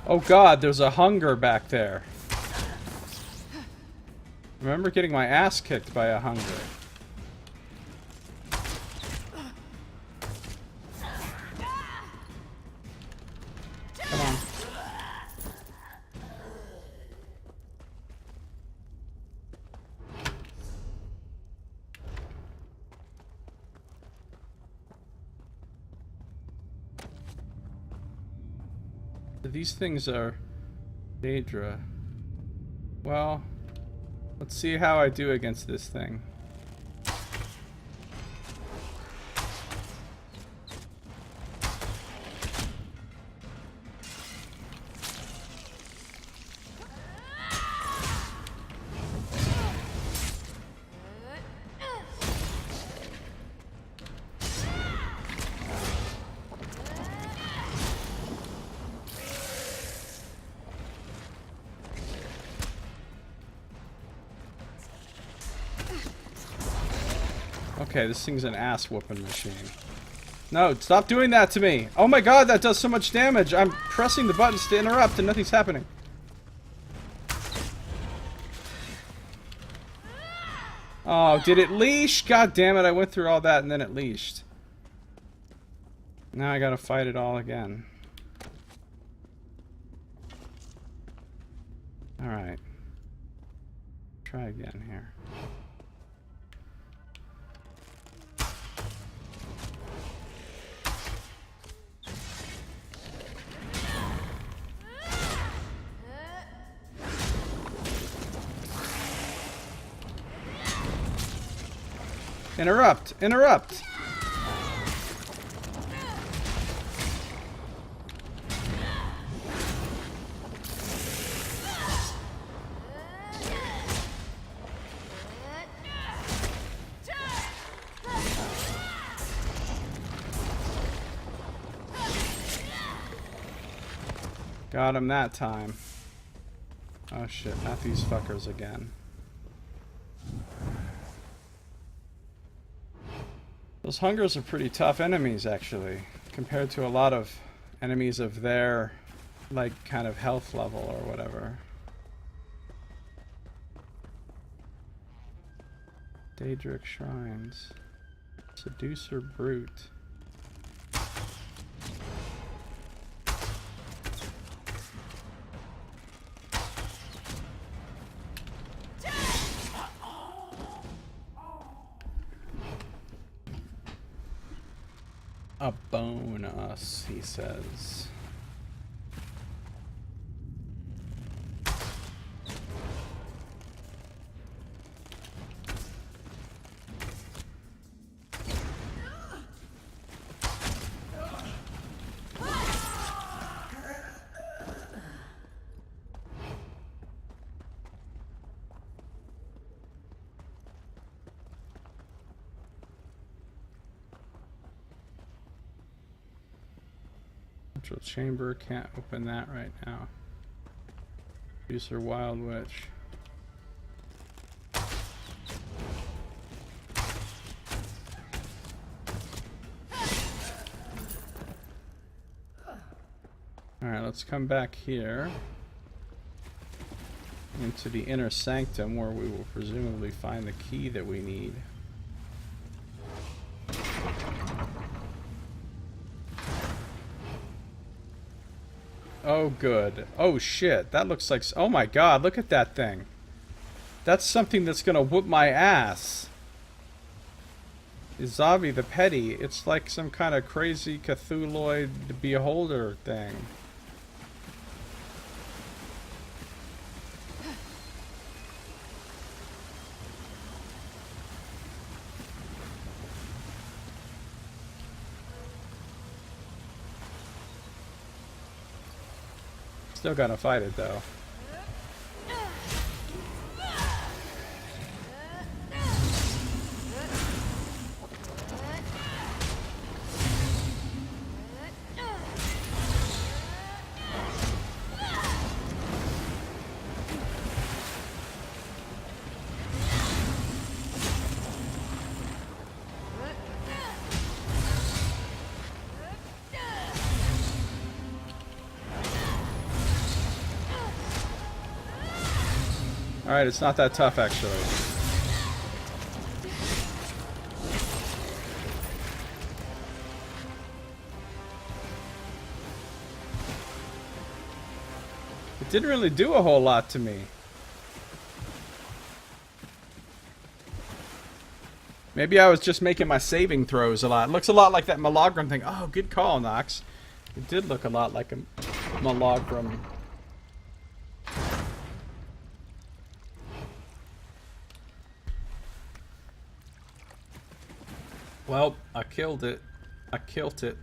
Oh god, there's a hunger back there. I remember getting my ass kicked by a hunger. Come on. These things are Daedra. Well, let's see how I do against this thing. Okay, this thing's an ass-whooping machine. No, stop doing that to me! Oh my god, that does so much damage! I'm pressing the buttons to interrupt and nothing's happening. Oh, did it leash? God damn it, I went through all that and then it leashed. Now I gotta fight it all again. Alright. Try again here. Interrupt! Interrupt! Got him that time. Oh shit, not these fuckers again. Those hungers are pretty tough enemies, actually, compared to a lot of enemies of their, like, kind of health level or whatever. Daedric Shrines. Seducer Brute. A bonus, he says. Chamber, can't open that right now. User Wild Witch. Alright, let's come back here into the inner sanctum where we will presumably find the key that we need. Oh, good. Oh, shit. That looks like... Oh, my God. Look at that thing. That's something that's gonna whoop my ass. Izavi the Petty. It's like some kind of crazy Cthulhuoid beholder thing. Still gotta fight it though. Alright, it's not that tough actually. It didn't really do a whole lot to me. Maybe I was just making my saving throws a lot. It looks a lot like that Malagrum thing. Oh, good call, Nox. It did look a lot like a Malagrum. Well, I killed it. I killed it.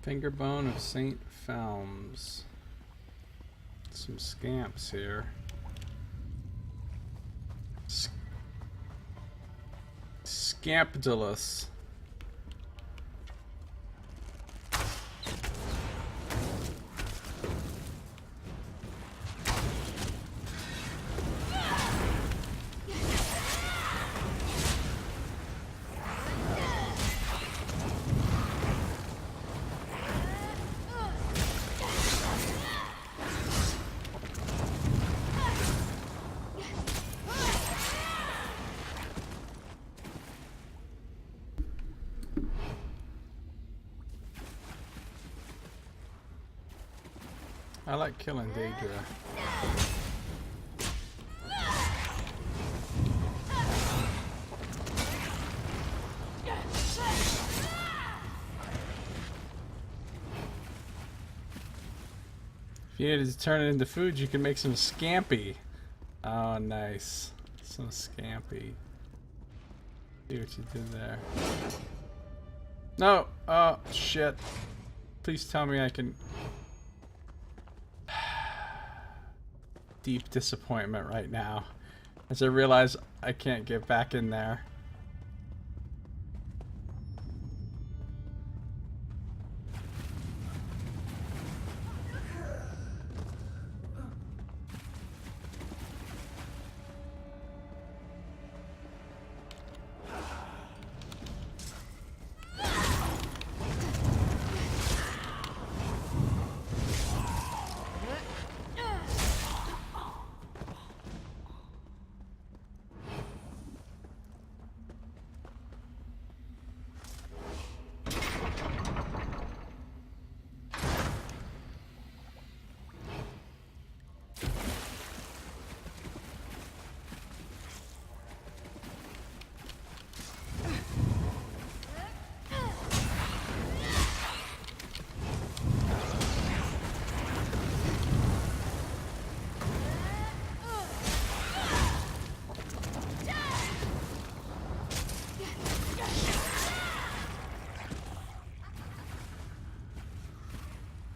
Fingerbone of St. Falms. Some scamps here. Scampdulus. I like killing Daedra. If you needed to turn it into food, you can make some scampi. Oh, nice. Some scampi. See what you did there. No! Oh, shit. Please tell me I can... Deep disappointment right now as I realize I can't get back in there.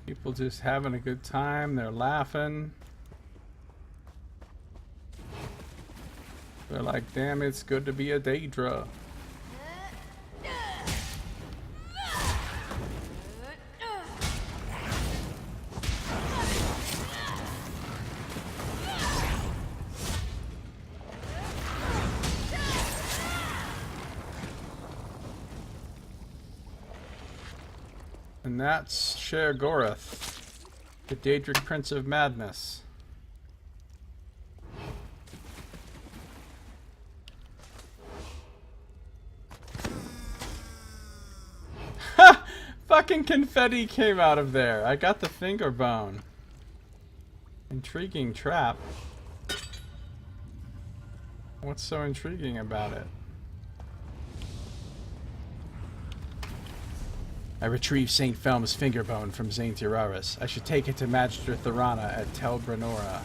People just having a good time, they're laughing. They're like, damn, it's good to be a Daedra. And that's Sheogorath, the Daedric Prince of Madness. Ha! Fucking confetti came out of there. I got the finger bone. Intriguing trap. What's so intriguing about it? I retrieved St. Felm's fingerbone from Zane Tiraris. I should take it to Magister Thorana at Tel Brenora.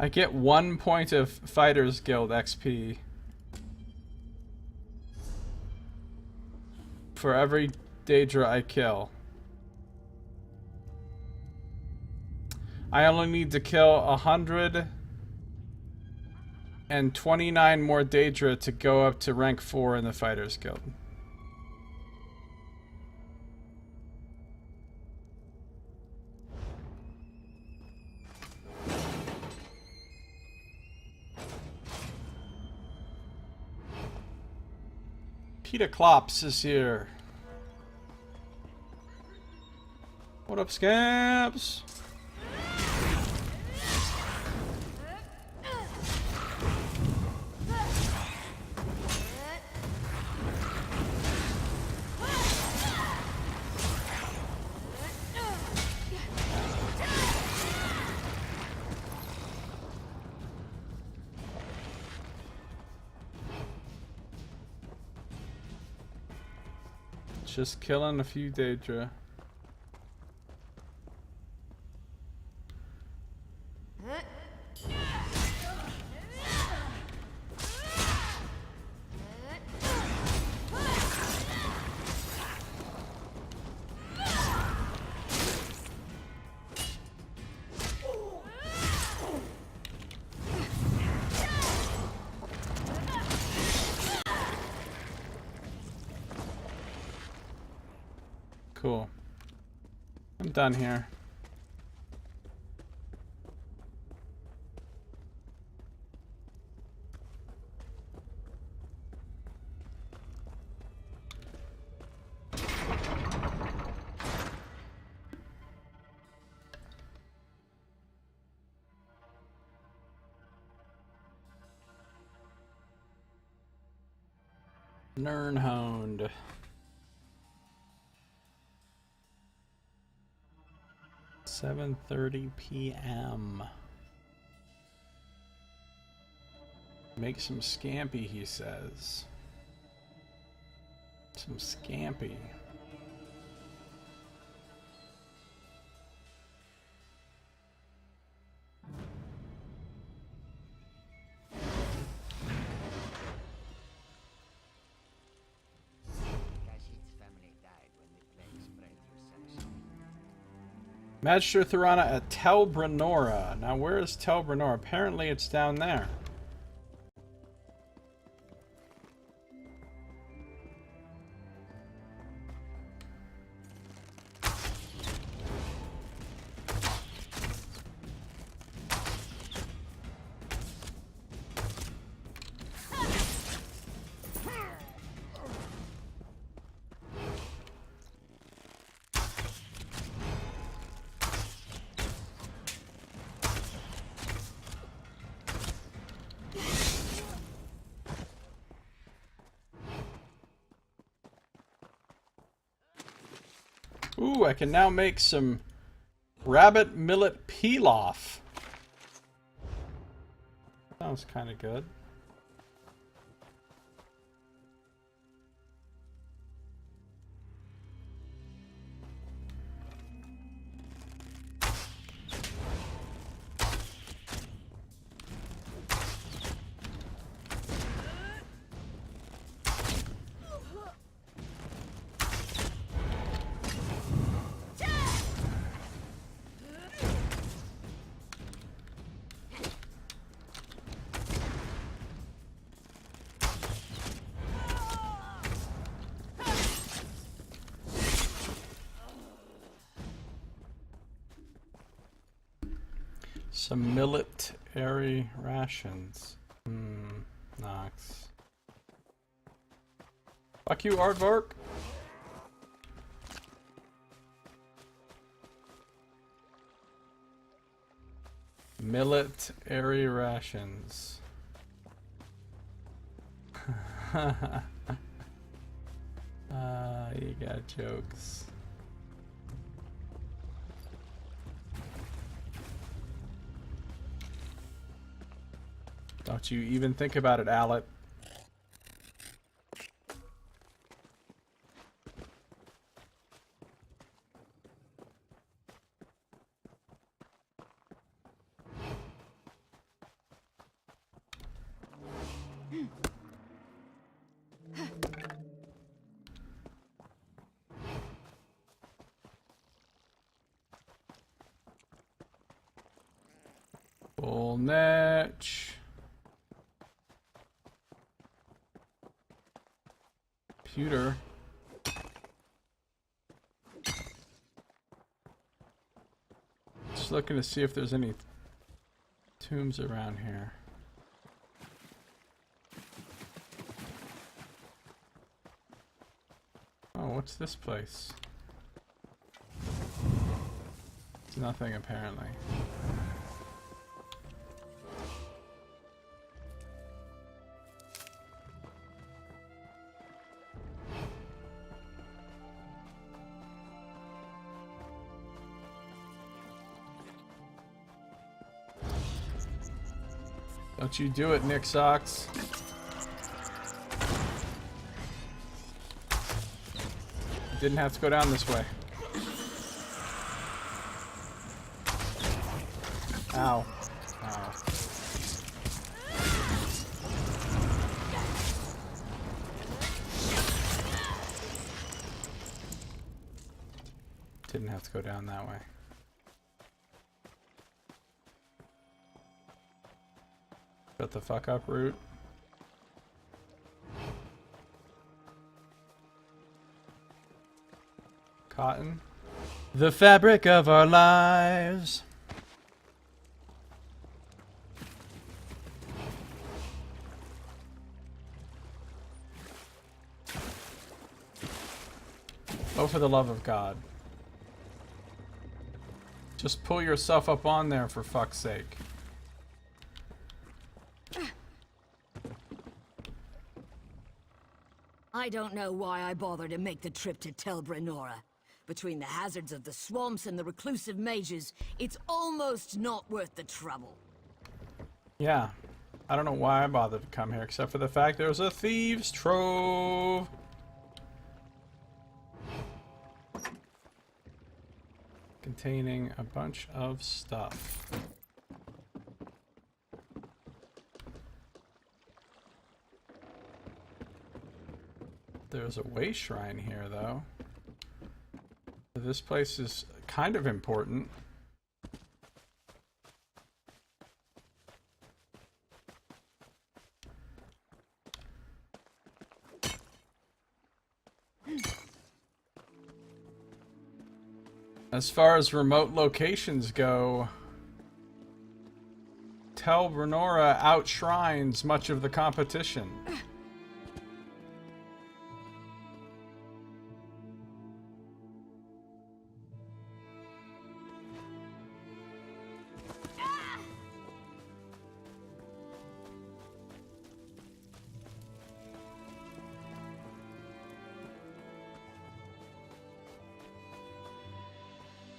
I get 1 point of Fighters Guild XP for every Daedra I kill. I only need to kill 129 more Daedra to go up to rank 4 in the Fighters Guild. Peter Klops is here. What up, scamps? Just killing a few Daedra. Cool. I'm done here. Nernhound. $7:30 p.m. Make some scampi, he says. Some scampi. Magister Thurana at Tel Brenora. Now, where is Tel Brenora? Apparently, it's down there. Ooh, I can now make some rabbit millet pilaf. Sounds kind of good. Some military rations. Nox. Fuck you, Aardvark. Military rations. You got jokes. Don't you even think about it, Alec. Full netch. Computer. Just looking to see if there's any tombs around here. Oh, what's this place? It's nothing apparently. Don't you do it, Nick Socks. You didn't have to go down this way. Ow. Ow. Didn't have to go down that way. Shut the fuck up, Root. Cotton. The fabric of our lives. Oh, for the love of God. Just pull yourself up on there, for fuck's sake. I don't know why I bothered to make the trip to Tel Brenora. Between the hazards of the swamps and the reclusive mages, it's almost not worth the trouble. Yeah. I don't know why I bothered to come here, except for the fact there's a thieves' trove. Containing a bunch of stuff. There's a way shrine here, though. This place is kind of important. As far as remote locations go, Tel Brenora outshrines much of the competition.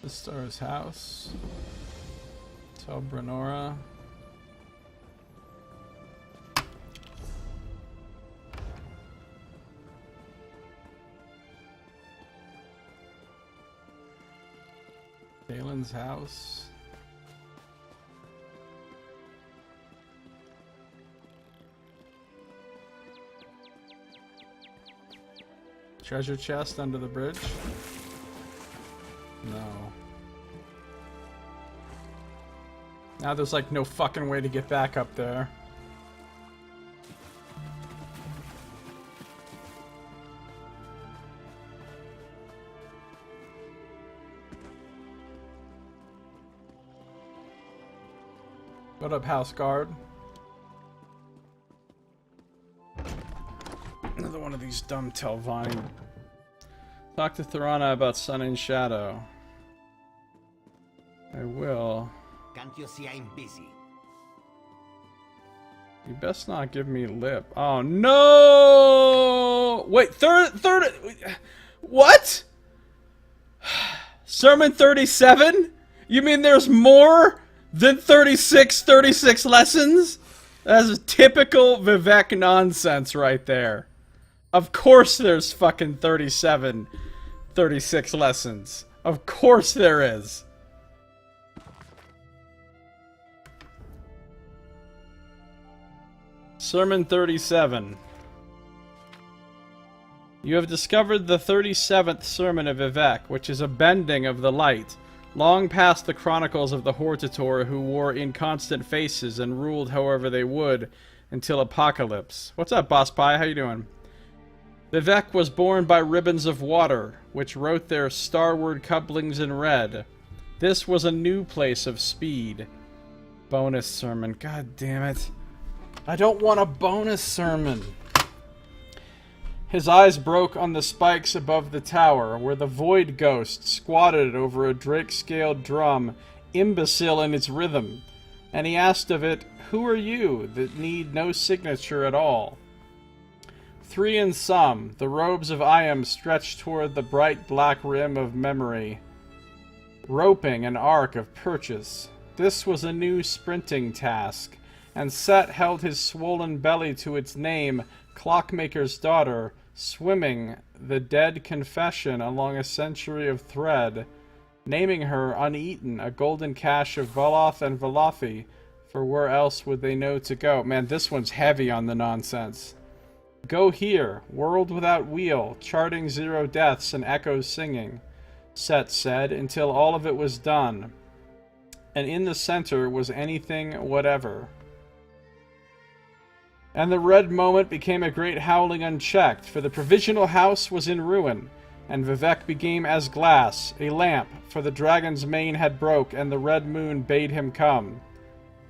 The Star's house. Tel Brenora. Dalen's house. Treasure chest under the bridge. No. Now there's like no fucking way to get back up there. What up, house guard? Another one of these dumb Telvanni. Talk to Thorana about Sun and Shadow. I will. Can't you see I'm busy? You best not give me lip. Oh no! Wait, third. What? Sermon 37? You mean there's more than 36 lessons? That's typical Vivek nonsense right there. Of course there's fucking 36 lessons. Of course there is. Sermon 37. You have discovered the 37th sermon of Vivek, which is a bending of the light, long past the chronicles of the Hortator who wore inconstant faces and ruled however they would until apocalypse. What's up, Boss Pie? How you doing? Vivek was born by ribbons of water, which wrote their starward couplings in red. This was a new place of speed. Bonus sermon. God damn it. I don't want a bonus sermon. His eyes broke on the spikes above the tower, where the Void Ghost squatted over a drake-scaled drum, imbecile in its rhythm, and he asked of it, "Who are you that need no signature at all?" Three in sum, the robes of Iam stretched toward the bright black rim of memory, roping an arc of purchase. This was a new sprinting task, and Set held his swollen belly to its name, Clockmaker's Daughter, swimming the dead confession along a century of thread, naming her uneaten, a golden cache of Voloth and Velothi, for where else would they know to go? Man, this one's heavy on the nonsense. Go here, world without wheel, charting 0 deaths and echoes singing, Set said, until all of it was done, and in the center was anything whatever. And the red moment became a great howling unchecked, for the provisional house was in ruin, and Vivek became as glass, a lamp, for the dragon's mane had broke, and the red moon bade him come.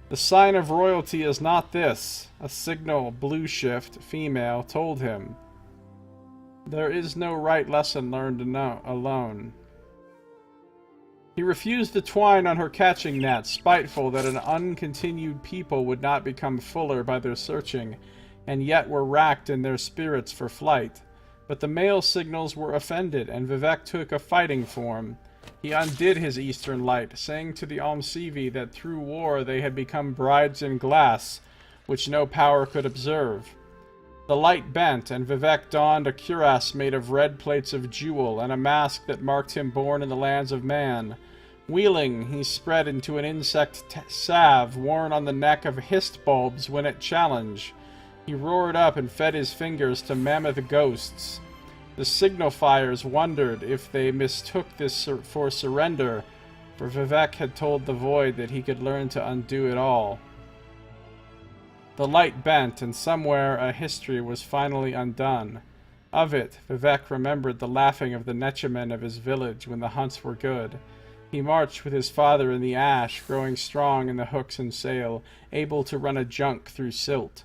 The sign of royalty is not this, a signal blue shift, female, told him. There is no right lesson learned alone. He refused to twine on her catching net, spiteful that an uncontinued people would not become fuller by their searching, and yet were racked in their spirits for flight. But the male signals were offended, and Vivek took a fighting form. He undid his eastern light, saying to the Almsivi that through war they had become brides in glass, which no power could observe. The light bent, and Vivek donned a cuirass made of red plates of jewel, and a mask that marked him born in the lands of man. Wheeling, he spread into an insect salve worn on the neck of hist bulbs when it challenged. He roared up and fed his fingers to mammoth ghosts. The signal fires wondered if they mistook this for surrender, for Vivek had told the void that he could learn to undo it all. The light bent, and somewhere a history was finally undone. Of it, Vivek remembered the laughing of the Nechamen of his village when the hunts were good. He marched with his father in the ash, growing strong in the hooks and sail, able to run a junk through silt.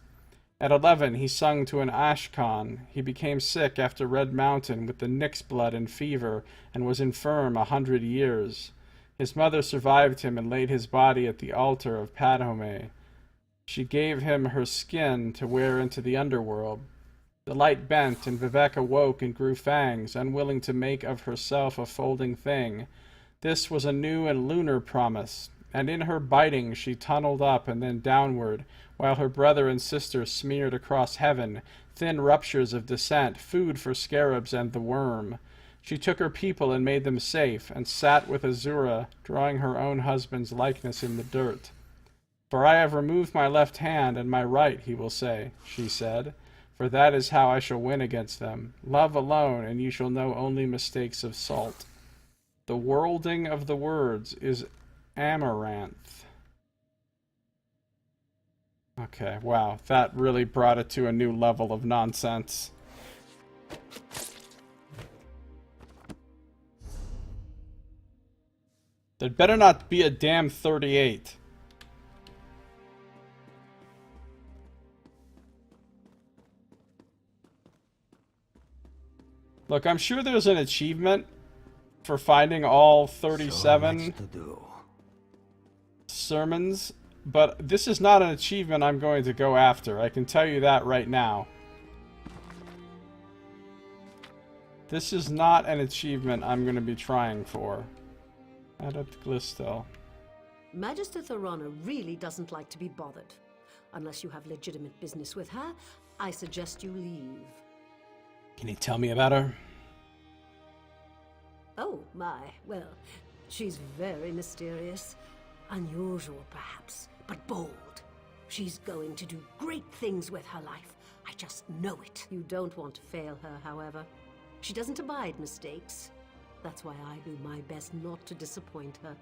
At 11, he sung to an ashcan. He became sick after Red Mountain with the Nyx blood and fever, and was infirm 100 years. His mother survived him and laid his body at the altar of Padhome. She gave him her skin to wear into the underworld. The light bent, and Vivek awoke and grew fangs, unwilling to make of herself a folding thing. This was a new and lunar promise, and in her biting she tunneled up and then downward, while her brother and sister smeared across heaven, thin ruptures of descent, food for scarabs and the worm. She took her people and made them safe, and sat with Azura, drawing her own husband's likeness in the dirt. For I have removed my left hand and my right, he will say, she said, for that is how I shall win against them. Love alone, and you shall know only mistakes of salt. The worlding of the words is amaranth. Okay, wow, that really brought it to a new level of nonsense. There'd better not be a damn 38. Look, I'm sure there's an achievement for finding all 37 sermons, but this is not an achievement I'm going to go after. I can tell you that right now. This is not an achievement I'm going to be trying for. Adept Glistel. Magister Thorana really doesn't like to be bothered. Unless you have legitimate business with her, I suggest you leave. Can you tell me about her? Oh, my. Well, she's very mysterious. Unusual, perhaps, but bold. She's going to do great things with her life. I just know it. You don't want to fail her, however. She doesn't abide mistakes. That's why I do my best not to disappoint her.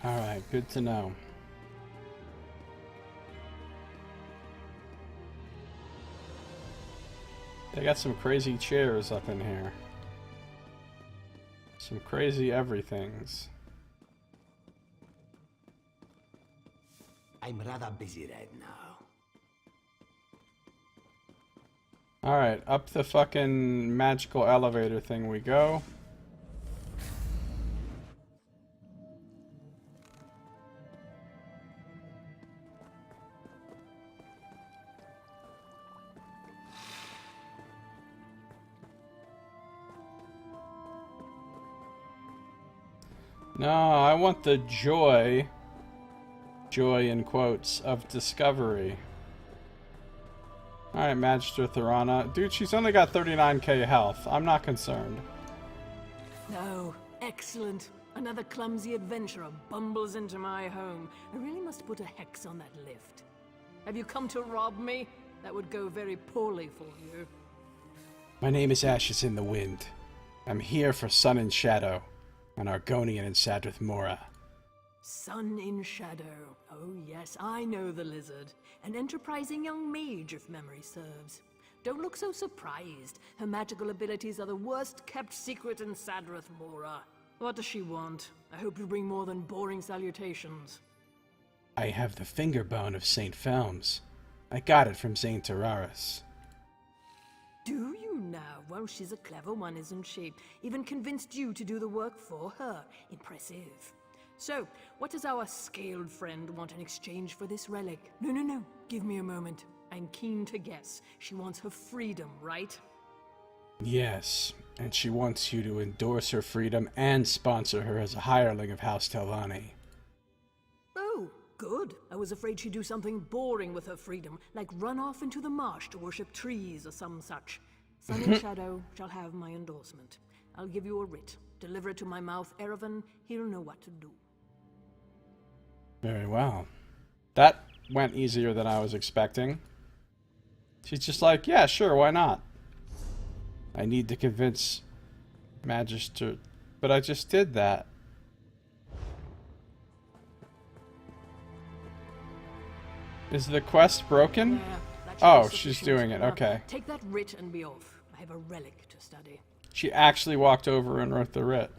Alright, good to know. They got some crazy chairs up in here. Some crazy everythings. I'm rather busy right now. Alright, up the fucking magical elevator thing we go. No, I want the joy in quotes, of discovery. Alright, Magister Thorana. Dude, she's only got 39k health. I'm not concerned. No, excellent. Another clumsy adventurer bumbles into my home. I really must put a hex on that lift. Have you come to rob me? That would go very poorly for you. My name is Ashes in the Wind. I'm here for Sun and Shadow, an Argonian in Sadrith Mora. Sun in Shadow. Oh yes, I know the lizard. An enterprising young mage, if memory serves. Don't look so surprised. Her magical abilities are the worst kept secret in Sadrith Mora. What does she want? I hope you bring more than boring salutations. I have the finger bone of St. Felms. I got it from St. Tararis. Do you now? Well, she's a clever one, isn't she? Even convinced you to do the work for her. Impressive. So, what does our scaled friend want in exchange for this relic? No. Give me a moment. I'm keen to guess. She wants her freedom, right? Yes, and she wants you to endorse her freedom and sponsor her as a hireling of House Telvanni. Oh, good. I was afraid she'd do something boring with her freedom, like run off into the marsh to worship trees or some such. Sun and Shadow shall have my endorsement. I'll give you a writ. Deliver it to my mouth, Erevan. He'll know what to do. Very well. That went easier than I was expecting. She's just like, yeah, sure, why not? I need to convince Magister, but I just did that. Is the quest broken? Oh, she's doing it, okay. Take that writ and be off. I have a relic to study. She actually walked over and wrote the writ.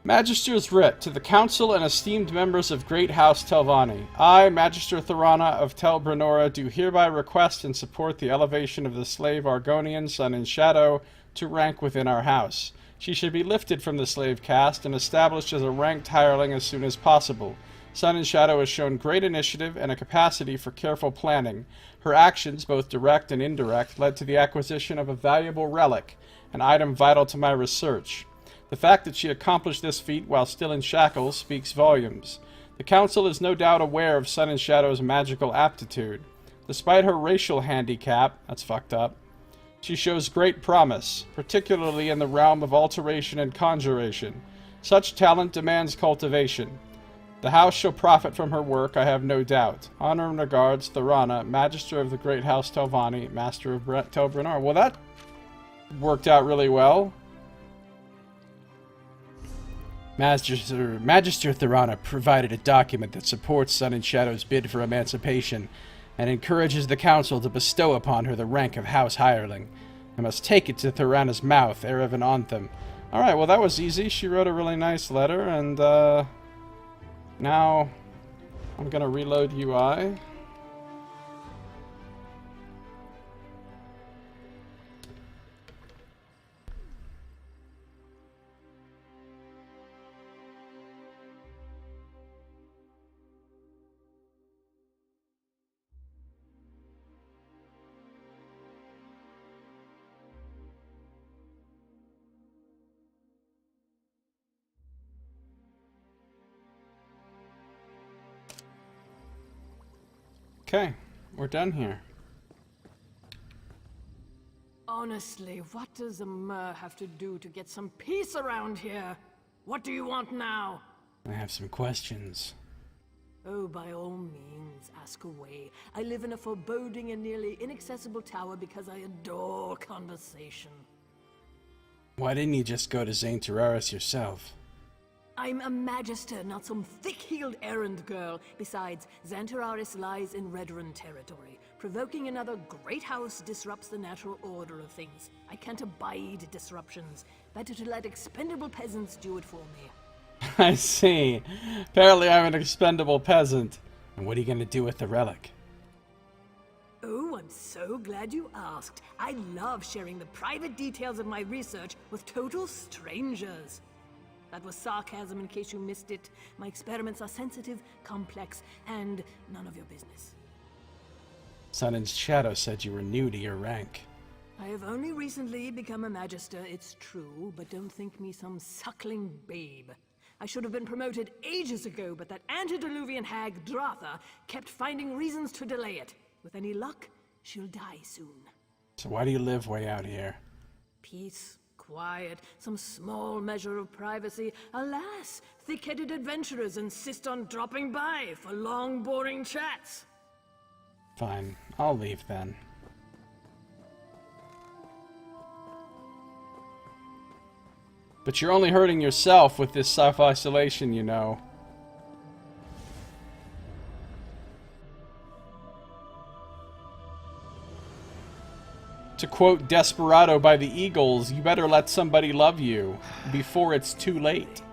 Magister's writ to the council and esteemed members of Great House Telvanni. I, Magister Thorana of Tel Brenora, do hereby request and support the elevation of the slave Argonian, Sun and Shadow, to rank within our house. She should be lifted from the slave caste and established as a ranked hireling as soon as possible. Sun and Shadow has shown great initiative and a capacity for careful planning. Her actions, both direct and indirect, led to the acquisition of a valuable relic, an item vital to my research. The fact that she accomplished this feat while still in shackles speaks volumes. The Council is no doubt aware of Sun and Shadow's magical aptitude. Despite her racial handicap, that's fucked up, she shows great promise, particularly in the realm of alteration and conjuration. Such talent demands cultivation. The house shall profit from her work, I have no doubt. Honor and regards, Thorana, Magister of the Great House Telvanni, Master of Tel Brenor. Well, that worked out really well. Magister Thorana provided a document that supports Sun and Shadow's bid for emancipation and encourages the council to bestow upon her the rank of House Hireling. I must take it to Thorana's mouth, Erevan Anthem. Alright, well that was easy. She wrote a really nice letter, and now I'm gonna reload UI. Okay, we're done here. Honestly, what does a mer have to do to get some peace around here? What do you want now? I have some questions. Oh, by all means, ask away. I live in a foreboding and nearly inaccessible tower because I adore conversation. Why didn't you just go to St. Tararis yourself? I'm a magister, not some thick-heeled errand girl. Besides, Xantararis lies in Redrun territory. Provoking another great house disrupts the natural order of things. I can't abide disruptions. Better to let expendable peasants do it for me. I see. Apparently I'm an expendable peasant. And what are you going to do with the relic? Oh, I'm so glad you asked. I love sharing the private details of my research with total strangers. That was sarcasm in case you missed it. My experiments are sensitive, complex, and none of your business. Sun and Shadow said you were new to your rank. I have only recently become a magister, it's true, but don't think me some suckling babe. I should have been promoted ages ago, but that antediluvian hag, Dratha, kept finding reasons to delay it. With any luck, she'll die soon. So why do you live way out here? Peace. Quiet, some small measure of privacy. Alas, thick-headed adventurers insist on dropping by for long, boring chats. Fine, I'll leave then. But you're only hurting yourself with this self-isolation, you know. To quote Desperado by the Eagles, you better let somebody love you before it's too late.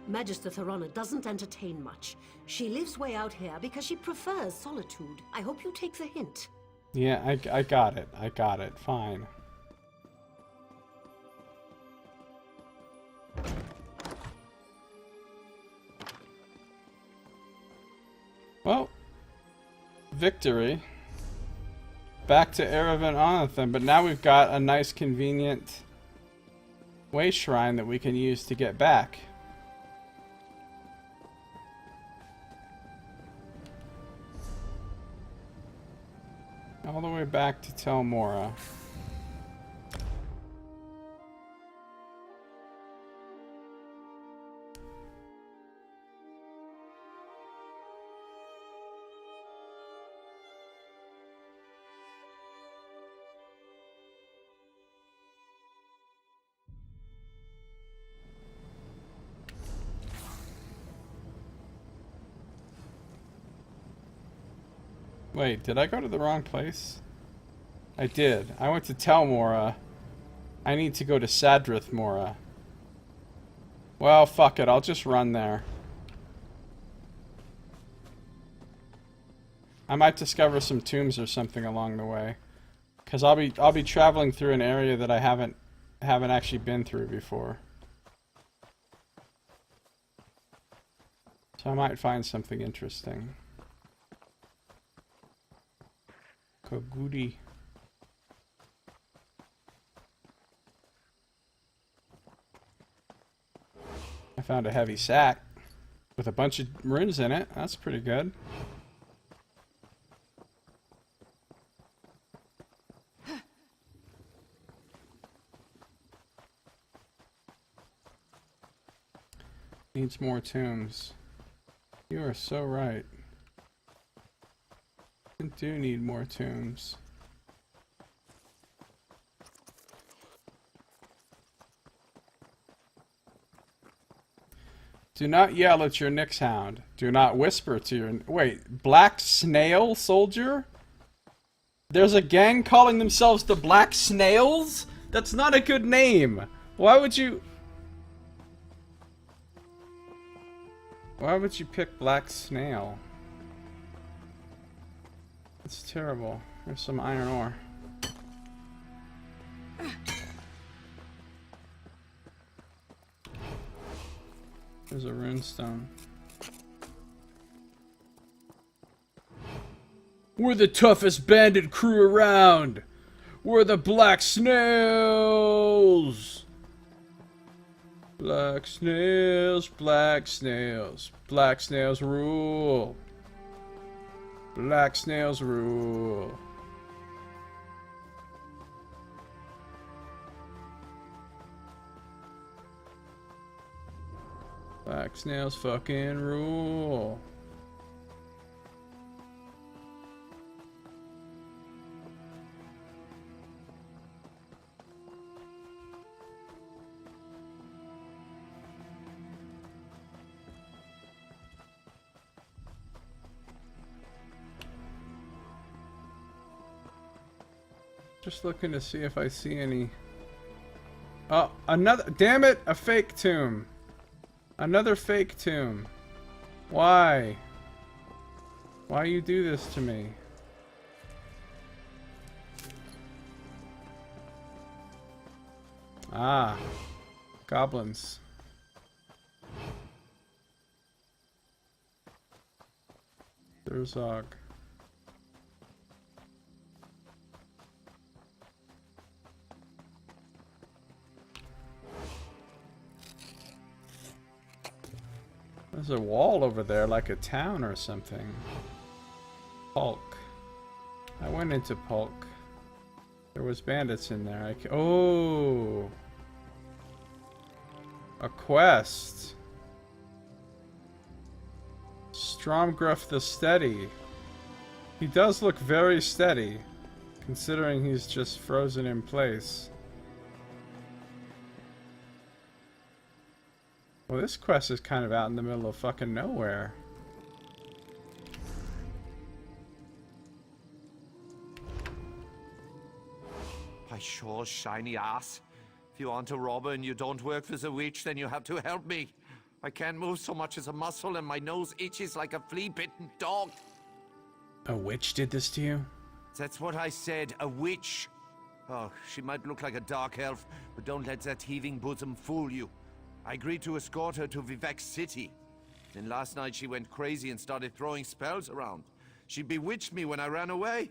Magister Therona doesn't entertain much. She lives way out here because she prefers solitude. I hope you take the hint. Yeah, I got it. I got it. Fine. Well, victory. Back to Erevan Onathan, but now we've got a nice convenient way shrine that we can use to get back. All the way back to Tel Mora. Wait, did I go to the wrong place? I did. I went to Tel Mora. I need to go to Sadrith Mora. Well, fuck it. I'll just run there. I might discover some tombs or something along the way, because I'll be traveling through an area that I haven't actually been through before. So I might find something interesting. Kogudi. I found a heavy sack with a bunch of runes in it. That's pretty good. Needs more tombs. You are so right. I do need more tombs. Do not yell at your Nyx hound. Do not whisper to your... Wait, Black Snail Soldier? There's a gang calling themselves the Black Snails? That's not a good name. Why would you... Why would you pick Black Snail? It's terrible. There's some iron ore. There's a runestone. We're the toughest bandit crew around. We're the Black Snails. Black snails, black snails, black snails rule. Black snails rule. Black snails fucking rule. Just looking to see if I see any. Oh, another. Damn it! A fake tomb. Another fake tomb. Why? Why you do this to me? Ah. Goblins. There's Og. There's a wall over there, like a town or something. Pulk. I went into Pulk. There was bandits in there. Oh! A quest. Stromgruff the Steady. He does look very steady, considering he's just frozen in place. Well, this quest is kind of out in the middle of fucking nowhere. sure shiny ass. If you aren't a robber and you don't work for the witch, then you have to help me. I can't move so much as a muscle and my nose itches like a flea-bitten dog. A witch did this to you? That's what I said, a witch. Oh, she might look like a dark elf, but don't let that heaving bosom fool you. I agreed to escort her to Vivek City. Then last night she went crazy and started throwing spells around. She bewitched me when I ran away.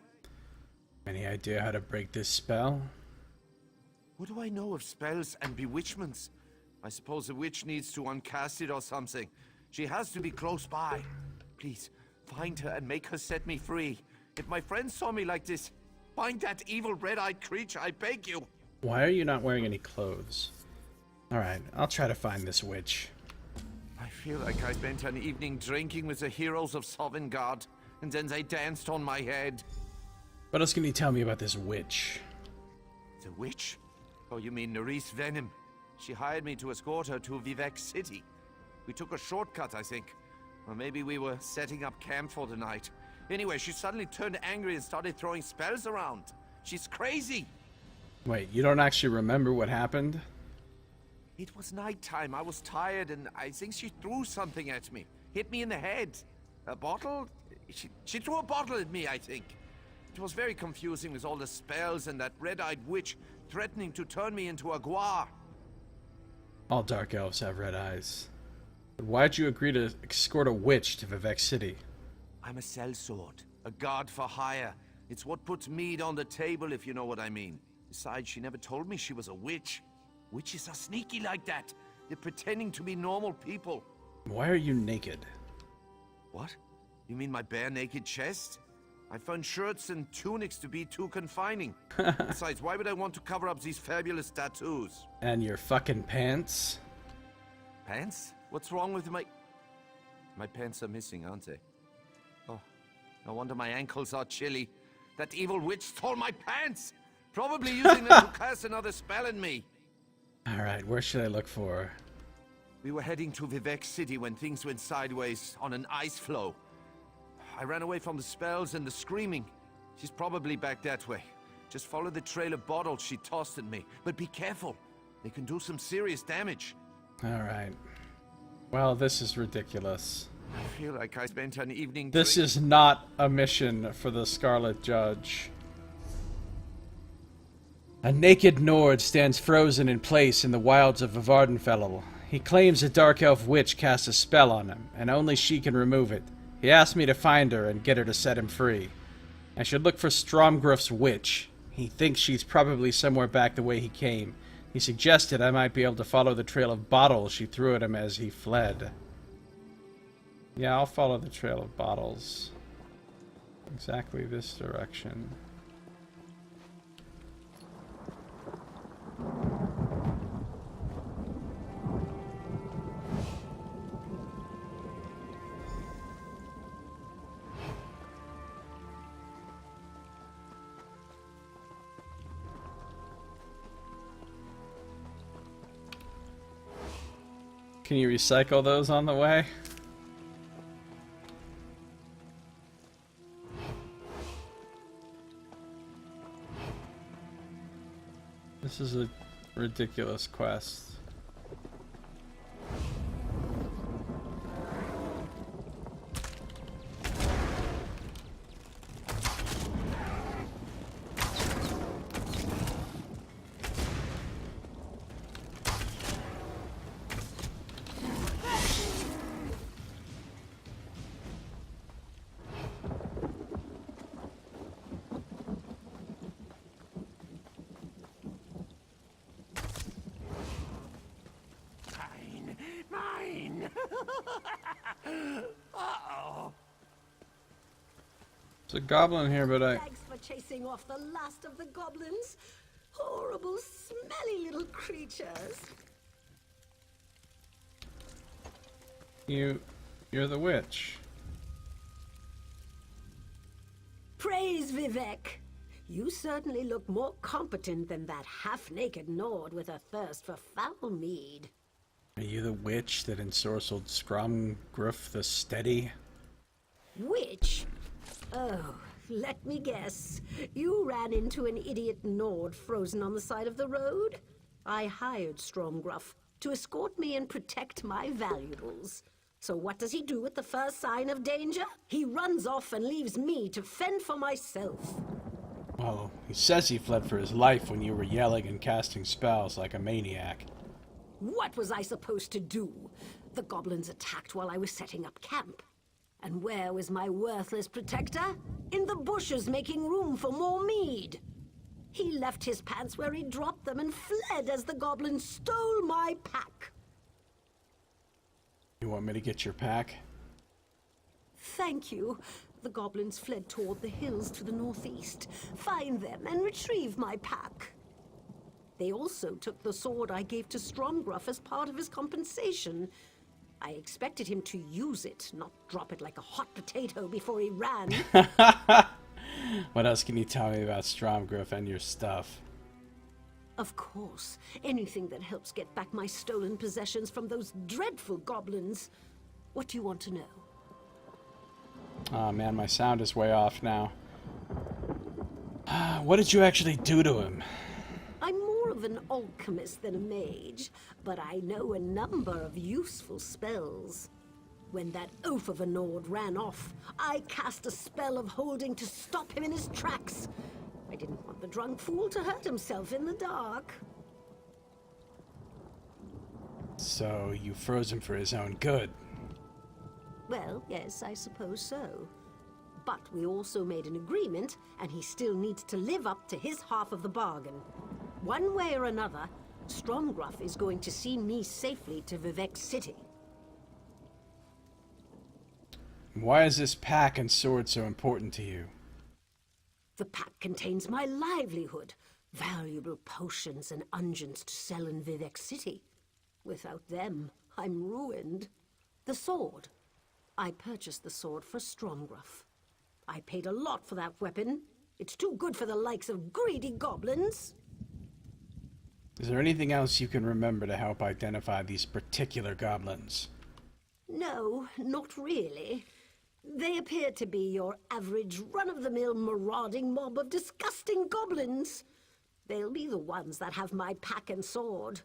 Any idea how to break this spell? What do I know of spells and bewitchments? I suppose a witch needs to uncast it or something. She has to be close by. Please, find her and make her set me free. If my friends saw me like this, find that evil red-eyed creature, I beg you. Why are you not wearing any clothes? Alright, I'll try to find this witch. I feel like I spent an evening drinking with the heroes of Sovngarde, and then they danced on my head. What else can you tell me about this witch? The witch? Oh, you mean Nerys Venom. She hired me to escort her to Vivek City. We took a shortcut, I think. Or maybe we were setting up camp for the night. Anyway, she suddenly turned angry and started throwing spells around. She's crazy. Wait, you don't actually remember what happened? It was nighttime. I was tired, and I think she threw something at me. Hit me in the head. A bottle? She threw a bottle at me, I think. It was very confusing with all the spells and that red-eyed witch threatening to turn me into a guar. All dark elves have red eyes. But why'd you agree to escort a witch to Vivek City? I'm a sellsword, a god for hire. It's what puts meat on the table, if you know what I mean. Besides, she never told me she was a witch. Witches are sneaky like that. They're pretending to be normal people. Why are you naked? What? You mean my bare naked chest? I found shirts and tunics to be too confining. Besides, why would I want to cover up these fabulous tattoos? And your fucking pants? Pants? What's wrong with my... My pants are missing, aren't they? Oh, no wonder my ankles are chilly. That evil witch stole my pants! Probably using them to cast another spell on me. Alright, where should I look for? We were heading to Vivek City when things went sideways on an ice floe. I ran away from the spells and the screaming. She's probably back that way. Just follow the trail of bottles she tossed at me. But be careful. They can do some serious damage. Alright. Well, this is ridiculous. I feel like I spent an evening... This is not a mission for the Scarlet Judge. A naked Nord stands frozen in place in the wilds of Vardenfell. He claims a dark elf witch cast a spell on him, and only she can remove it. He asked me to find her and get her to set him free. I should look for Stromgruf's witch. He thinks she's probably somewhere back the way he came. He suggested I might be able to follow the trail of bottles she threw at him as he fled. Yeah, I'll follow the trail of bottles. Exactly this direction. Can you recycle those on the way? This is a ridiculous quest. Uh-oh. There's a goblin here, but Thanks for chasing off the last of the goblins. Horrible, smelly little creatures. You're the witch. Praise Vivek. You certainly look more competent than that half-naked Nord with a thirst for foul mead. Are you the witch that ensorcelled Stromgruf the Steady? Witch? Oh, Let me guess. You ran into an idiot Nord frozen on the side of the road? I hired Stromgruff to escort me and protect my valuables. So what does he do at the first sign of danger? He runs off and leaves me to fend for myself. Well, he says he fled for his life when you were yelling and casting spells like a maniac. What was I supposed to do? The goblins attacked while I was setting up camp. And where was my worthless protector? In the bushes making room for more mead. He left his pants where he dropped them and fled as the goblins stole my pack. You want me to get your pack? Thank you. The goblins fled toward the hills to the northeast. Find them and retrieve my pack. They also took the sword I gave to Stromgruff as part of his compensation. I expected him to use it, not drop it like a hot potato before he ran. What else can you tell me about Stromgruff and your stuff? Of course. Anything that helps get back my stolen possessions from those dreadful goblins. What do you want to know? Oh man, my sound is way off now. What did you actually do to him? I'm more of an alchemist than a mage, but I know a number of useful spells. When that oaf of a Nord ran off, I cast a spell of holding to stop him in his tracks. I didn't want the drunk fool to hurt himself in the dark. So you froze him for his own good. Well, yes, I suppose so. But we also made an agreement, and he still needs to live up to his half of the bargain. One way or another, Stromgruff is going to see me safely to Vivek City. Why is this pack and sword so important to you? The pack contains my livelihood, valuable potions and unguents to sell in Vivek City. Without them, I'm ruined. The sword. I purchased the sword for Stromgruff. I paid a lot for that weapon. It's too good for the likes of greedy goblins. Is there anything else you can remember to help identify these particular goblins? No, not really. They appear to be your average run-of-the-mill marauding mob of disgusting goblins. They'll be the ones that have my pack and sword.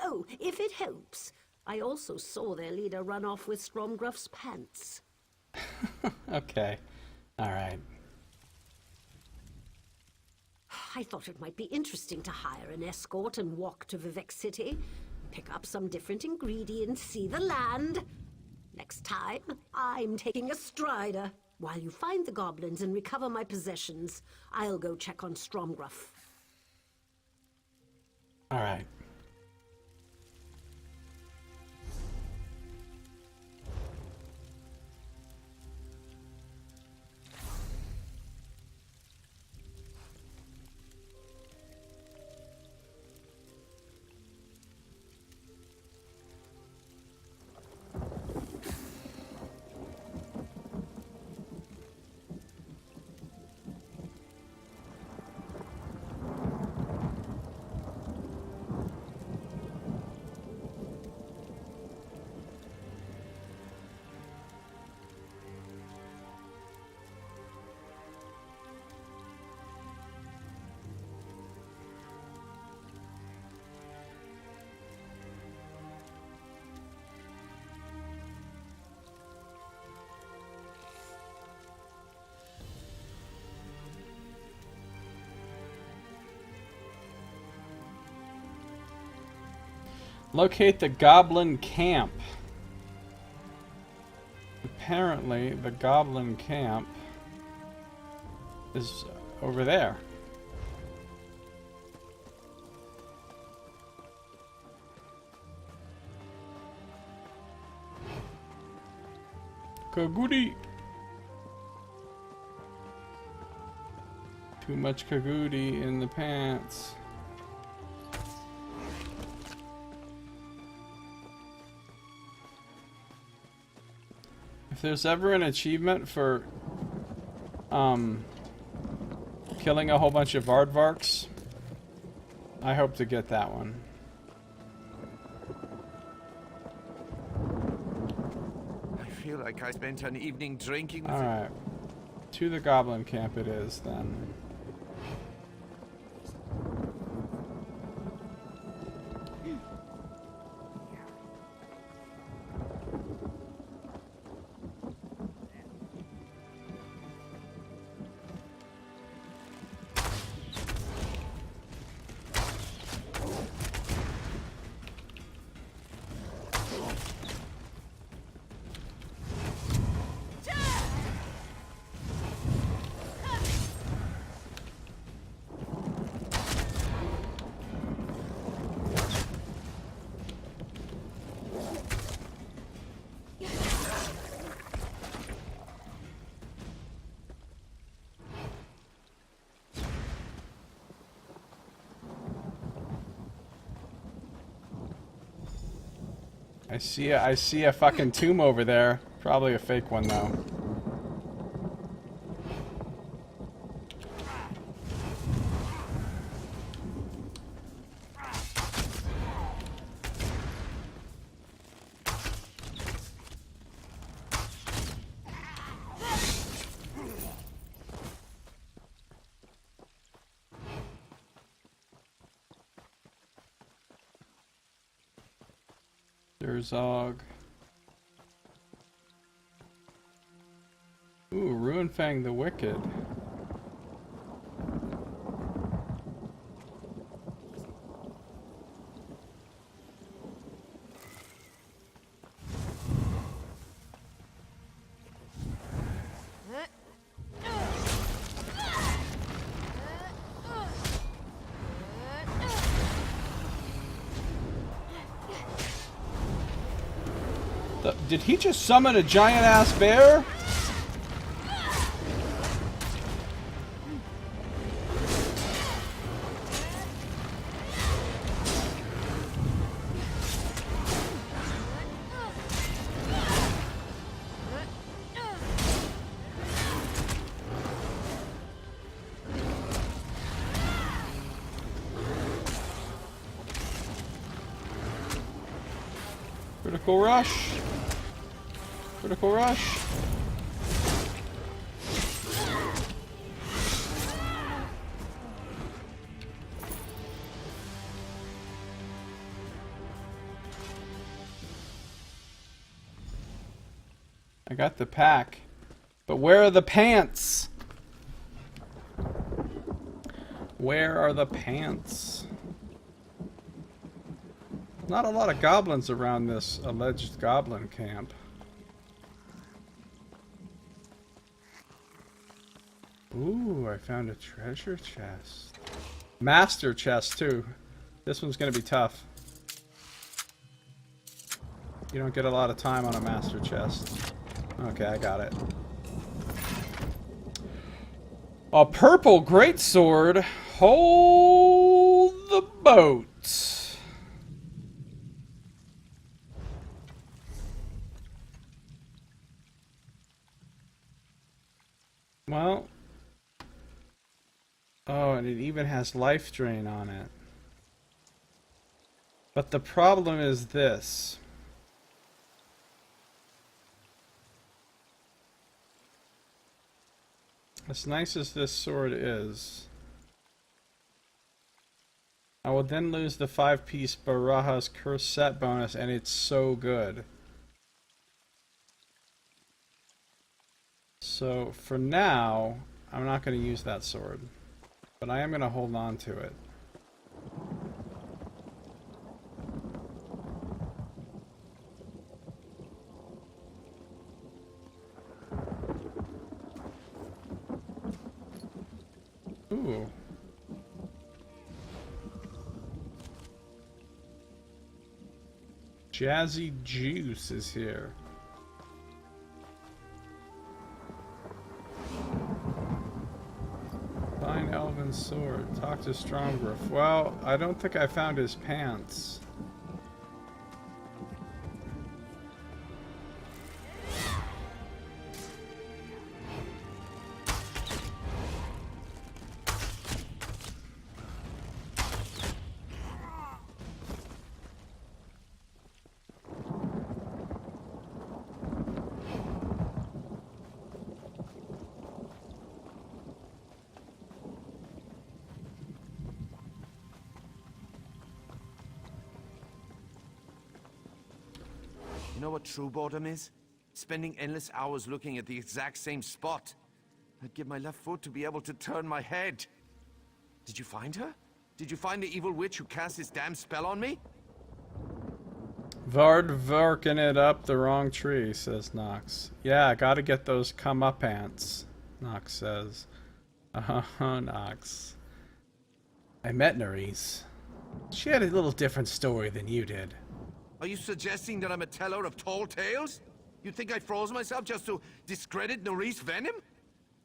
Oh, if it helps, I also saw their leader run off with Stromgruff's pants. Okay. All right. I thought it might be interesting to hire an escort and walk to Vivek City, pick up some different ingredients, see the land. Next time, I'm taking a strider. While you find the goblins and recover my possessions, I'll go check on Stromgruff. All right. Locate the goblin camp. Apparently, the goblin camp is over there. Kagudi! Too much kagudi in the pants. If there's ever an achievement for killing a whole bunch of aardvarks, I hope to get that one. I feel like I spent an evening drinking with Alright. To the goblin camp it is, then. I see a fucking tomb over there. Probably a fake one though. Zog. Ooh, Ruinfang the Wicked. Did he just summon a giant-ass bear? Critical rush. Critical rush. I got the pack. But where are the pants? Where are the pants? Not a lot of goblins around this alleged goblin camp. Ooh, I found a treasure chest. Master chest, too. This one's gonna be tough. You don't get a lot of time on a master chest. Okay, I got it. A purple greatsword. Hold the boat. Well. Oh, and it even has life drain on it. But the problem is this. As nice as this sword is, I will then lose the 5-piece Baraja's Curse set bonus, and it's so good. So, for now, I'm not going to use that sword. But I am going to hold on to it. Ooh. Jazzy Juice is here. Fine Elven Sword. Talk to Stromgriff. Well, I don't think I found his pants. You know what true boredom is? Spending endless hours looking at the exact same spot. I'd give my left foot to be able to turn my head. Did you find her? Did you find the evil witch who cast this damn spell on me? Varking it up the wrong tree, says Nox. Yeah, gotta get those come-up ants, Nox says. Oh, Nox. I met Nerys. She had a little different story than you did. Are you suggesting that I'm a teller of tall tales? You think I froze myself just to discredit Nerys venom?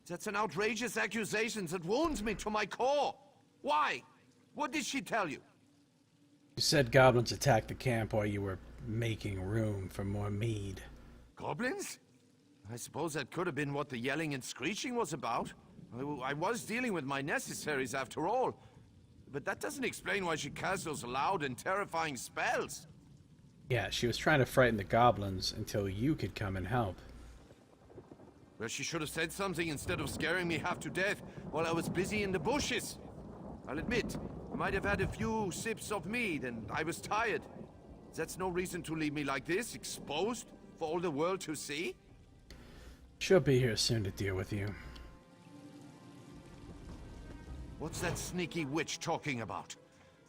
That's an outrageous accusation that wounds me to my core. Why? What did she tell you? You said goblins attacked the camp while you were making room for more mead. Goblins? I suppose that could have been what the yelling and screeching was about. I was dealing with my necessaries after all. But that doesn't explain why she cast those loud and terrifying spells. Yeah, she was trying to frighten the goblins until you could come and help. Well, she should have said something instead of scaring me half to death while I was busy in the bushes. I'll admit, I might have had a few sips of mead and I was tired. That's no reason to leave me like this, exposed for all the world to see. She'll be here soon to deal with you. What's that sneaky witch talking about?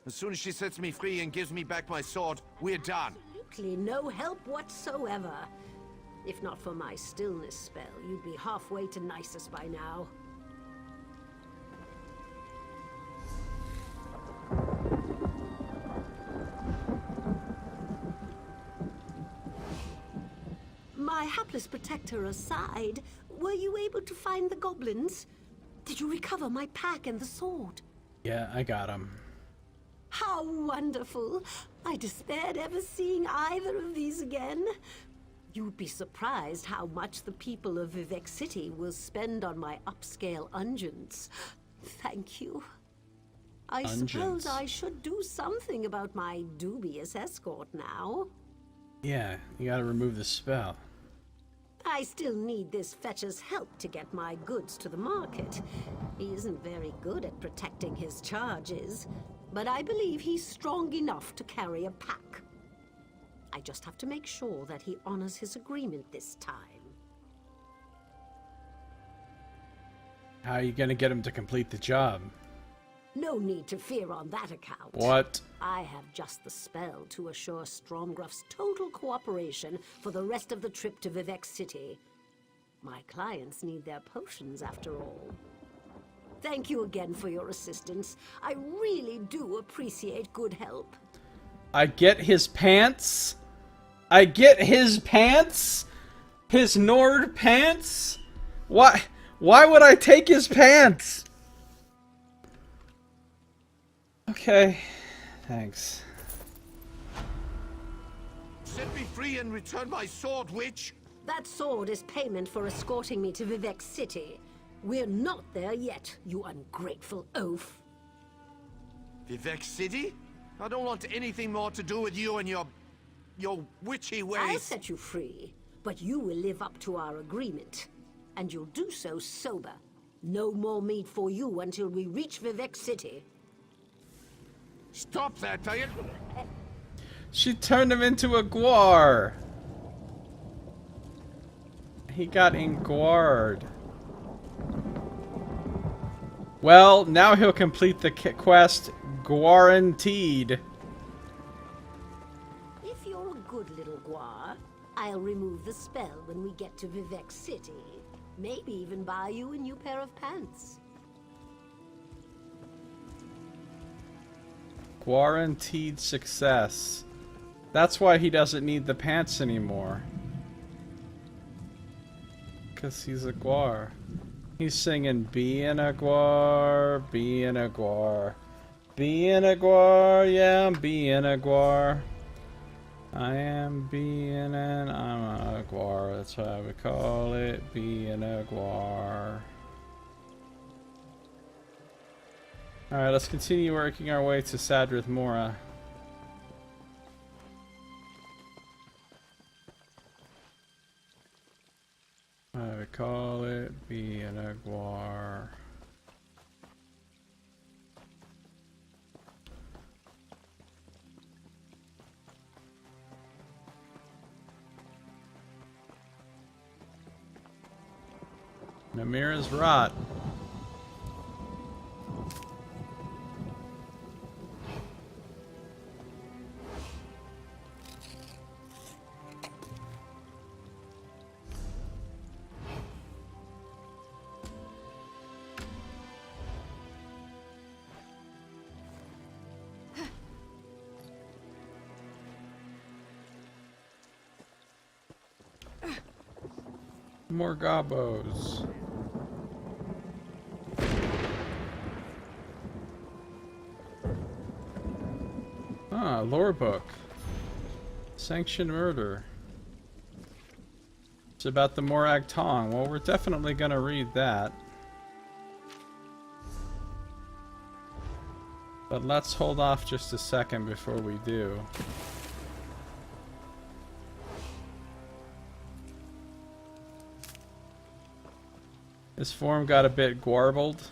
As soon as she sets me free and gives me back my sword, we're done. Absolutely no help whatsoever. If not for my stillness spell, you'd be halfway to Nisus by now. My hapless protector aside, were you able to find the goblins? Did you recover my pack and the sword? Yeah, I got him. How wonderful! I despaired ever seeing either of these again. You'd be surprised how much the people of Vivec City will spend on my upscale unguents. Thank you. I suppose I should do something about my dubious escort now. Yeah, you gotta remove the spell. I still need this fetcher's help to get my goods to the market. He isn't very good at protecting his charges, but I believe he's strong enough to carry a pack. I just have to make sure that he honors his agreement this time. How are you gonna get him to complete the job? No need to fear on that account. What? I have just the spell to assure Stromgruff's total cooperation for the rest of the trip to Vivec City. My clients need their potions after all. Thank you again for your assistance. I really do appreciate good help. I get his pants? I get his pants? His Nord pants? Why would I take his pants? Okay, thanks. Set me free and return my sword, witch! That sword is payment for escorting me to Vivec City. We're not there yet, you ungrateful oaf. Vivec City? I don't want anything more to do with you and your witchy ways. I'll set you free, but you will live up to our agreement. And you'll do so sober. No more meat for you until we reach Vivec City. Stop that, Diane! She turned him into a guar. He got inguared. Well, now he'll complete the quest guaranteed. If you're a good little guar, I'll remove the spell when we get to Vivec City. Maybe even buy you a new pair of pants. Guaranteed success. That's why he doesn't need the pants anymore. Because he's a guar. He's singing, being a guar, being a guar. Being a guar, yeah, I'm being a guar. I am being I'm a guar, that's how we call it, being a guar. Alright, let's continue working our way to Sadrith Mora. I call it being a guar. Namira's rot. More gobos. Ah, lore book. Sanctioned murder. It's about the Morag Tong. Well, we're definitely gonna read that. But let's hold off just a second before we do. This form got a bit garbled.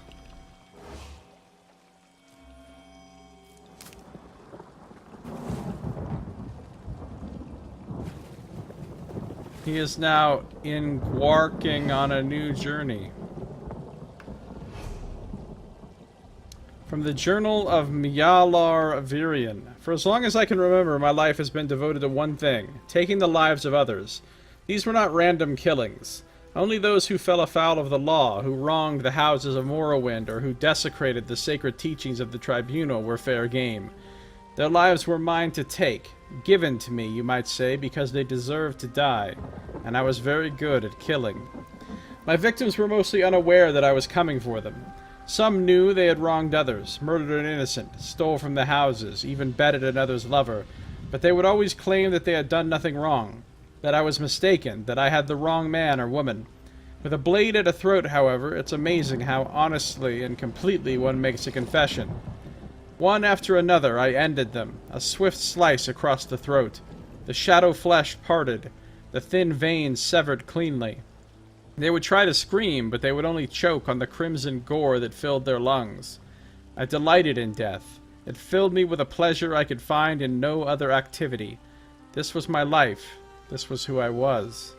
He is now embarking on a new journey. From the Journal of Myalar Virian. For as long as I can remember, my life has been devoted to one thing, taking the lives of others. These were not random killings. Only those who fell afoul of the law, who wronged the houses of Morrowind, or who desecrated the sacred teachings of the tribunal were fair game. Their lives were mine to take, given to me, you might say, because they deserved to die, and I was very good at killing. My victims were mostly unaware that I was coming for them. Some knew they had wronged others, murdered an innocent, stole from the houses, even bedded another's lover, but they would always claim that they had done nothing wrong. That I was mistaken, that I had the wrong man or woman. With a blade at a throat, however, it's amazing how honestly and completely one makes a confession. One after another, I ended them, a swift slice across the throat. The shadow flesh parted, the thin veins severed cleanly. They would try to scream, but they would only choke on the crimson gore that filled their lungs. I delighted in death. It filled me with a pleasure I could find in no other activity. This was my life. This was who I was.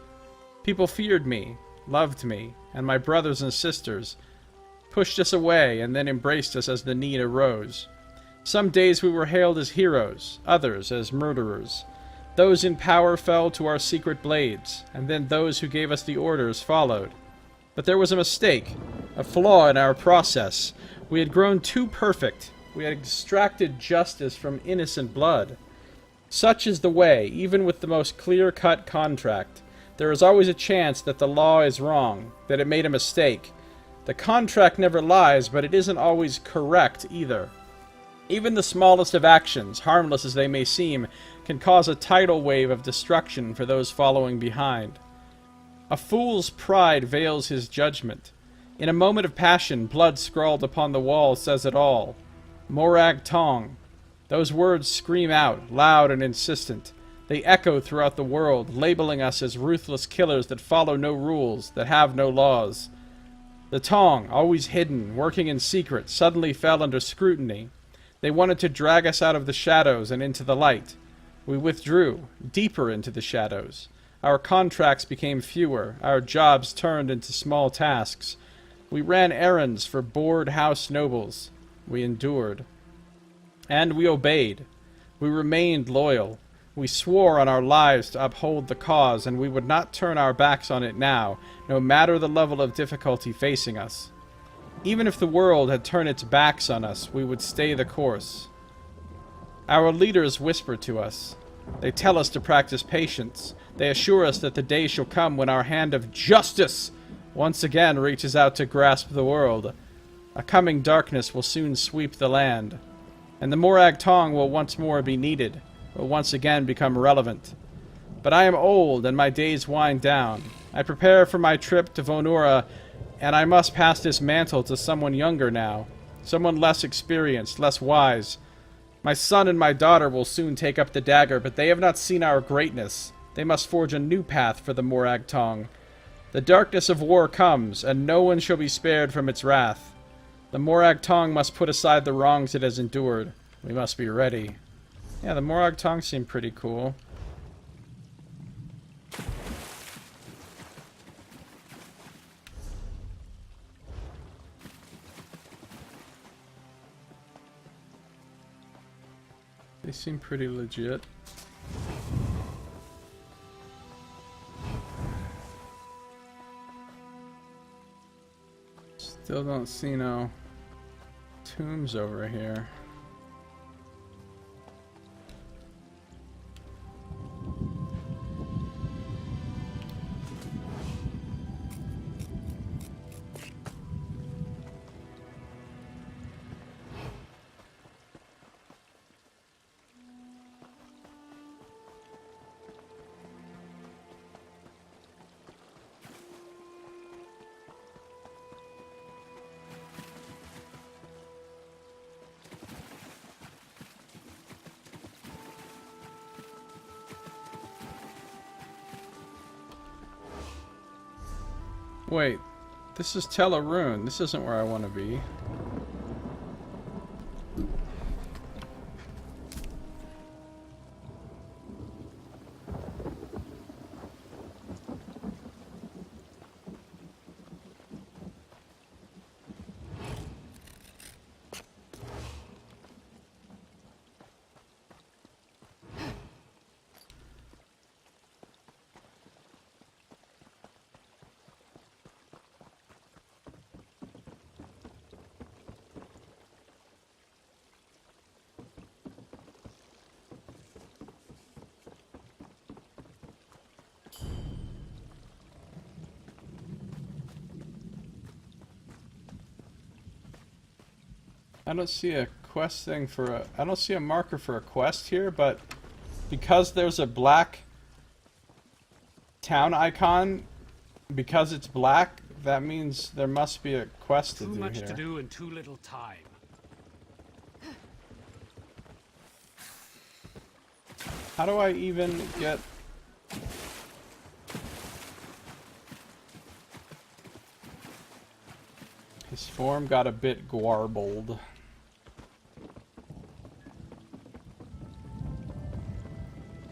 People feared me, loved me, and my brothers and sisters, pushed us away and then embraced us as the need arose. Some days we were hailed as heroes, others as murderers. Those in power fell to our secret blades, and then those who gave us the orders followed. But there was a mistake, a flaw in our process. We had grown too perfect. We had extracted justice from innocent blood. Such is the way, even with the most clear-cut contract. There is always a chance that the law is wrong, that it made a mistake. The contract never lies, but it isn't always correct either. Even the smallest of actions, harmless as they may seem, can cause a tidal wave of destruction for those following behind. A fool's pride veils his judgment. In a moment of passion, blood scrawled upon the wall says it all. Morag Tong. Those words scream out, loud and insistent. They echo throughout the world, labeling us as ruthless killers that follow no rules, that have no laws. The Tong, always hidden, working in secret, suddenly fell under scrutiny. They wanted to drag us out of the shadows and into the light. We withdrew, deeper into the shadows. Our contracts became fewer, our jobs turned into small tasks. We ran errands for bored house nobles. We endured. And we obeyed. We remained loyal. We swore on our lives to uphold the cause, and we would not turn our backs on it now, no matter the level of difficulty facing us. Even if the world had turned its backs on us, we would stay the course. Our leaders whisper to us. They tell us to practice patience. They assure us that the day shall come when our hand of justice once again reaches out to grasp the world. A coming darkness will soon sweep the land. And the Morag Tong will once more be needed, will once again become relevant. But I am old, and my days wind down. I prepare for my trip to Vonora, and I must pass this mantle to someone younger now, someone less experienced, less wise. My son and my daughter will soon take up the dagger, but they have not seen our greatness. They must forge a new path for the Morag Tong. The darkness of war comes, and no one shall be spared from its wrath. The Morag Tong must put aside the wrongs it has endured. We must be ready. Yeah, the Morag Tong seem pretty cool. They seem pretty legit. Still don't see no tombs over here. Wait, this is Telarune. This isn't where I want to be. I don't see a quest thing for a... I don't see a marker for a quest here, but because there's a black town icon, because it's black, that means there must be a quest to do here. Too much to do in too little time. How do I even get... His form got a bit garbled.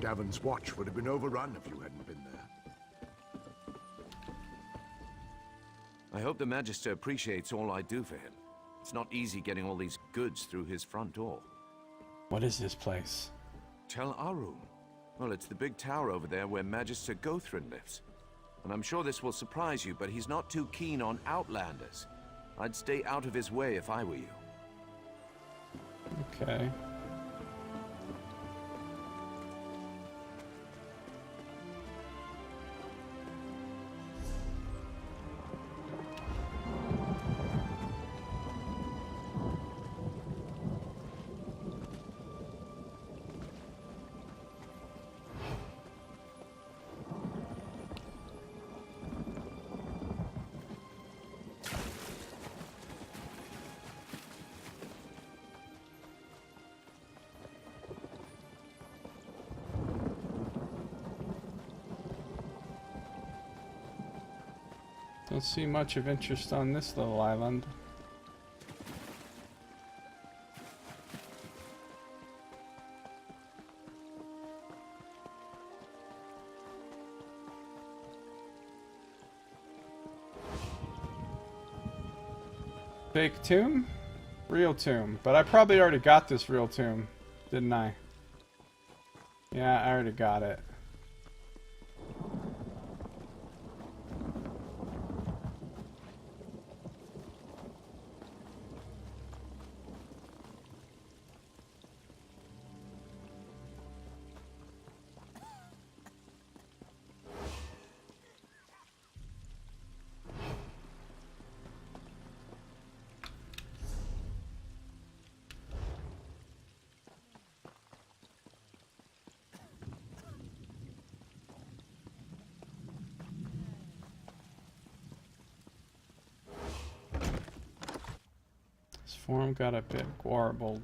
Davon's watch would have been overrun if you hadn't been there. I hope the Magister appreciates all I do for him. It's not easy getting all these goods through his front door. What is this place? Tel Arum. Well, it's the big tower over there where Magister Gothrin lives. And I'm sure this will surprise you, but he's not too keen on outlanders. I'd stay out of his way if I were you. Okay. Don't see much of interest on this little island. Fake tomb? Real tomb. But I probably already got this real tomb, didn't I? Yeah, I already got it. Form got a bit garbled.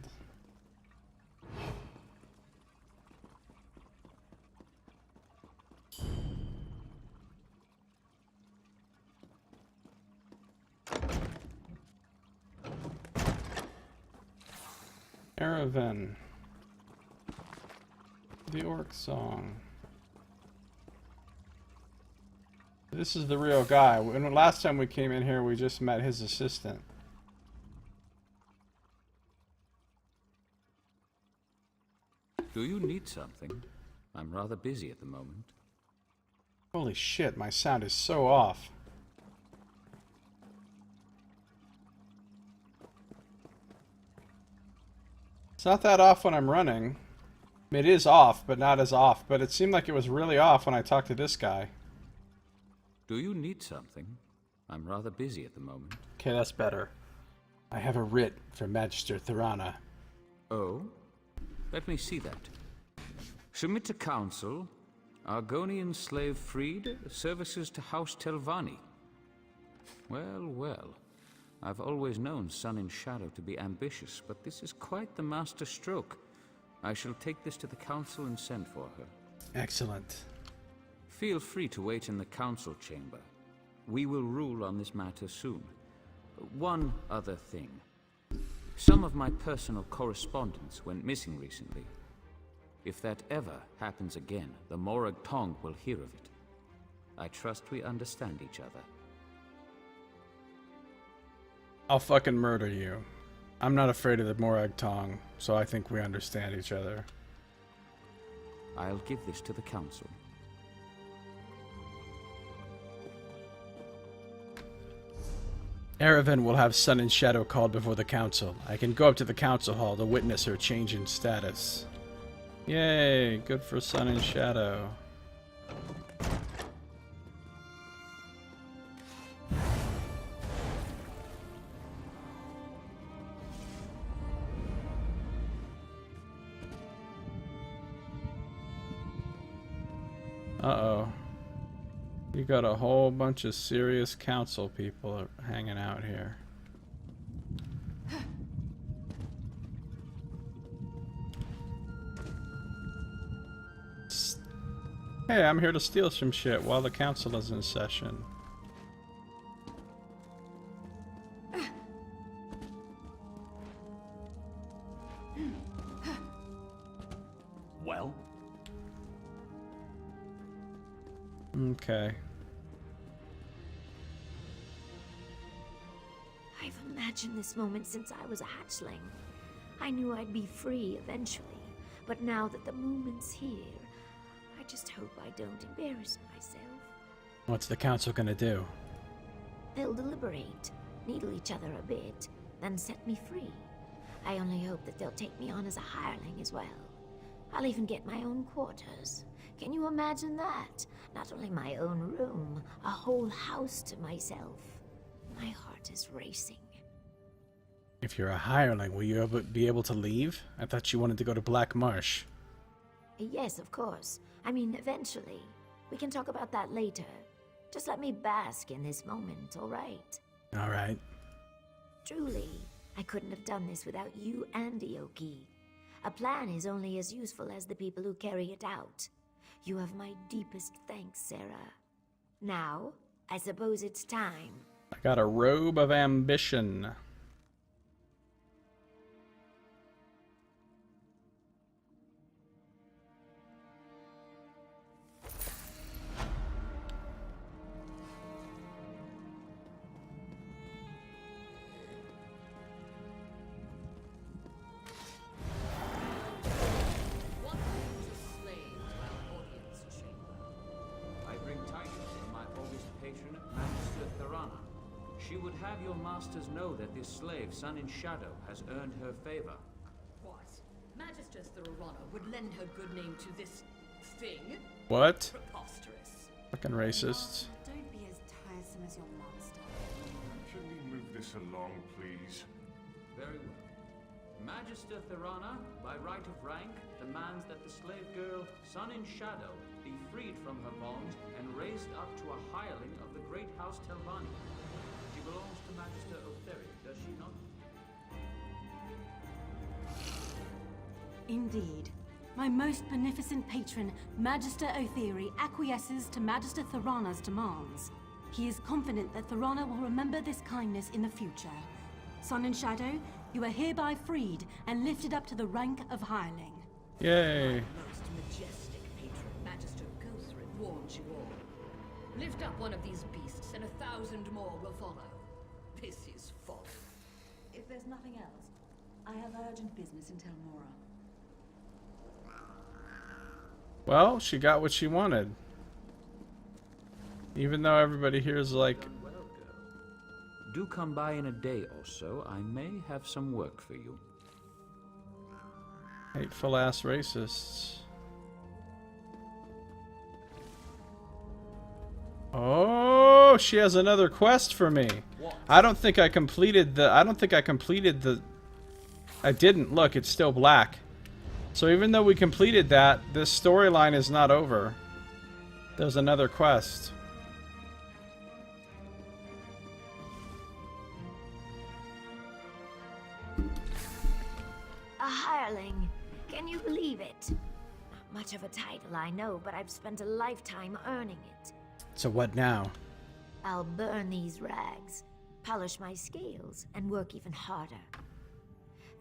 Aravan. The Orc Song. This is the real guy. When last time we came in here, we just met his assistant. Do you need something? I'm rather busy at the moment. Holy shit, my sound is so off. It's not that off when I'm running. I mean, it is off, but not as off. But it seemed like it was really off when I talked to this guy. Do you need something? I'm rather busy at the moment. Okay, that's better. I have a writ for Magister Thorana. Oh? Let me see that. Submit to council. Argonian slave freed. Services to House Telvanni. Well, well. I've always known Sun in Shadow to be ambitious, but this is quite the master stroke. I shall take this to the council and send for her. Excellent. Feel free to wait in the council chamber. We will rule on this matter soon. One other thing. Some of my personal correspondence went missing recently. If that ever happens again, the Morag Tong will hear of it. I trust we understand each other. I'll fucking murder you. I'm not afraid of the Morag Tong, so I think we understand each other. I'll give this to the council. Erevan will have Sun and Shadow called before the council. I can go up to the council hall to witness her change in status. Yay, good for Sun and Shadow. Uh-oh. You got a whole bunch of serious council people hanging out here. Hey, I'm here to steal some shit while the council is in session. Well? Okay. I've imagined this moment since I was a hatchling. I knew I'd be free eventually, but now that the moment's here, I just hope I don't embarrass myself. What's the council gonna do? They'll deliberate, needle each other a bit, then set me free. I only hope that they'll take me on as a hireling as well. I'll even get my own quarters. Can you imagine that? Not only my own room, a whole house to myself. My heart is racing. If you're a hireling, will you be able to leave? I thought you wanted to go to Black Marsh. Yes, of course. I mean, eventually. We can talk about that later. Just let me bask in this moment, all right? All right. Truly, I couldn't have done this without you and Ioki. A plan is only as useful as the people who carry it out. You have my deepest thanks, Sarah. Now, I suppose it's time. I got a robe of ambition. Know that this slave, Sun in Shadow, has earned her favor. What? Magister Thorana would lend her good name to this thing? What? Preposterous. Fucking racists. Don't be as tiresome as your master. Can we move this along, please? Very well. Magister Thorana, by right of rank, demands that the slave girl, Sun in Shadow, be freed from her bond and raised up to a hireling of the great House Telvanni. She belongs to Magister Otheri, does she not? Indeed. My most beneficent patron, Magister Otheri, acquiesces to Magister Thorana's demands. He is confident that Thorana will remember this kindness in the future. Sun and Shadow, you are hereby freed and lifted up to the rank of hireling. Yay. Most majestic patron, Magister Gothred warns you all. Lift up one of these beasts and 1,000 more will follow. This is folly. If there's nothing else, I have urgent business in Telmora. Well, she got what she wanted. Even though everybody here is like... Do come by in a day or so. I may have some work for you. Hateful ass racists. Oh, she has another quest for me. I don't think I completed the... I didn't. Look, it's still black. So even though we completed that, this storyline is not over. There's another quest. A hireling. Can you believe it? Not much of a title, I know, but I've spent a lifetime earning it. So what now? I'll burn these rags, polish my scales, and work even harder.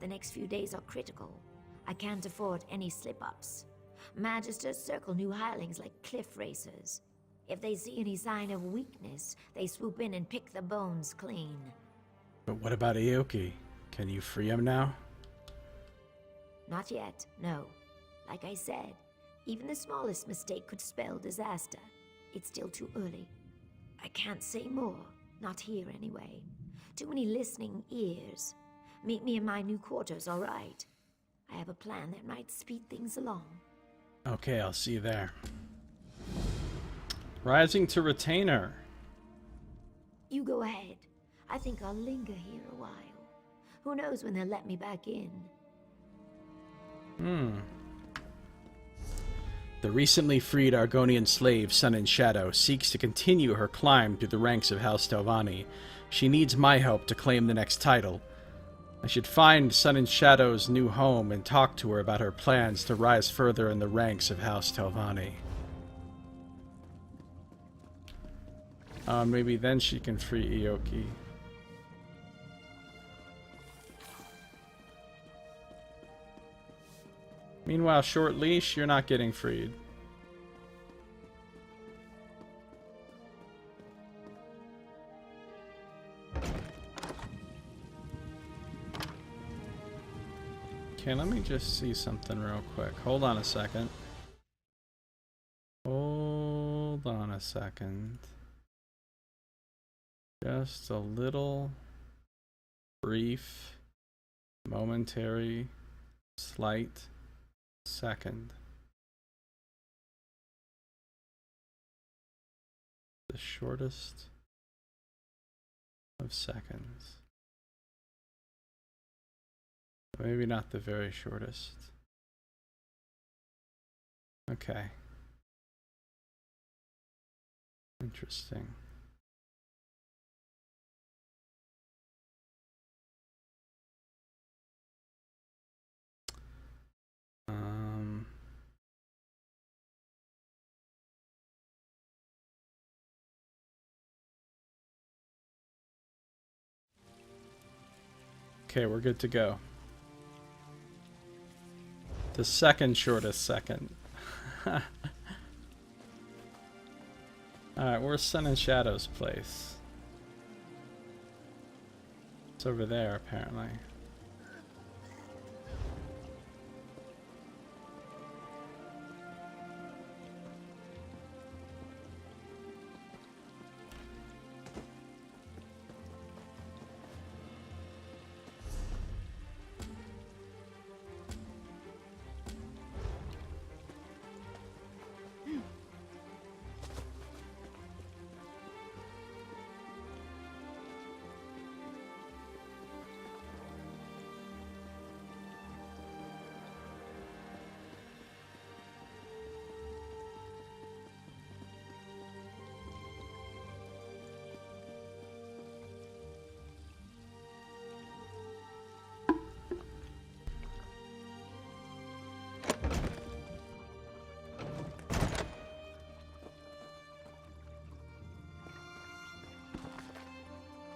The next few days are critical. I can't afford any slip-ups. Magisters circle new hirelings like cliff racers. If they see any sign of weakness, they swoop in and pick the bones clean. But what about Aoki? Can you free him now? Not yet, no. Like I said, even the smallest mistake could spell disaster. It's still too early. I can't say more. Not here, anyway. Too many listening ears. Meet me in my new quarters, all right? I have a plan that might speed things along. Okay, I'll see you there. Rising to Retainer. You go ahead. I think I'll linger here a while. Who knows when they'll let me back in? The recently freed Argonian slave, Sun and Shadow, seeks to continue her climb through the ranks of House Telvanni. She needs my help to claim the next title. I should find Sun and Shadow's new home and talk to her about her plans to rise further in the ranks of House Telvanni. Maybe then she can free Aoki. Meanwhile, Short Leash, you're not getting freed. Okay, let me just see something real quick. Hold on a second. Hold on a second. Just a little brief, momentary, slight second. The shortest of seconds. Maybe not the very shortest. Okay. Interesting. Okay, we're good to go. The second shortest second. Alright, where's Sun and Shadow's place? It's over there, apparently.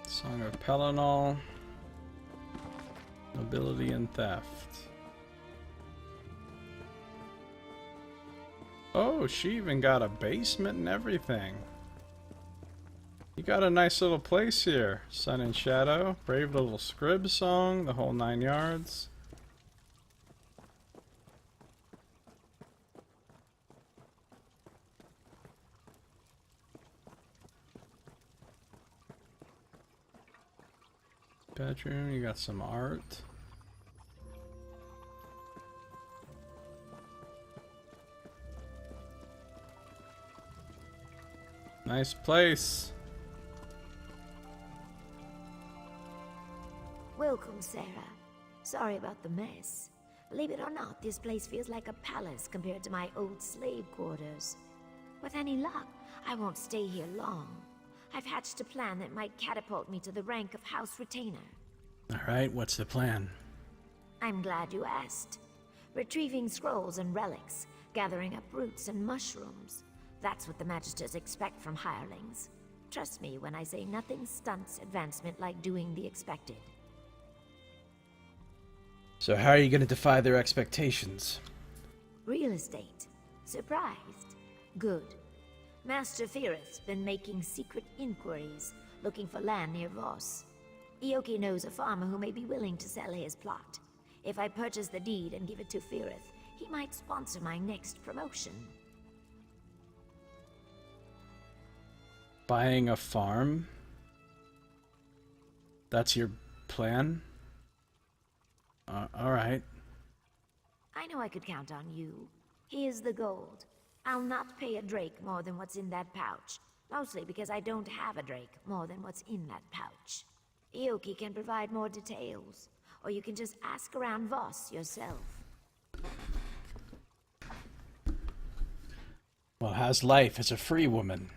Song of Pelennor. Nobility and theft. Oh, she even got a basement and everything. You got a nice little place here. Sun and Shadow. Brave little scrib song. The whole 9 yards. bedroom, you got some art. Nice place. Welcome, Sarah. Sorry about the mess. Believe it or not, this place feels like a palace compared to my old slave quarters. With any luck, I won't stay here long. I've hatched a plan that might catapult me to the rank of House Retainer. Alright, what's the plan? I'm glad you asked. Retrieving scrolls and relics, gathering up roots and mushrooms. That's what the Magisters expect from hirelings. Trust me when I say nothing stunts advancement like doing the expected. So how are you going to defy their expectations? Real estate. Surprised? Good. Master Firith's been making secret inquiries, looking for land near Voss. Ioki knows a farmer who may be willing to sell his plot. If I purchase the deed and give it to Firith, he might sponsor my next promotion. Buying a farm? That's your plan? Alright. I know I could count on you. Here's the gold. I'll not pay a drake more than what's in that pouch. Mostly because I don't have a drake more than what's in that pouch. Ioki can provide more details. Or you can just ask around Voss yourself. Well, how's life as a free woman?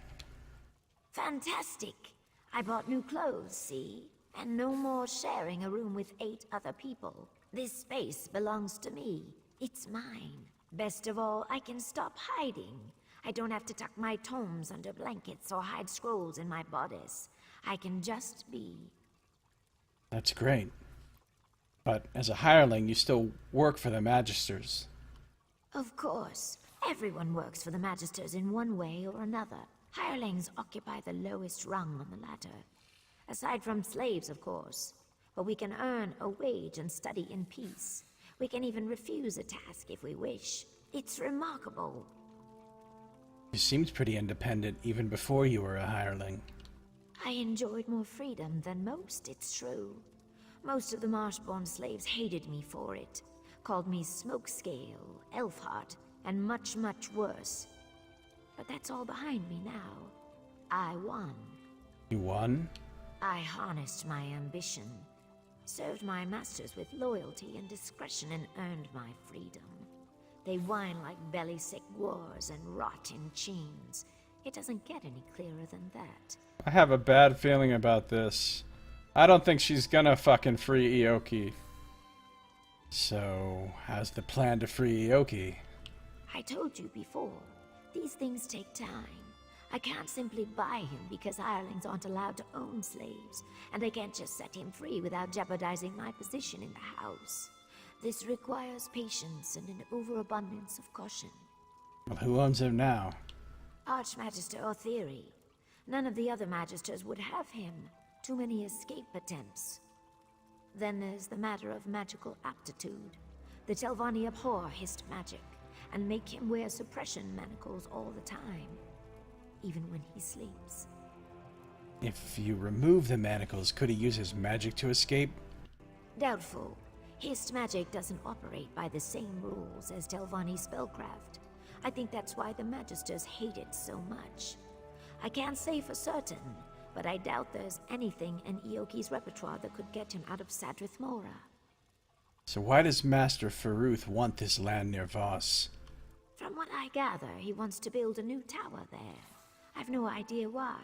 Fantastic. I bought new clothes, see? And no more sharing a room with 8 other people. This space belongs to me. It's mine. Best of all, I can stop hiding. I don't have to tuck my tomes under blankets or hide scrolls in my bodice. I can just be. That's great. But as a hireling, you still work for the Magisters. Of course. Everyone works for the Magisters in one way or another. Hirelings occupy the lowest rung on the ladder. Aside from slaves, of course. But we can earn a wage and study in peace. We can even refuse a task if we wish. It's remarkable. You seemed pretty independent even before you were a hireling. I enjoyed more freedom than most, it's true. Most of the Marshborn slaves hated me for it. Called me Smokescale, Elfheart, and much, much worse. But that's all behind me now. I won. You won? I harnessed my ambition, served my masters with loyalty and discretion, and earned my freedom. They whine like belly-sick wars and rot in chains. It doesn't get any clearer than that. I have a bad feeling about this. I don't think she's gonna fucking free Ioki. So, how's the plan to free Ioki? I told you before, these things take time. I can't simply buy him because hirelings aren't allowed to own slaves, and I can't just set him free without jeopardizing my position in the house. This requires patience and an overabundance of caution. Well, who owns him now? Archmagister Otheri. None of the other magisters would have him. Too many escape attempts. Then there's the matter of magical aptitude. The Telvanni abhor hissed magic, and make him wear suppression manacles all the time. Even when he sleeps. If you remove the manacles, could he use his magic to escape? Doubtful. Hissed magic doesn't operate by the same rules as Telvanni spellcraft. I think that's why the Magisters hate it so much. I can't say for certain, but I doubt there's anything in Ioki's repertoire that could get him out of Sadrith Mora. So why does Master Faruth want this land near Voss? From what I gather, he wants to build a new tower there. I've no idea why.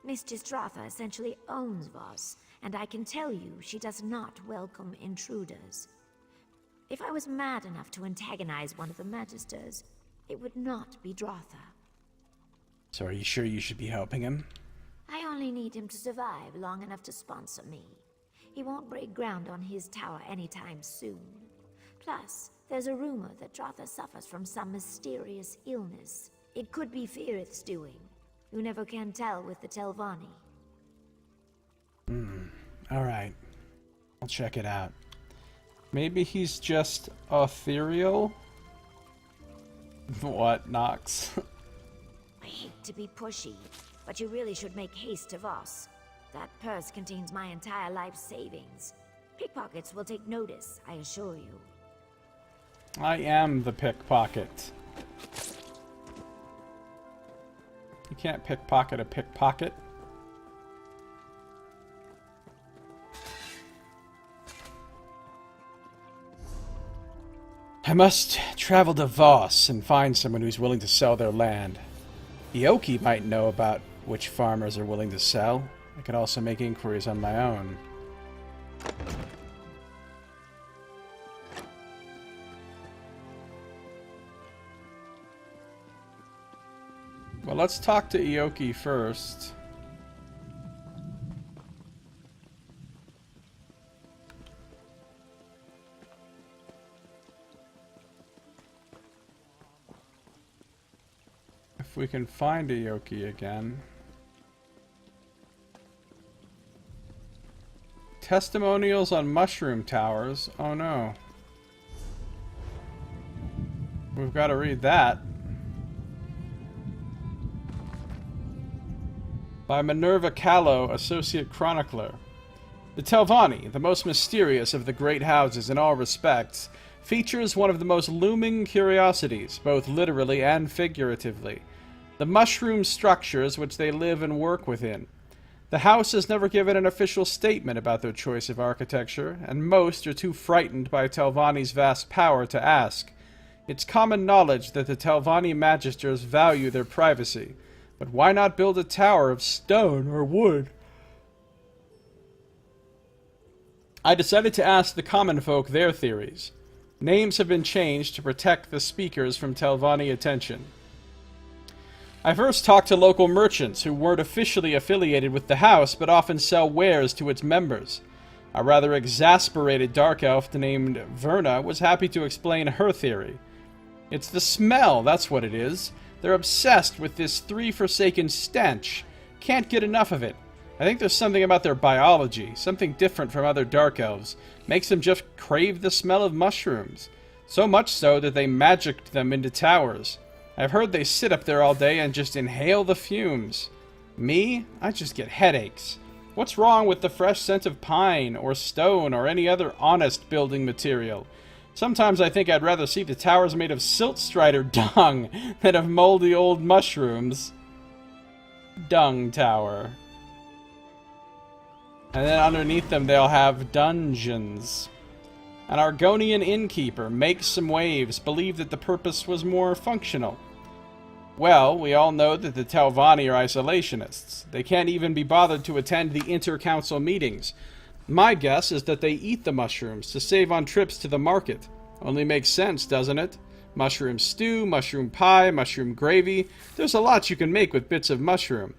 Mistress Dratha essentially owns Voss, and I can tell you she does not welcome intruders. If I was mad enough to antagonize one of the Magisters, it would not be Dratha. So are you sure you should be helping him? I only need him to survive long enough to sponsor me. He won't break ground on his tower anytime soon. Plus, there's a rumor that Dratha suffers from some mysterious illness. It could be Firith's doing. You never can tell with the Telvanni. Alright. I'll check it out. Maybe he's just ethereal? What, Nox? I hate to be pushy, but you really should make haste to Voss. That purse contains my entire life savings. Pickpockets will take notice, I assure you. I am the pickpocket. You can't pickpocket a pickpocket. I must travel to Voss and find someone who's willing to sell their land. Ioki might know about which farmers are willing to sell. I could also make inquiries on my own. Well, let's talk to Ioki first. If we can find Ioki again. Testimonials on mushroom towers. Oh no. We've got to read that. By Minerva Callow, Associate Chronicler. The Telvanni, the most mysterious of the great houses in all respects, features one of the most looming curiosities, both literally and figuratively. The mushroom structures which they live and work within. The house has never given an official statement about their choice of architecture, and most are too frightened by Telvanni's vast power to ask. It's common knowledge that the Telvanni magisters value their privacy, but why not build a tower of stone or wood? I decided to ask the common folk their theories. Names have been changed to protect the speakers from Telvanni attention. I first talked to local merchants who weren't officially affiliated with the house, but often sell wares to its members. A rather exasperated dark elf named Verna was happy to explain her theory. It's the smell, that's what it is. They're obsessed with this three-forsaken stench. Can't get enough of it. I think there's something about their biology, something different from other dark elves. Makes them just crave the smell of mushrooms. So much so that they magicked them into towers. I've heard they sit up there all day and just inhale the fumes. Me? I just get headaches. What's wrong with the fresh scent of pine, or stone, or any other honest building material? Sometimes I think I'd rather see the towers made of silt strider dung than of moldy old mushrooms. Dung tower. And then underneath them they'll have dungeons. An Argonian innkeeper makes some waves, believed that the purpose was more functional. Well, we all know that the Telvanni are isolationists. They can't even be bothered to attend the inter-council meetings. My guess is that they eat the mushrooms to save on trips to the market. Only makes sense, doesn't it? Mushroom stew, mushroom pie, mushroom gravy. There's a lot you can make with bits of mushroom.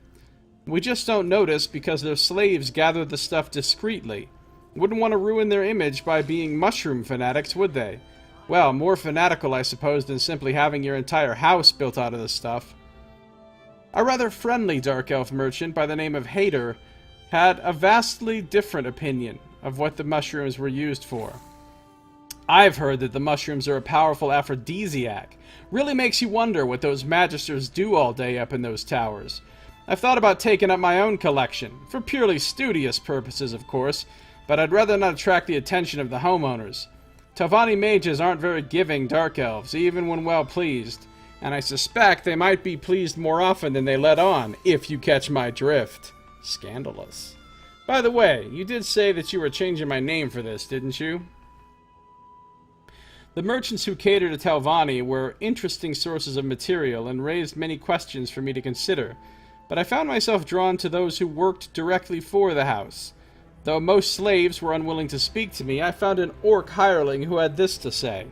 We just don't notice because their slaves gather the stuff discreetly. Wouldn't want to ruin their image by being mushroom fanatics, would they? Well, more fanatical, I suppose, than simply having your entire house built out of this stuff. A rather friendly dark elf merchant by the name of Hader had a vastly different opinion of what the mushrooms were used for. I've heard that the mushrooms are a powerful aphrodisiac. Really makes you wonder what those magisters do all day up in those towers. I've thought about taking up my own collection, for purely studious purposes, of course, but I'd rather not attract the attention of the homeowners. Telvanni mages aren't very giving dark elves, even when well pleased, and I suspect they might be pleased more often than they let on, if you catch my drift. Scandalous. By the way, you did say that you were changing my name for this, didn't you? The merchants who cater to Telvanni were interesting sources of material and raised many questions for me to consider, but I found myself drawn to those who worked directly for the house. Though most slaves were unwilling to speak to me, I found an orc hireling who had this to say.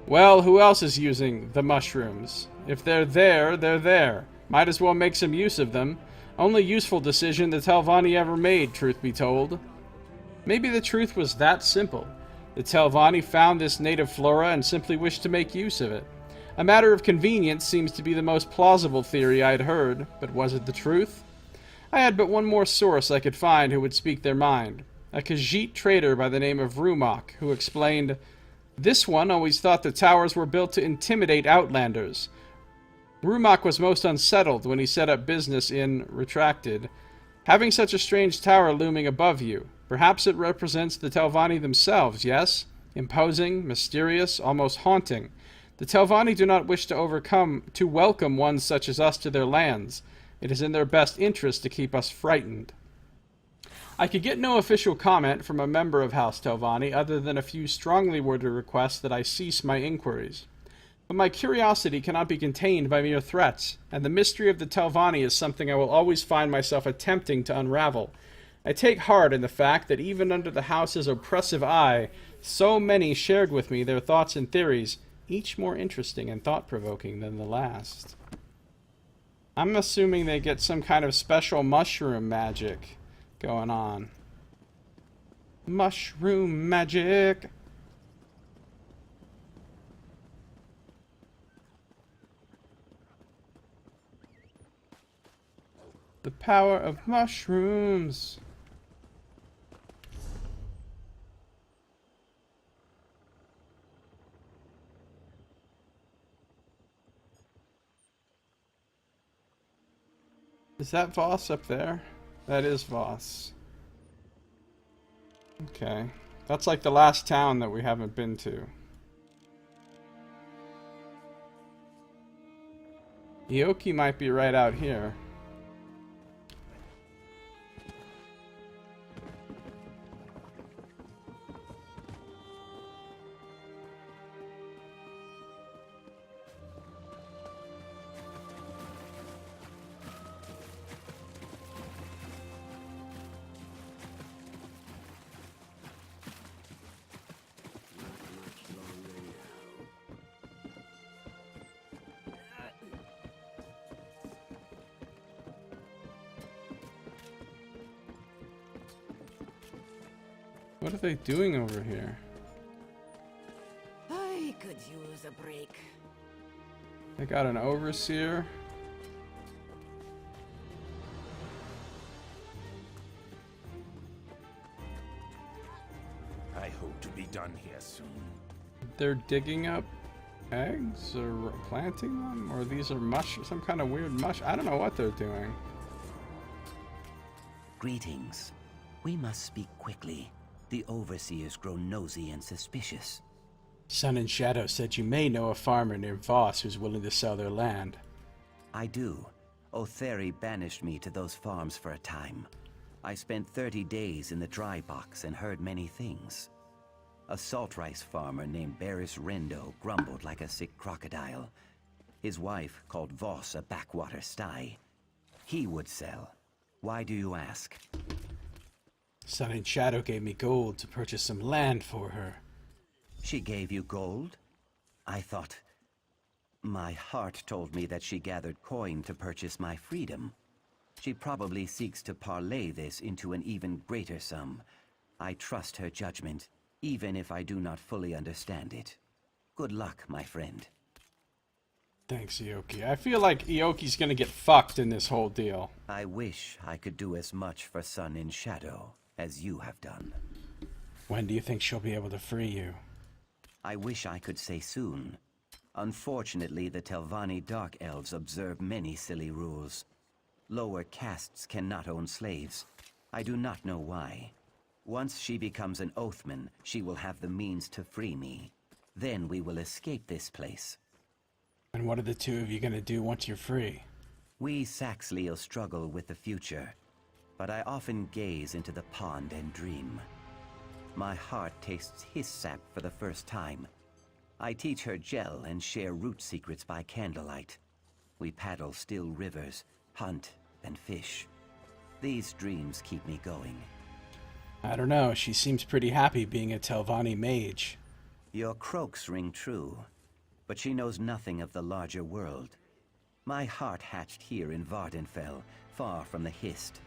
Well, who else is using the mushrooms? If they're there, they're there. Might as well make some use of them. Only useful decision the Telvanni ever made, truth be told. Maybe the truth was that simple. The Telvanni found this native flora and simply wished to make use of it. A matter of convenience seems to be the most plausible theory I'd heard, but was it the truth? I had but one more source I could find who would speak their mind. A Khajiit trader by the name of Rumok, who explained, "This one always thought the towers were built to intimidate outlanders." Rumok was most unsettled when he set up business in Retracted. Having such a strange tower looming above you. Perhaps it represents the Telvanni themselves, yes? Imposing, mysterious, almost haunting. The Telvanni do not wish to welcome ones such as us to their lands. It is in their best interest to keep us frightened. I could get no official comment from a member of House Telvanni other than a few strongly worded requests that I cease my inquiries. But my curiosity cannot be contained by mere threats, and the mystery of the Telvanni is something I will always find myself attempting to unravel. I take heart in the fact that even under the House's oppressive eye, so many shared with me their thoughts and theories, each more interesting and thought-provoking than the last. I'm assuming they get some kind of special mushroom magic going on. Mushroom magic! The power of mushrooms! Is that Voss up there? That is Voss. Okay. That's like the last town that we haven't been to. Ioki might be right out here. What are they doing over here? I could use a break. They got an overseer. I hope to be done here soon. They're digging up eggs or planting them, or these are some kind of weird mush. I don't know what they're doing. Greetings. We must speak quickly. The overseers grow nosy and suspicious. Sun and Shadow said you may know a farmer named Voss who's willing to sell their land. I do. Otheri banished me to those farms for a time. I spent 30 days in the dry box and heard many things. A salt rice farmer named Barris Rendo grumbled like a sick crocodile. His wife called Voss a backwater sty. He would sell. Why do you ask? Sun and Shadow gave me gold to purchase some land for her. She gave you gold? I thought... My heart told me that she gathered coin to purchase my freedom. She probably seeks to parlay this into an even greater sum. I trust her judgment, even if I do not fully understand it. Good luck, my friend. Thanks, Ioki. I feel like Ioki's gonna get fucked in this whole deal. I wish I could do as much for Sun and Shadow as you have done. When do you think she'll be able to free you? I wish I could say soon. Unfortunately, the Telvanni Dark Elves observe many silly rules. Lower castes cannot own slaves. I do not know why. Once she becomes an Oathman, she will have the means to free me. Then we will escape this place. And what are the two of you gonna do once you're free? We Saxleal struggle with the future, but I often gaze into the pond and dream. My heart tastes his sap for the first time. I teach her gel and share root secrets by candlelight. We paddle still rivers, hunt, and fish. These dreams keep me going. I don't know, she seems pretty happy being a Telvanni mage. Your croaks ring true, but she knows nothing of the larger world. My heart hatched here in Vardenfell, far from the Hist.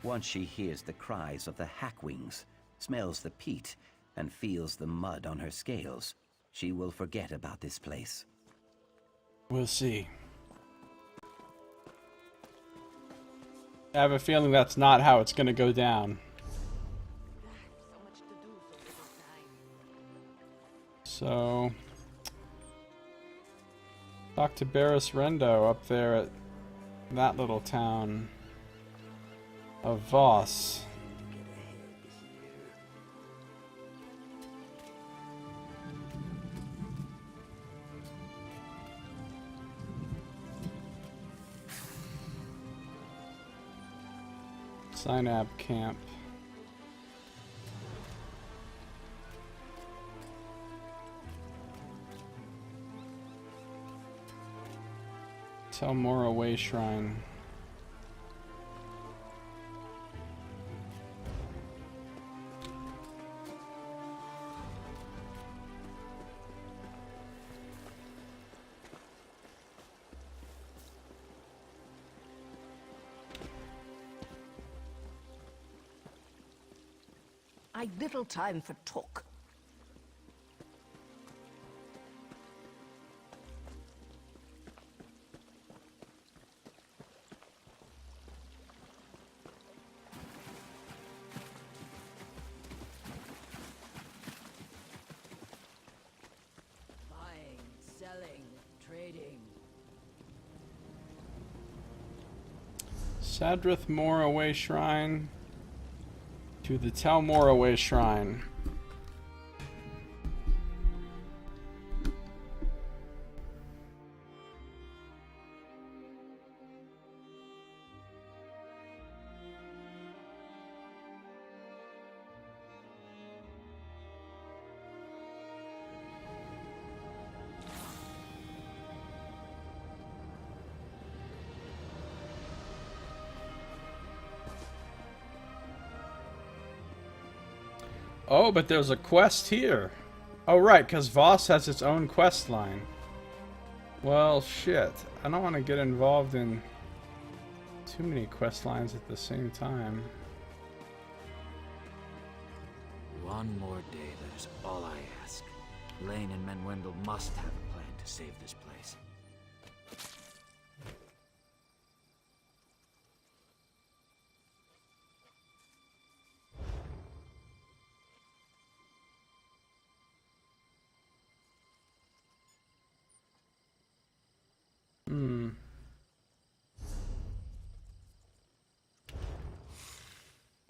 Once she hears the cries of the Hackwings, smells the peat, and feels the mud on her scales, she will forget about this place. We'll see. I have a feeling that's not how it's gonna go down. So... talk to Barris Rendo up there at that little town. of Voss. Synab Camp. Morrowind Shrine. I'd little time for talk. Buying, selling, trading. Sadrith Morrowind Shrine to the Morrowind Shrine. Oh, but there's a quest here. Oh, right, because Voss has its own quest line. Well, shit. I don't want to get involved in too many quest lines at the same time. One more day, that is all I ask. Lane and Menwendel must have a plan to save this place.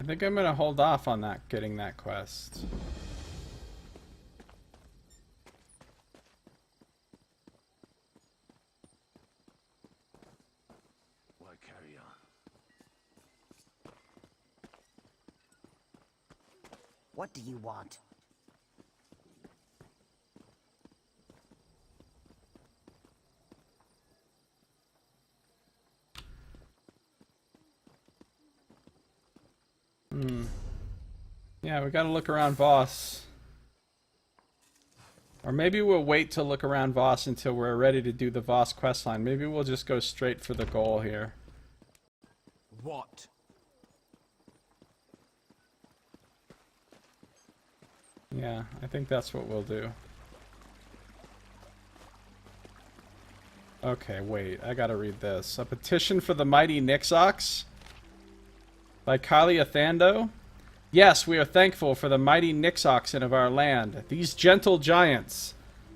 I think I'm gonna hold off on that, getting that quest. Why carry on? What do you want? Yeah, we gotta look around Voss. Or maybe we'll wait to look around Voss until we're ready to do the Voss questline. Maybe we'll just go straight for the goal here. What? Yeah, I think that's what we'll do. Okay, wait, I gotta read this. A petition for the mighty Nixox? By Kalia Thando? Yes, we are thankful for the mighty Nixoxen of our land. These gentle giants,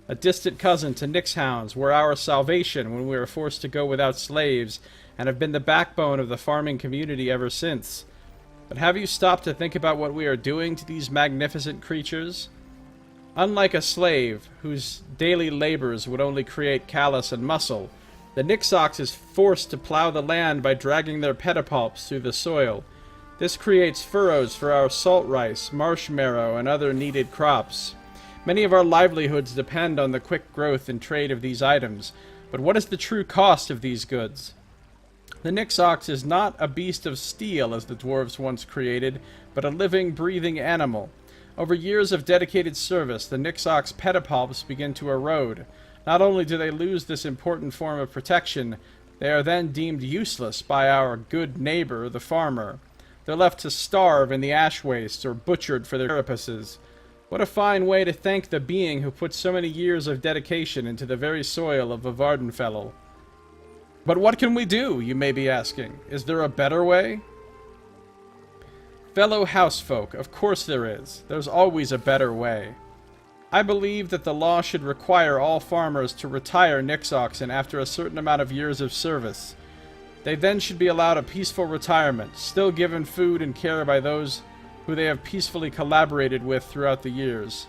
a distant cousin to Nixhounds, were our salvation when we were forced to go without slaves, and have been the backbone of the farming community ever since. But have you stopped to think about what we are doing to these magnificent creatures? Unlike a slave, whose daily labors would only create callus and muscle, the Nixox is forced to plow the land by dragging their pedipalps through the soil. This creates furrows for our salt rice, marshmallow, and other needed crops. Many of our livelihoods depend on the quick growth and trade of these items, but what is the true cost of these goods? The Nixox is not a beast of steel as the dwarves once created, but a living, breathing animal. Over years of dedicated service, the Nixox pedipalps begin to erode. Not only do they lose this important form of protection, they are then deemed useless by our good neighbor, the farmer. They're left to starve in the ash wastes or butchered for their carapaces. What a fine way to thank the being who put so many years of dedication into the very soil of Vardenfell. But what can we do, you may be asking? Is there a better way? Fellow housefolk, of course there is. There's always a better way. I believe that the law should require all farmers to retire Nixoxen after a certain amount of years of service. They then should be allowed a peaceful retirement, still given food and care by those who they have peacefully collaborated with throughout the years.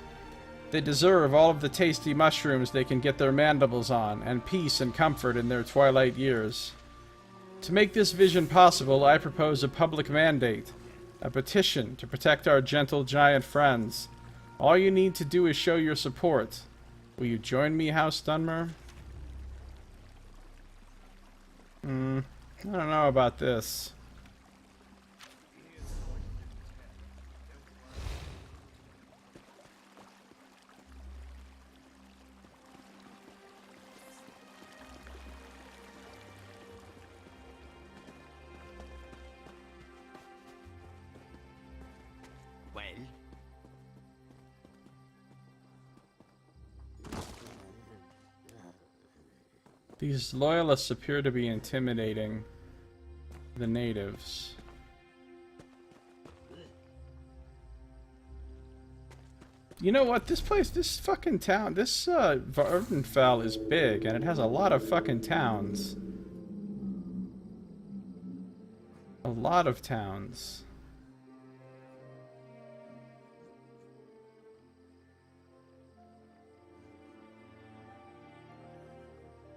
They deserve all of the tasty mushrooms they can get their mandibles on, and peace and comfort in their twilight years. To make this vision possible, I propose a public mandate, a petition to protect our gentle giant friends. All you need to do is show your support. Will you join me, House Dunmer? I don't know about this. Well? These loyalists appear to be intimidating the natives. You know what? This place, this fucking town, this Vardenfell is big, and it has a lot of fucking towns. A lot of towns.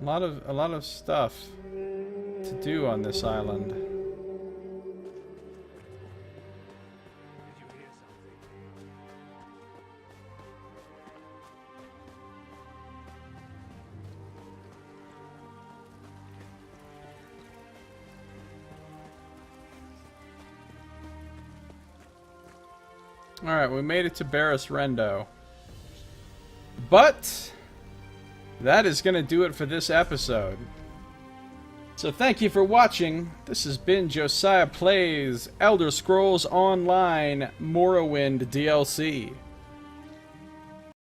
A lot of stuff to do on this island. Alright, we made it to Barris Rendo. But that is going to do it for this episode. So thank you for watching. This has been Josiah Plays Elder Scrolls Online Morrowind DLC.